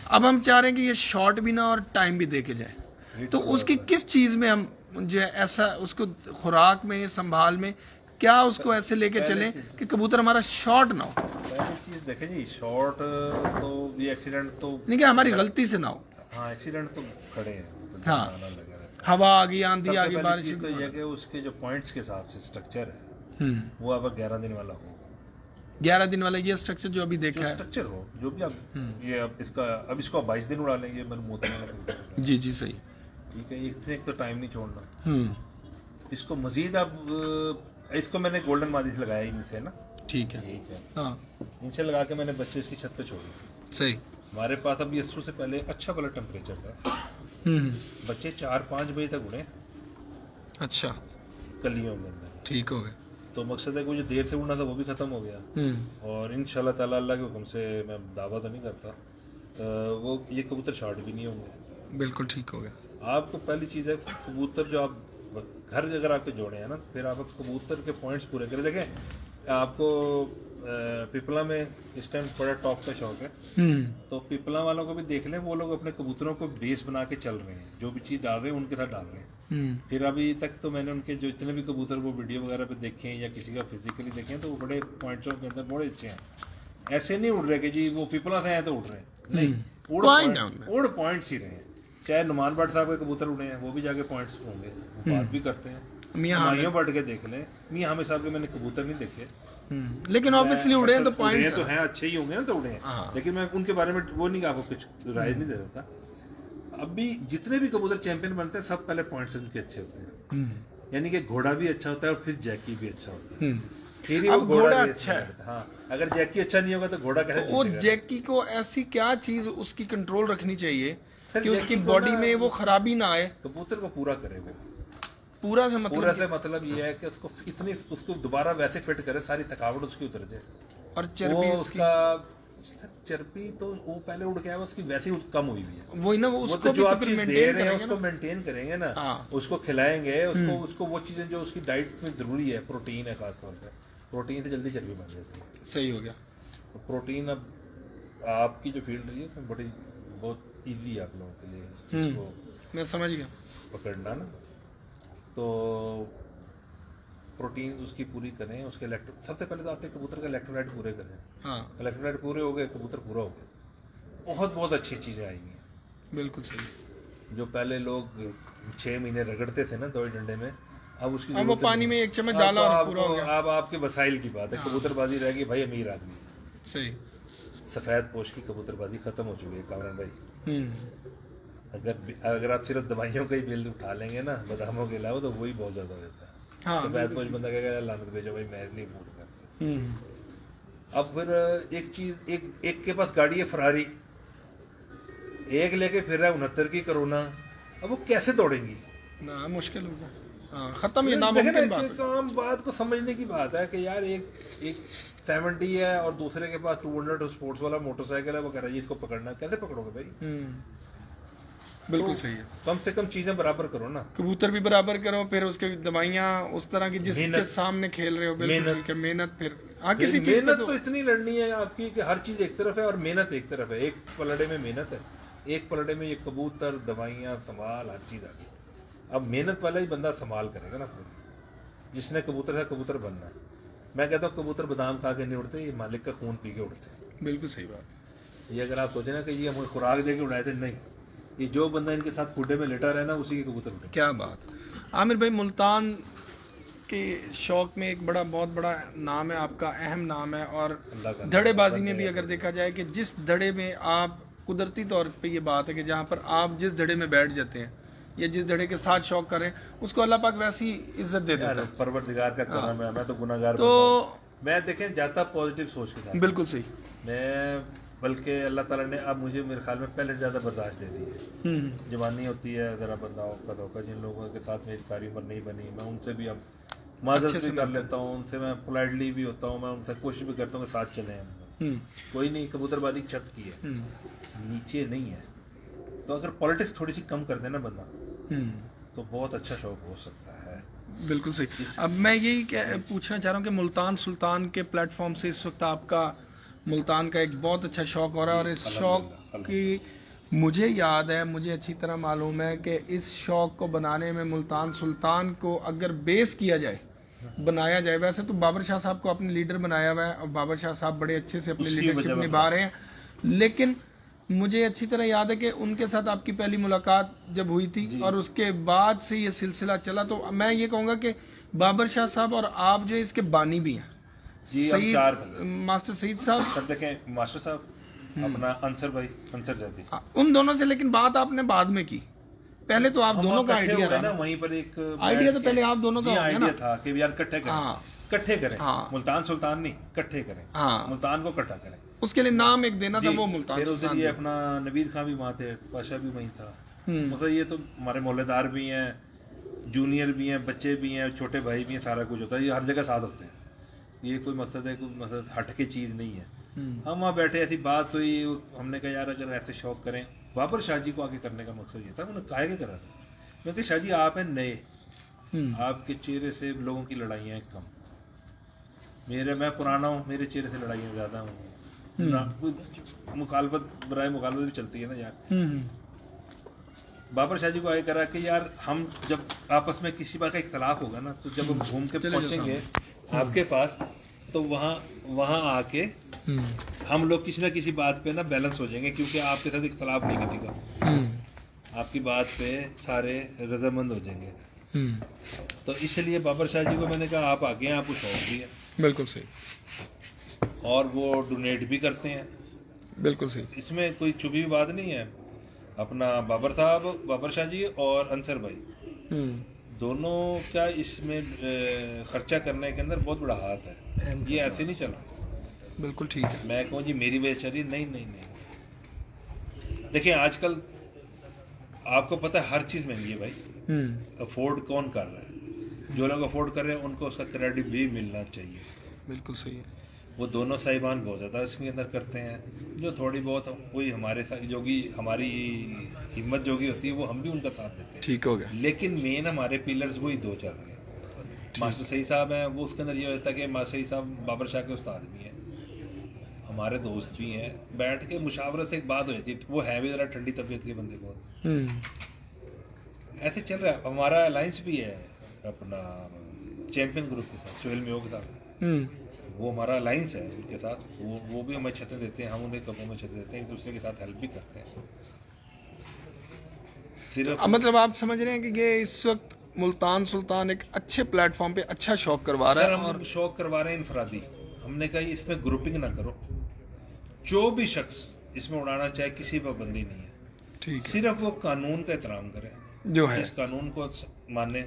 अब हम चाह रहे हैं कि ये शॉर्ट भी ना और टाइम भी दे के जाए, तो उसकी किस चीज़ में हम जो है ऐसा उसको खुराक में, संभाल में क्या उसको ऐसे लेके चलें कि कबूतर हमारा शॉर्ट ना हो? पहली चीज देखें जी, शॉर्ट तो ये एक्सीडेंट तो नहीं कि हमारी गलती से ना हो। हाँ, एक्सीडेंट तो खड़े हैं, तो हाँ। आना लगा रहता है। हवा आ गई, आंधी आ गई, सबसे पहली बारिश चीज तो ये कि उसके जो पॉइंट्स के हिसाब से स्ट्रक्चर है हम्म, वो अब 11 दिन वाला हो, 11 दिन वाला ये स्ट्रक्चर जो अभी देखा जो है। स्ट्रक्चर हो, जो भी आप ये अब इसको आप 22 दिन उड़ा लेंगे, मनमूत वाला। जी जी सही। ठीक है, इससे एक तो टाइम नहीं छोड़ना। हम्म, इसको मजीद अब इसको मैंने गोल्डन मादी से लगाया इनसे ना, ठीक है। ठीक है, हाँ इनसे लगा के मैंने बच्चे इसकी छत पे छोड़े। सही। हमारे पास अब यस्सू से पहले अच्छा वाला टेम्परेचर था, हम्म, बच्चे 4-5 बजे तक उड़े अच्छा, कलियों के अंदर। ठीक हो गया। तो मकसद है कि वो जो देर से उड़ना था वो भी खत्म हो गया, हम्म, और इंशाल्लाह ताला अल्लाह के हुक्म से, मैं दावा तो नहीं करता, वो ये कबूतर शॉर्ट भी नहीं होंगे। बिल्कुल ठीक हो गया। आपको पहली चीज़ है, कबूतर जो आप घर अगर आपके जोड़े हैं ना, तो फिर आप कबूतर के पॉइंट्स पूरे करें। देखें, आपको पिपला में इस टाइम बड़ा टॉप का शौक है, तो पिपला वालों को भी देख लें, वो लोग अपने कबूतरों को बेस बना के चल रहे हैं, जो भी चीज़ डाल रहे हैं उनके साथ डाल रहे हैं। फिर अभी तक तो मैंने उनके जो इतने भी कबूतर वो वीडियो वगैरह पे देखे हैं या किसी का फिजिकली देखे हैं, तो वो बड़े पॉइंट्स के अंदर बड़े अच्छे हैं। ऐसे नहीं उड़ रहे कि जी वो पिपला से हैं तो उड़ रहे हैं, नहीं, उड़ पॉइंट्स ही रहे हैं। चाहे नुमान भट्ट साहब के कबूतर उड़े हैं, वो भी जाके पॉइंट्स होंगे, वो बात भी करते हैं। मियाँ भट्ट के देख लें, मियाँ हामिद साहब के मैंने कबूतर नहीं देखे, लेकिन ऑब्वियसली उड़े हैं तो पॉइंट्स तो हैं, अच्छे ही होंगे ना तो उड़े हैं। हाँ। लेकिन मैं उनके बारे में वो नहीं, आपको कुछ राय नहीं दे देता। अभी जितने भी कबूतर चैंपियन बनते हैं, सब पहले पॉइंट्स उनके अच्छे होते हैं, यानी कि घोड़ा भी अच्छा होता है और फिर जैकी भी अच्छा होता है, फिर ही वो घोड़ा अच्छा है। हाँ, अगर जैकी अच्छा नहीं होगा तो घोड़ा कैसे वो जैकी को ऐसी क्या चीज उसकी कंट्रोल रखनी चाहिए कि उसकी बॉडी में वो खराबी ना आए? कबूतर को पूरा करे वो, पूरा से मतलब ये है कि उसको दोबारा वैसे फिट करे, सारी थकावट उसकी उतर जाए, और चर्बी उसका चर्बी तो वो पहले उड़ के आया, उसकी वैसे ही कम हुई हुई है। वही ना, वो उसको जो आप चीज दे रहे हैं उसको मेंटेन करेंगे ना, उसको खिलाएंगे, उसको वो चीजें जो उसकी डाइट में जरूरी है, प्रोटीन है खासतौर पर, प्रोटीन से जल्दी चर्बी बन जाती है। सही हो गया। तो प्रोटीन अब आपकी जो फील्ड रही है उसमें बड़ी बहुत इजी है आप लोगों के लिए इस चीज को मैं समझ गया पकड़ना ना। तो प्रोटीन उसकी पूरी करें, उसके सबसे पहले तो आपके कबूतर का इलेक्ट्रोलाइट पूरे करें। हाँ, इलेक्ट्रोलाइट पूरे हो गए, कबूतर पूरा हो गया, बहुत बहुत अच्छी चीजें आएंगी। बिल्कुल सही। जो पहले लोग 6 महीने रगड़ते थे ना दवाई डंडे में, अब उसकी वो पानी में 1 चम्मच डाला और पूरा हो गया। अब आपके वसाइल की बात है, कबूतरबाजी रहेगी भाई अमीर आदमी। सही। सफेद पोश की कबूतरबाजी खत्म हो चुकी है कामरान भाई। अगर आप सिर्फ दवाइयों का ही बिल उठा लेंगे ना बादामों के अलावा, तो वही बहुत ज्यादा हो जाता है। हाँ, तो बाद कुछ बंदा कहेगा लानत भेजो भाई, मैं नहीं मूड करता। अब फिर एक चीज, एक के पास गाड़ी है फरारी, एक लेके फिर रहा है 69 की कोरोना, अब वो कैसे दौड़ेंगी? ना मुश्किल होगा। हाँ, खत्म, ये देखें नामुमकिन ना, बात एक आम बात को समझने की बात है कि यार एक 70 है और दूसरे के पास 200 स्पोर्ट्स वाला मोटरसाइकिल है, वो कह रहा है जी इसको पकड़ना है, कैसे पकड़ोगे भाई? बिल्कुल तो सही है। कम से कम चीजें बराबर करो ना। कबूतर भी बराबर करो, फिर उसके दवाइयाँ उस तरह की जिसके मेहनत। सामने खेल रहे हो, बिल्कुल मेहनत। ठीक है, मेहनत। फिर हाँ, किसी चीज पे मेहनत तो इतनी लड़नी है आपकी कि हर चीज एक तरफ है और मेहनत एक तरफ है। एक पलड़े में मेहनत है, एक पलड़े में ये कबूतर, दवाइयाँ, संभाल, हर चीज आ गई। अब मेहनत वाला ही बंदा संभाल करेगा ना पूरी। जिसने कबूतर से कबूतर बनना है, मैं कहता हूँ कबूतर बादाम खा के नहीं उड़ते, ये मालिक का खून पी के उड़ते हैं। बिल्कुल सही बात। ये अगर आप सोचे ना कि ये हमें खुराक दे के उड़ाए थे, नहीं, ये जो बंदा इनके साथ खुडे में लेटा रहे ना, उसी के कबूतर उड़े। क्या बात। आमिर भाई, मुल्तान के शौक में एक बहुत बड़ा नाम है आपका, अहम नाम है। और अल्लाह का नाम। धड़ेबाजी में भी अगर देखा जाए कि जिस धड़े में आप, कुदरती तौर पे ये बात है कि जहाँ पर आप जिस धड़े में बैठ जाते हैं या जिस धड़े के साथ शौक करें, उसको अल्लाह पाक वैसी इज्जत दे देता यार है। परवरदिगार का करम है, मैं तो गुनाहगार तो मैं देखें जाता पॉजिटिव सोच के साथ। बिल्कुल सही। मैं बल्कि अल्लाह ताला ने अब मुझे मेरे ख्याल में पहले से ज़्यादा बर्दाश्त दे दी है। जवानी होती है ज़रा बंदा औका जिन लोगों के साथ मेरी सारी उम्र नहीं बनी, मैं उनसे भी अब माजरत भी कर लेता हूँ, उनसे मैं पोलाइटली भी होता हूँ, मैं उनसे कोशिश भी करता हूँ कि साथ चले हम। कोई नहीं, कबूतरबाजी छत की है, नीचे नहीं है। तो अगर पॉलिटिक्स थोड़ी सी कम कर देना बंदा, तो बहुत अच्छा शौक हो सकता है। बिल्कुल सही। अब मैं यही पूछना चाह रहा हूँ कि मुल्तान सुल्तान के प्लेटफॉर्म से इस वक्त आपका मुल्तान का एक बहुत अच्छा शौक हो रहा है, और इस शौक की मुझे याद है, मुझे अच्छी तरह मालूम है कि इस शौक को बनाने में मुल्तान सुल्तान को अगर बेस किया जाए, बनाया जाए, वैसे तो बाबर शाह साहब को अपने लीडर बनाया हुआ है और बाबर शाह साहब बड़े अच्छे से अपनी लीडरशिप निभा रहे हैं, लेकिन मुझे अच्छी तरह याद है कि उनके साथ आपकी पहली मुलाकात जब हुई थी और उसके बाद से ये सिलसिला चला। तो मैं ये कहूँगा कि बाबर शाह साहब और आप जो इसके बानी भी हैं, मास्टर सईद साहब, देखें मास्टर साहब, अपना अंसर भाई, अंसर जाती, उन दोनों से लेकिन बात आपने बाद में की, पहले तो आप दोनों का आइडिया था ना, वहीं पर एक आइडिया तो पहले आप दोनों का आइडिया था कि यार इकट्ठे करें, हाँ, इकट्ठे करें, हाँ, मुल्तान सुल्तान नहीं, इकट्ठे करें, हाँ, मुल्तान को इकट्ठा करें, उसके लिए नाम एक देना था, वो मुल्तान फिर सुल्तान। ये अपना नबीद खान भी वहाँ थे, पाशा भी वहीं था, मतलब ये तो हमारे मोहल्लेदार भी हैं, जूनियर भी हैं, बच्चे भी हैं, छोटे भाई भी हैं, सारा कुछ होता है, ये हर जगह साथ होते हैं। ये कोई मकसद है, कोई मकसद हट के चीज़ नहीं है। हम वहाँ बैठे, ऐसी बात हुई, हमने कहा यार अगर ऐसे शौक करें, बाबर शाह जी को आगे करने का मकसद ये था, उन्होंने काहे के करा था, क्योंकि शाह जी आप हैं नए, आपके चेहरे से लोगों की लड़ाइयाँ कम, मैं पुराना हूँ, मेरे चेहरे से लड़ाइयाँ ज़्यादा हूँ, मुखालफत बराए मुखालफत भी चलती है ना यार। बाबर शाह जी को आगे करा कि यार हम जब आपस में किसी बात का इख्तलाफ होगा ना, तो जब हम घूम के पहुंचेंगे आपके पास, तो वहाँ आके हम लोग किसी ना किसी बात पे ना बैलेंस हो जाएंगे, क्योंकि आपके साथ इख्तलाफ नहीं किसी का, आपकी बात पे सारे रजामंद हो जाएंगे। तो इसलिए बाबर शाह जी को मैंने कहा आप आगे हैं, आपको शौक भी है। बिल्कुल सही। और वो डोनेट भी करते हैं, बिल्कुल सही, इसमें कोई छुपी हुई बात नहीं है। अपना बाबर साहब, बाबर शाह जी और अंसर भाई दोनों का इसमें खर्चा करने के अंदर बहुत बड़ा हाथ है, ये ऐसे नहीं चल रहा। बिल्कुल ठीक है। मैं कहूँ जी मेरी वजह चल रही, नहीं नहीं नहीं। देखिए आजकल आपको पता है हर चीज़ महंगी है भाई, अफोर्ड कौन कर रहा है, जो लोग अफोर्ड कर रहे हैं उनको उसका क्रेडिट भी मिलना चाहिए। बिल्कुल सही है। वो दोनों साहिबान बहुत ज़्यादा इसके अंदर करते हैं, जो थोड़ी बहुत कोई हमारे साथ जोगी हमारी हिम्मत जोगी होती है, वो हम भी उनका साथ देते हैं। ठीक हो गया। लेकिन मेन हमारे पिलर्स वही दो चल रहे हैं। मास्टर सईद साहब हैं, वो उसके अंदर ये होता है कि मास्टर सईद साहब बाबर शाह के उस्ताद भी हैं, हमारे दोस्त भी हैं, बैठ के मुशावरत से एक बात हो जाती है। वो है भी ज़रा ठंडी तबीयत के बंदे बहुत, ऐसे चल रहा है। हमारा अलायंस भी है अपना चैंपियन ग्रुप के साथ, सोहेल मियो के साथ, वो हमारा अलायंस है उनके साथ, वो भी हमें छतें देते हैं, हम उन्हें कपों में छतें देते हैं, एक दूसरे के साथ हेल्प भी करते हैं। सिर्फ मतलब आप समझ रहे हैं कि ये इस वक्त मुल्तान सुल्तान एक अच्छे प्लेटफॉर्म पे अच्छा शौक करवा रहा है, और शौक करवा रहे हैं इनफरादी। हमने कहा इसमें ग्रुपिंग ना करो, जो भी शख्स इसमें उड़ाना चाहे किसी पाबंदी नहीं है, ठीक है, सिर्फ वो कानून का एहतराम करें, जो है इस कानून को माने,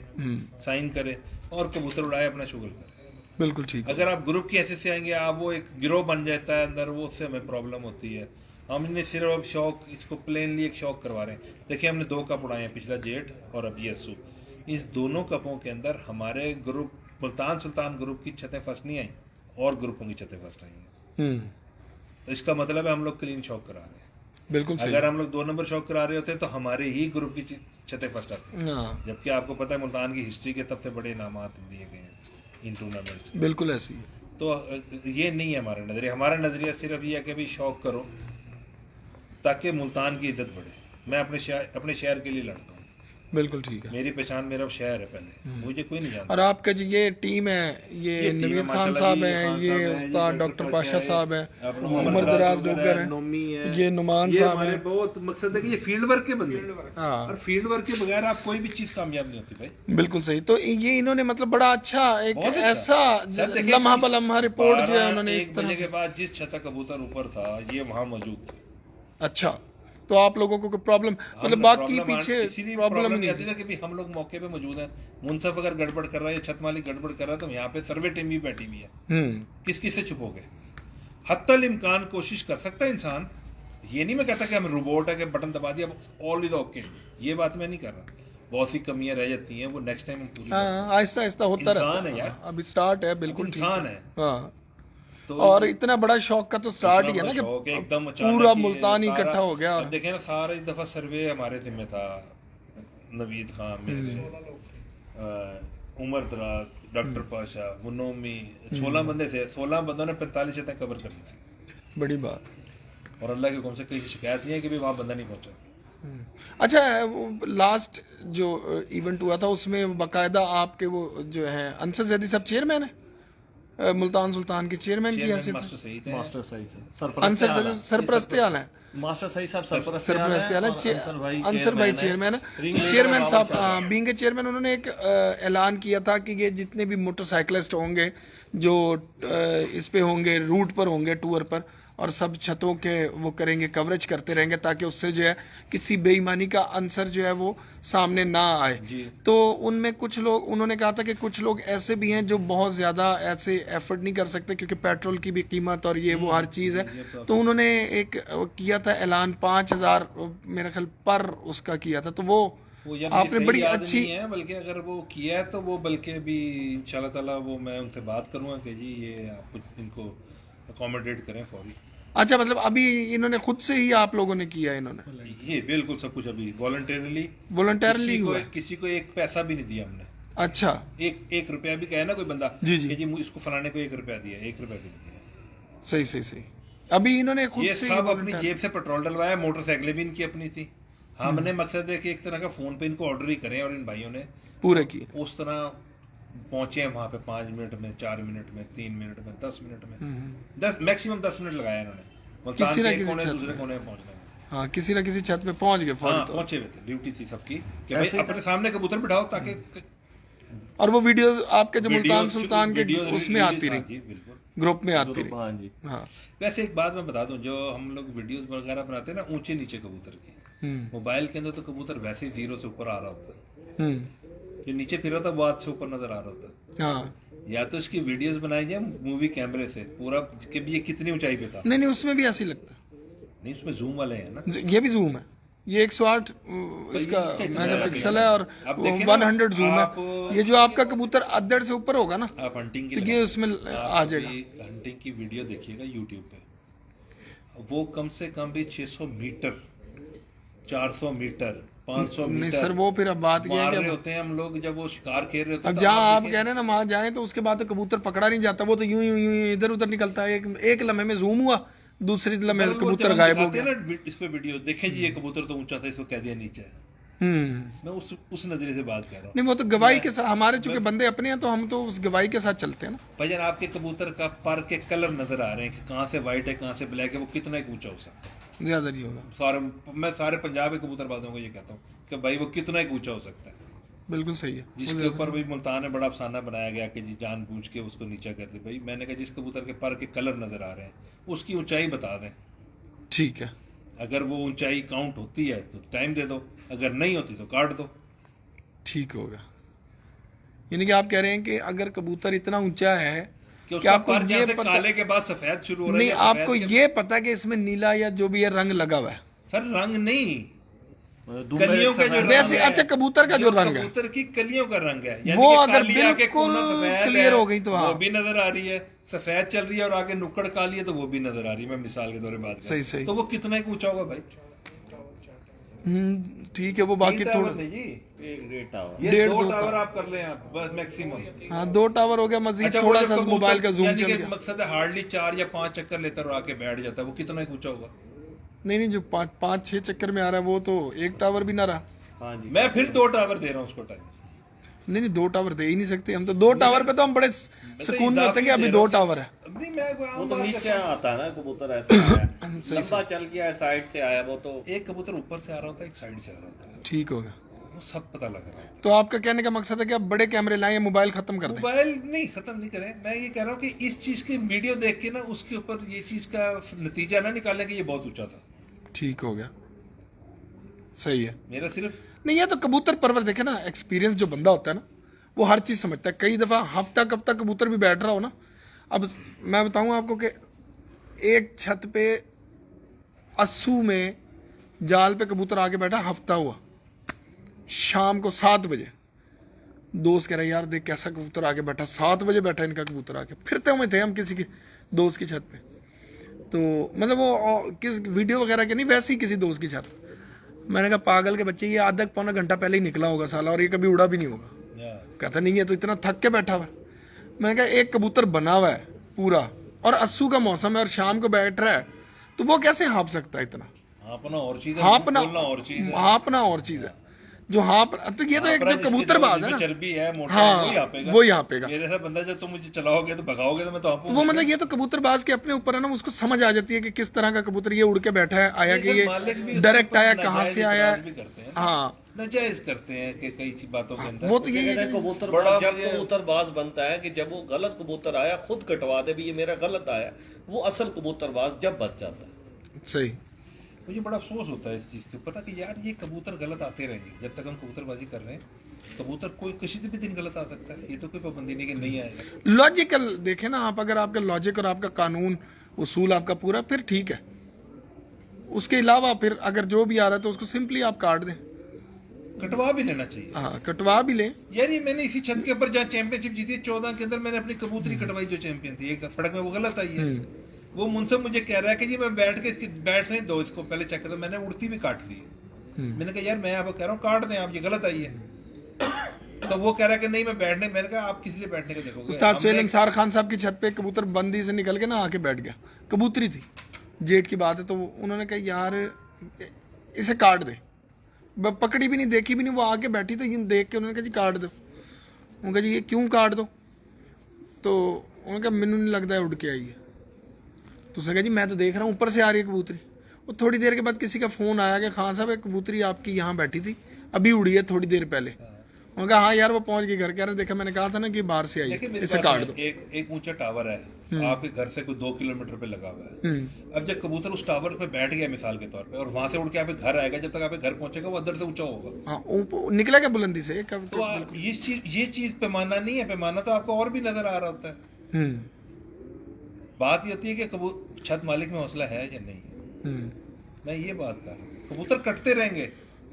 साइन करे और कबूतर उड़ाए, अपना शुगल करे। बिल्कुल ठीक है। अगर आप ग्रुप की हैसियत से आएंगे, आप वो एक गिरोह बन जाता है अंदर, वो उससे हमें प्रॉब्लम होती है। हमने सिर्फ अब शौक, इसको प्लेनली एक शौक करवा रहे हैं। देखिए हमने 2 कप उड़ाए हैं, पिछला जेठ और अब ये अस्सू। इस दोनों कपों के अंदर हमारे ग्रुप मुल्तान सुल्तान ग्रुप की छतें फर्स्ट नहीं आई और ग्रुपों की छतें फर्स्ट आई हैं। तो इसका मतलब है हम लोग क्लीन शौक करा रहे हैं। बिल्कुल सही। अगर हम लोग 2 नंबर शौक करा रहे होते तो हमारे ही ग्रुप की छतें फर्स्ट आती हैं। हाँ, जबकि आपको पता है मुल्तान की हिस्ट्री के सबसे बड़े इनामात दिए गए हैं इन टूर्नामेंट्स। बिल्कुल ऐसी है। तो ये नहीं है हमारा नजरिया। हमारा नजरिया सिर्फ ये है कि भाई शौक करो ताकि मुल्तान की इज्जत बढ़े। मैं अपने शहर के लिए लड़ता हूँ। बिल्कुल ठीक है। मेरी पहचान मेरा शहर है, पहले मुझे कोई नहीं जानता। और आपका जो ये टीम है, ये नवीर खान साहब हैं, ये उस्ताद डॉक्टर पाशा साहब हैं, उमर दराज डोगर हैं, ये नुमान साहब हैं। बहुत मकसद है कि ये फील्ड वर्क के बंदे हैं। हाँ, और फील्ड वर्क के बगैर आप कोई भी चीज कामयाब नहीं होती भाई। बिल्कुल सही। तो ये इन्होंने मतलब बड़ा अच्छा एक बहुत अच्छा। ऐसा सर देखिए, लम्हा बलम्हा रिपोर्ट जो है उन्होंने 1 इस तरह बजे से। के बाद जिस छत कबूतर ऊपर था ये वहां मौजूद था। अच्छा, तो आप लोगों को कोई प्रॉब्लम, मतलब बाकी पीछे प्रॉब्लम नहीं आती ना कि भाई हम लोग मौके पे मौजूद हैं। मुनसफ अगर गड़बड़ कर रहा है या छत मालिक गड़बड़ कर रहा है तो यहाँ पे सर्वे टीम भी बैठी हुई है। किस किस से छुपोगे? हत्तल इम्कान कोशिश कर सकता है इंसान। ये नहीं मैं कहता कि हम रोबोट है कि बटन दबा दिया ऑल इज ओके, ये बात मैं नहीं कर रहा। बहुत सी कमियां रह जाती हैं, वो नेक्स्ट टाइम हम पूरी आहिस्ता आहिस्ता होता रहता इंसान है यार। अभी स्टार्ट है, बिल्कुल ठीक इंसान है। हाँ, तो और इतना बड़ा शौक का तो स्टार्ट ही है ना शौक है, कि एकदम अचानक पूरा ही मुल्तान ही सारा- इकट्ठा हो गया। अब देखें ना, सारा इस दफा सर्वे हमारे जिम्मे था। नवीद खान, मेरे, उमर दराज, डॉक्टर पाशा, मुनोमी, 16 बंदे थे। 16 बंदों ने 45 छतें कवर करनी थी। बड़ी बात। और अल्लाह के हुक्म से कहीं शिकायत नहीं है कि भी वहां बंदा नहीं पहुंचा। अच्छा, वो लास्ट जो इवेंट हुआ था उसमें बाकायदा आपके वो जो है अंसर जैदी साहब चेयरमैन है, मुल्तान सुल्तान के चेयरमैन की हैसियत मास्टर सही थे। मास्टर सही से अंसर जैदी सरपरस्तियाल है, मास्टर सही साहब सरपरस्तियाल है, अंसर भाई चेयरमैन है। चेयरमैन साहब बीइंग के चेयरमैन उन्होंने एक ऐलान किया था कि ये जितने भी मोटरसाइकिलिस्ट होंगे जो इस पे होंगे, रूट पर होंगे, टूर पर, और सब छतों के वो करेंगे, कवरेज करते रहेंगे ताकि उससे जो है किसी बेईमानी का अंसर जो है वो सामने ना आए। तो उनमें कुछ लोग, उन्होंने कहा था कि कुछ लोग ऐसे भी हैं जो बहुत ज़्यादा ऐसे एफर्ट नहीं कर सकते क्योंकि पेट्रोल की भी कीमत और ये वो हर चीज़ है। तो उन्होंने एक किया था ऐलान 5000 मेरा ख्याल पर उसका किया था। तो वो आपने बड़ी अच्छी है, बल्कि अगर वो किया है तो वो बल्कि भी इंशाल्लाह ताला वो मैं उनसे बात करूंगा कि जी ये आप कुछ इनको अकोमोडेट करें फौरी। अच्छा, मतलब अभी इन्होंने खुद से ही आप लोगों ने किया? इन्होंने ये बिल्कुल सब कुछ अभी वॉलंटरली हुआ, किसी को एक पैसा भी नहीं दिया हमने। अच्छा, एक रुपया भी कहे ना कोई बंदा जी कि जी इसको फलाने को 1 रुपया दिया, 1 रुपया भी नहीं दिया। सही सही सही। अभी इन्होंने खुद ये से सब ही अपनी जेब से पेट्रोल डलवाया, मोटरसाइकिलें भी इनकी अपनी थी। हमने मकसद है कि एक तरह का फोन पे इनको ऑर्डर ही करें और इन भाइयों ने पूरे किए। उस तरह पहुंचे वहां पे 5 मिनट में, 4 मिनट में, 3 मिनट में, 10 मिनट में, 10 मैक्सिमम 10 मिनट लगाया इन्होंने किसी ना किसी कोने छत दूसरे पे। कोने में पहुंचने में। हाँ, किसी ना किसी छत पे पहुंच गए फौरन। हाँ, तो पहुंचे हुए थे, ड्यूटी थी सबकी कि भाई अपने सामने कबूतर बिठाओ ताकि और वो वीडियो आपके जो मुल्तान वीडियोस- सुल्तान के वीडियोस उसमें रिलीज- आती हाँ रही, जी, बिल्कुल। ग्रुप में आती रही। हाँ जी। हाँ। वैसे एक बात मैं बता दूं, जो हम लोग वीडियोस वगैरह बनाते हैं ना ऊंचे नीचे कबूतर की, मोबाइल के अंदर तो कबूतर वैसे ही 0 से ऊपर आ रहा होता है, जो नीचे फिर रहा था वो हाथ से ऊपर नजर आ रहा होता है। हाँ, या तो इसकी वीडियोस बनाई जाए मूवी कैमरे से पूरा कि ये कितनी ऊंचाई पे था। नहीं उसमें भी ऐसे ही लगता नहीं, उसमें जूम वाले हैं ना, है। ये भी जूम है, ये 108 इसका इसका मेगापिक्सल है और अब देखिए ना, 100 जूम आप- है। ये जो आपका कबूतर अद्धड़ से ऊपर होगा ना, आप हंटिंग की तो ये उसमें आ जाएगा। हंटिंग की वीडियो देखिएगा यूट्यूब पे, वो कम से कम भी 600 मीटर, 400 मीटर, 500 नहीं मीटर सर, वो फिर अब बात ये है मार कि रहे होते हैं हम लोग जब वो शिकार खेल रहे होते हैं। अब तो जहाँ आप देखिए- कह रहे हैं ना वहां जाए तो उसके बाद तो कबूतर पकड़ा नहीं जाता, वो तो यूं यूं यूं इधर उधर निकलता है। एक लम्हे में जूम हुआ, दूसरी लम्हे में मतलब वो कबूतर जब हम गायब हो दिखाते गया। हैं ना इस पे वीडियो, देखें जी ये कबूतर तो ऊंचा था, इसको कह दिया नीचे है। मैं उस नजरिए से बात कर रहा हूँ। नहीं, वो तो गवाही के साथ, हमारे चूंकि बंदे अपने हैं तो हम तो उस गवाही के साथ चलते हैं ना। भाईजान आपके कबूतर का पर के कलर नजर आ रहे हैं कि कहाँ से व्हाइट है कहाँ से ब्लैक है, वो कितना एक ऊंचा हो सकता है। ज्यादा नहीं होगा। मैं सारे पंजाब के कबूतरबाजों को ये कहता हूँ कि भाई वो कितना एक ऊंचा हो सकता है। बिल्कुल सही है। जिसके ऊपर भाई मुल्तान में बड़ा अफसाना बनाया गया कि जी जानबूझ के उसको नीचा कर दे। भाई मैंने कहा जिस कबूतर के पर के कलर नजर आ रहे हैं उसकी ऊंचाई बता दें, ठीक है। अगर वो ऊंचाई काउंट होती है तो टाइम दे दो, अगर नहीं होती तो काट दो। ठीक होगा। यानी कि आप कह रहे हैं कि अगर कबूतर इतना ऊंचा है कि कि उसका आपको पर ये जहाँ से पता काले के बाद सफेद शुरू हो रहा है नहीं, या सफेद आपको के- ये पता है कि इसमें नीला या जो भी है रंग लगा हुआ है सर रंग नहीं, दुबई कलियों का जो सफेद- वैसे रंग है, अच्छा कबूतर का जो रंग है कबूतर की कलियों का रंग है, यानी वो कि अगर काली आके बिल्कुल कोना सफेद क्लियर है, हो गई तो हाँ। वो भी नजर आ रही है, सफेद चल रही है और आगे नुक्कड़ काली है तो वो भी नजर आ रही है। मैं मिसाल के तौर पे बात कर रहा हूं। सही। तो वो कितना ही ऊंचा होगा भाई? ठीक है, वो बाकी तीन थोड़ा टावर नहीं जी, एक डेढ़ टावर। ये डेढ़ दो दो टावर आप कर लें आप बस मैक्सिमम। हाँ 2 टावर हो गया, मजीद अच्छा, थोड़ा वो सा जो कबूतर- मोबाइल का जूम यानी चल कि गया। मकसद है हार्डली 4 या 5 चक्कर लेता और आके बैठ जाता है, वो कितना ही ऊंचा होगा? नहीं जो 5-6 चक्कर में आ रहा है वो तो एक टावर भी ना रहा। हाँ जी। मैं फिर 2 टावर दे रहा हूँ उसको टाइम। नहीं 2 टावर दे ही नहीं सकते हम तो। 2 टावर पे तो हम बड़े सुकून में होते हैं कि अभी 2 टावर है। नहीं मैं कोई वो आम तो बात नीचे करता हूं। आता है ना कबूतर, ऐसे आया लंबा चल गया, साइड से आया, वो तो एक कबूतर ऊपर से आ रहा होता है, एक साइड से आ रहा होता है, ठीक हो गया। वो सब पता लग रहा है। तो आपका कहने का मकसद है कि आप बड़े कैमरे लाएं या मोबाइल खत्म कर दें? मोबाइल नहीं खत्म नहीं करें, मैं ये कह रहा हूँ कि इस चीज की वीडियो देख के ना उसके ऊपर ये चीज का नतीजा ना निकालें कि ये बहुत ऊंचा था। ठीक हो गया, सही है। मेरा सिर्फ नहीं ये तो कबूतर परवर देखे ना, एक्सपीरियंस जो बंदा होता है ना वो हर चीज समझता है। कई दफा हफ्ता कब तक कबूतर भी बैठ रहा हो ना। अब मैं बताऊं आपको कि एक छत पे अस्सू में जाल पे कबूतर आके बैठा, हफ्ता हुआ, शाम को 7 बजे दोस्त कह रहा है यार देख कैसा कबूतर आके बैठा, 7 बजे बैठा इनका कबूतर आके। फिरते हुए थे हम किसी के दोस्त की छत पे, तो मतलब वो किस वीडियो वगैरह के नहीं, वैसे ही किसी दोस्त की छत। मैंने कहा पागल के बच्चे, ये आधा पौना घंटा पहले ही निकला होगा साला और ये कभी उड़ा भी नहीं होगा। कहता नहीं है तो इतना थक के बैठा हुआ है। मैंने कहा एक कबूतर बना हुआ है पूरा और अस्सू का मौसम है और शाम को बैठ रहा है, तो वो कैसे हाँप सकता है इतना? हाँपना और चीज है, हाँपना बोलना और चीज है। हाँपना और चीज है। जो हाँप तो ये तो एक जो कबूतरबाज है ना, चर्बी है मोटा हाँ, है, वही हाँपेगा। वही हाँपेगा। मेरे साथ बंदा जब तुम मुझे चलाओगे तो भगाओगे तो मैं तो तो वो मतलब ये तो कबूतरबाज के अपने ऊपर है ना, उसको समझ आ जाती है कि किस तरह का कबूतर ये उड़ के बैठा है, आया कि ये डायरेक्ट आया, कहाँ से आया है। हाँ नाजायज करते हैं कि कई बातों के अंदर। वो तो ये कहते हैं कबूतर बड़ा जब मुझे- कबूतरबाज बनता है कि जब वो गलत कबूतर आया खुद कटवा दे भी ये मेरा गलत आया, वो असल कबूतरबाज जब बच जाता है। सही। मुझे बड़ा अफसोस होता है इस चीज के ऊपर ना कि यार ये कबूतर गलत आते रहेंगे जब तक हम कबूतरबाजी कर रहे हैं। कबूतर कोई किसी भी दिन गलत आ सकता है, ये तो कोई पाबंदी नहीं कि नहीं आएगा। लॉजिकल देखें ना आप, अगर आपका लॉजिक और आपका कानून उसूल आपका पूरा, फिर ठीक है। उसके अलावा फिर अगर जो भी आ रहा है तो उसको सिंपली आप काट दें, कटवा भी लेना चाहिए। हाँ कटवा भी लें। यार ये मैंने इसी छत के ऊपर जहाँ चैंपियनशिप जीती है 14 के अंदर, मैंने अपनी कबूतरी कटवाई जो चैंपियन थी, एक फड़क में वो गलत आई है। वो मुझसे मुझे कह रहा है कि जी मैं बैठने दो इसको, पहले चेक कर दो। मैंने उड़ती भी काट दी है। मैंने कहा यार मैं आपको कह रहा हूँ काट दें आप, ये गलत आई है। तो वो कह रहा है कि नहीं मैं बैठने, मैंने कहा आप किस लिए बैठने का देखोगे। उस्ताद सुहेल अंसार खान साहब की छत पे कबूतर बंदी से निकल के ना आके बैठ गया, कबूतरी थी, जेठ की बात है। तो उन्होंने कहा यार इसे काट दे, पकड़ी भी नहीं, देखी भी नहीं, वो आके बैठी तो यूं देख के उन्होंने कहा जी काट दो। उन्होंने कहा जी ये क्यों काट दो? तो उन्होंने कहा मैनू नहीं लगता है उड़ के आई है। तो उसने कहा जी मैं तो देख रहा हूँ ऊपर से आ रही है कबूतरी। वो थोड़ी देर के बाद किसी का फोन आया कि खान साहब एक कबूतरी आपकी यहाँ बैठी थी, अभी उड़ी है थोड़ी देर पहले। उन्होंने कहा हाँ यार वो पहुंच गई घर के। यार देखा मैंने कहा था ना कि बाहर से आई है, इसे काट दो। एक ऊंचा टावर है आपके घर से कोई 2 किलोमीटर पे लगा हुआ है। अब जब कबूतर उस टावर पे बैठ गया मिसाल के तौर पे और वहां से उड़ के आपके घर आएगा, जब तक आपके घर पहुंचेगा वो अंदर से ऊंचा होगा। हाँ निकला क्या बुलंदी से तो ये चीज पैमाना नहीं है, पैमाना तो आपको और भी नजर आ रहा होता है। बात ये होती है कि छत मालिक में हौसला है या नहीं है। मैं ये बात कर रहा हूँ, कबूतर कटते रहेंगे।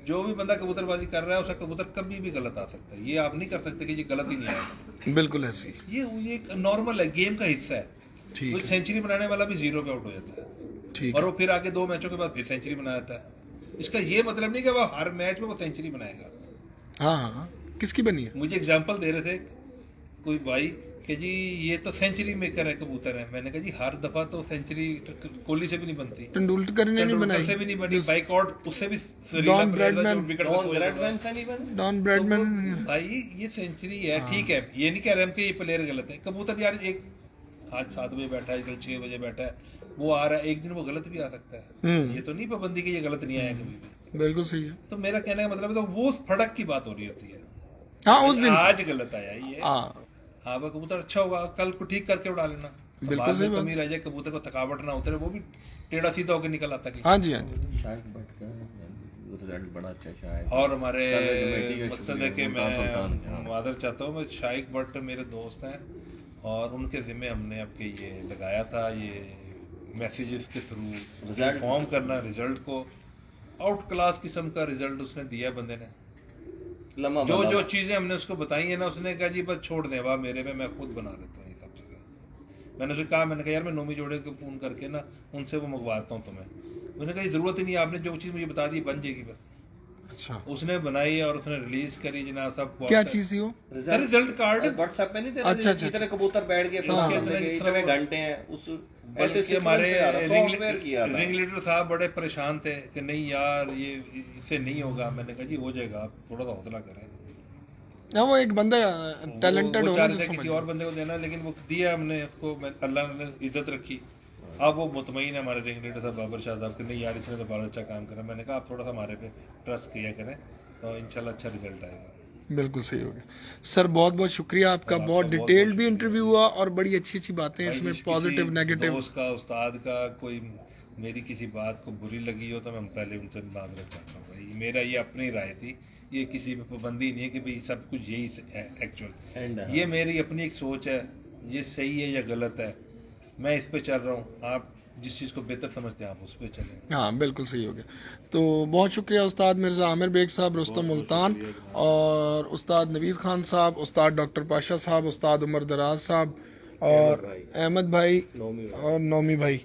जो भी बंदा कबूतरबाजी कर रहा है उसका कबूतर कभी भी गलत आ सकता है। ये आप नहीं कर सकते कि ये गलत ही नहीं आएगा। बिल्कुल ऐसी ये एक नॉर्मल है, गेम का हिस्सा है। ठीक कोई है, सेंचुरी बनाने वाला भी 0 पे आउट हो जाता है ठीक और है। वो फिर आगे 2 मैचों के बाद फिर सेंचुरी बना जाता है। इसका ये मतलब नहीं कि वो हर मैच में वो सेंचुरी बनाएगा। हाँ हाँ किसकी बनी है? मुझे एग्जांपल दे रहे थे कोई भाई कि जी ये तो सेंचुरी मेकर है कबूतर है। मैंने कहा जी हर दफा तो सेंचुरी कोहली से भी नहीं बनती, तेंदुलकर ने नहीं बनाई, से भी नहीं बनी, बाइकआउट उससे भी डॉन ब्रैडमैन ब्रैडमैन से नहीं बने। Don Bradman. भाई ये सेंचुरी है, ठीक है, ये नहीं कह रहे हम कि ये प्लेयर गलत है। कबूतर यार एक आज 7 बजे बैठा है, कल 6 बजे बैठा है, वो आ रहा है, एक दिन वो गलत भी आ सकता है। ये तो नहीं पाबंदी कि ये गलत नहीं आया कभी भी। बिल्कुल सही है। तो मेरा कहने का मतलब है तो वो फड़क की बात हो रही होती है। हाँ उस दिन आज गलत आया ये, हाँ हाँ वो कबूतर अच्छा होगा, कल को ठीक करके उड़ा लेना। बिल्कुल बाद सही में बात। कमी रह जाए, कबूतर को थकावट ना उतरे, वो भी टेढ़ा सीधा होकर निकल आता कि हाँ जी हाँ जी। शायद बैठ कर रिजल्ट बड़ा अच्छा शायद और हमारे सर्वे कमेटी का मकसद है कि शुक्रिया, सुल्तान, मैं हाँ। मादर चाहता हूँ, मैं शाइक भट्ट मेरे दोस्त हैं और उनके ज़िम्मे हमने आपके ये लगाया था, ये मैसेजेस के थ्रू रिजल्ट इन्फॉर्म करना रिजल्ट को। आउट क्लास किस्म का रिजल्ट उसने दिया बंदे ने। लम्हा जो बंदा जो था। चीज़ें हमने उसको बताई है ना, उसने कहा जी बस छोड़ दें, वाह मेरे में मैं खुद बना लेता हूँ ये सब चीज़ें। मैंने उसे कहा, मैंने कहा यार मैं नोमी जोड़े को फ़ोन करके ना उनसे वो मंगवाता हूँ तुम्हें। उसने कहा ज़रूरत ही नहीं, आपने जो चीज़ मुझे बता दी बन जाएगी बस। अच्छा, उसने बनाई और उसने रिलीज करी जनाब सब। क्या चीज थी वो? Result card. व्हाट्सएप पे नहीं दे रहा, अच्छा, अच्छा, इतने कबूतर बैठ गए, हाँ। इतने घंटे हैं उस ऐसे बल्कि सीक्वेंस हमारे से आ रहा, सॉफ्टवेयर किया था। रिंग लीडर साहब बड़े परेशान थे कि नहीं यार ये इससे नहीं होगा। मैंने कहा जी हो जाएगा, आप थोड़ा सा हौसला करें। ना वो एक बंदा टैलेंटेड वो होगा चाह जो रहे थे समझ किसी और बंदे को देना, लेकिन वो दिया हमने उसको, अल्लाह ने इज्जत रखी। अब वो मुतमईन है हमारे रिंग लीडर साहब बाबर शाह साहब कि नहीं यार इसने तो बड़ा अच्छा काम करा। मैंने कहा आप थोड़ा सा हमारे पे ट्रस्ट किया करें तो इंशाल्लाह अच्छा रिजल्ट आएगा। बिल्कुल सही हो गया सर, बहुत बहुत शुक्रिया आपका। बहुत डिटेल्ड भी इंटरव्यू हुआ और बड़ी अच्छी अच्छी बातें इसमें, किसी पॉजिटिव नेगेटिव। दोस्त का, उस्ताद का कोई मेरी किसी बात को बुरी लगी हो तो मैं पहले उनसे माजरत चाहता हूँ भाई, मेरा ये अपनी राय थी, ये किसी पे पाबंदी नहीं है कि भाई सब कुछ यही है एक्चुअल। ये मेरी अपनी एक सोच है, ये सही है या गलत है, मैं इस पे चल रहा हूँ। आप जिस चीज़ को बेहतर समझते हैं आप उस पे चलें। हाँ बिल्कुल सही हो गया। तो बहुत शुक्रिया उस्ताद मिर्ज़ा आमिर बेग साहब, रुस्तम मुल्तान, और उस्ताद नवीद खान साहब, उस्ताद डॉक्टर पाशा साहब, उस्ताद उमर दराज साहब और अहमद भाई और नौमी भाई।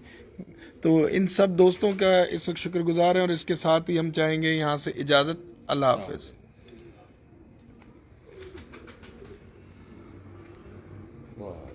तो इन सब दोस्तों का इस वक्त शुक्रगुजार हैं और इसके साथ ही हम चाहेंगे यहाँ से इजाज़त। अल्लाह हाफिज़। वाह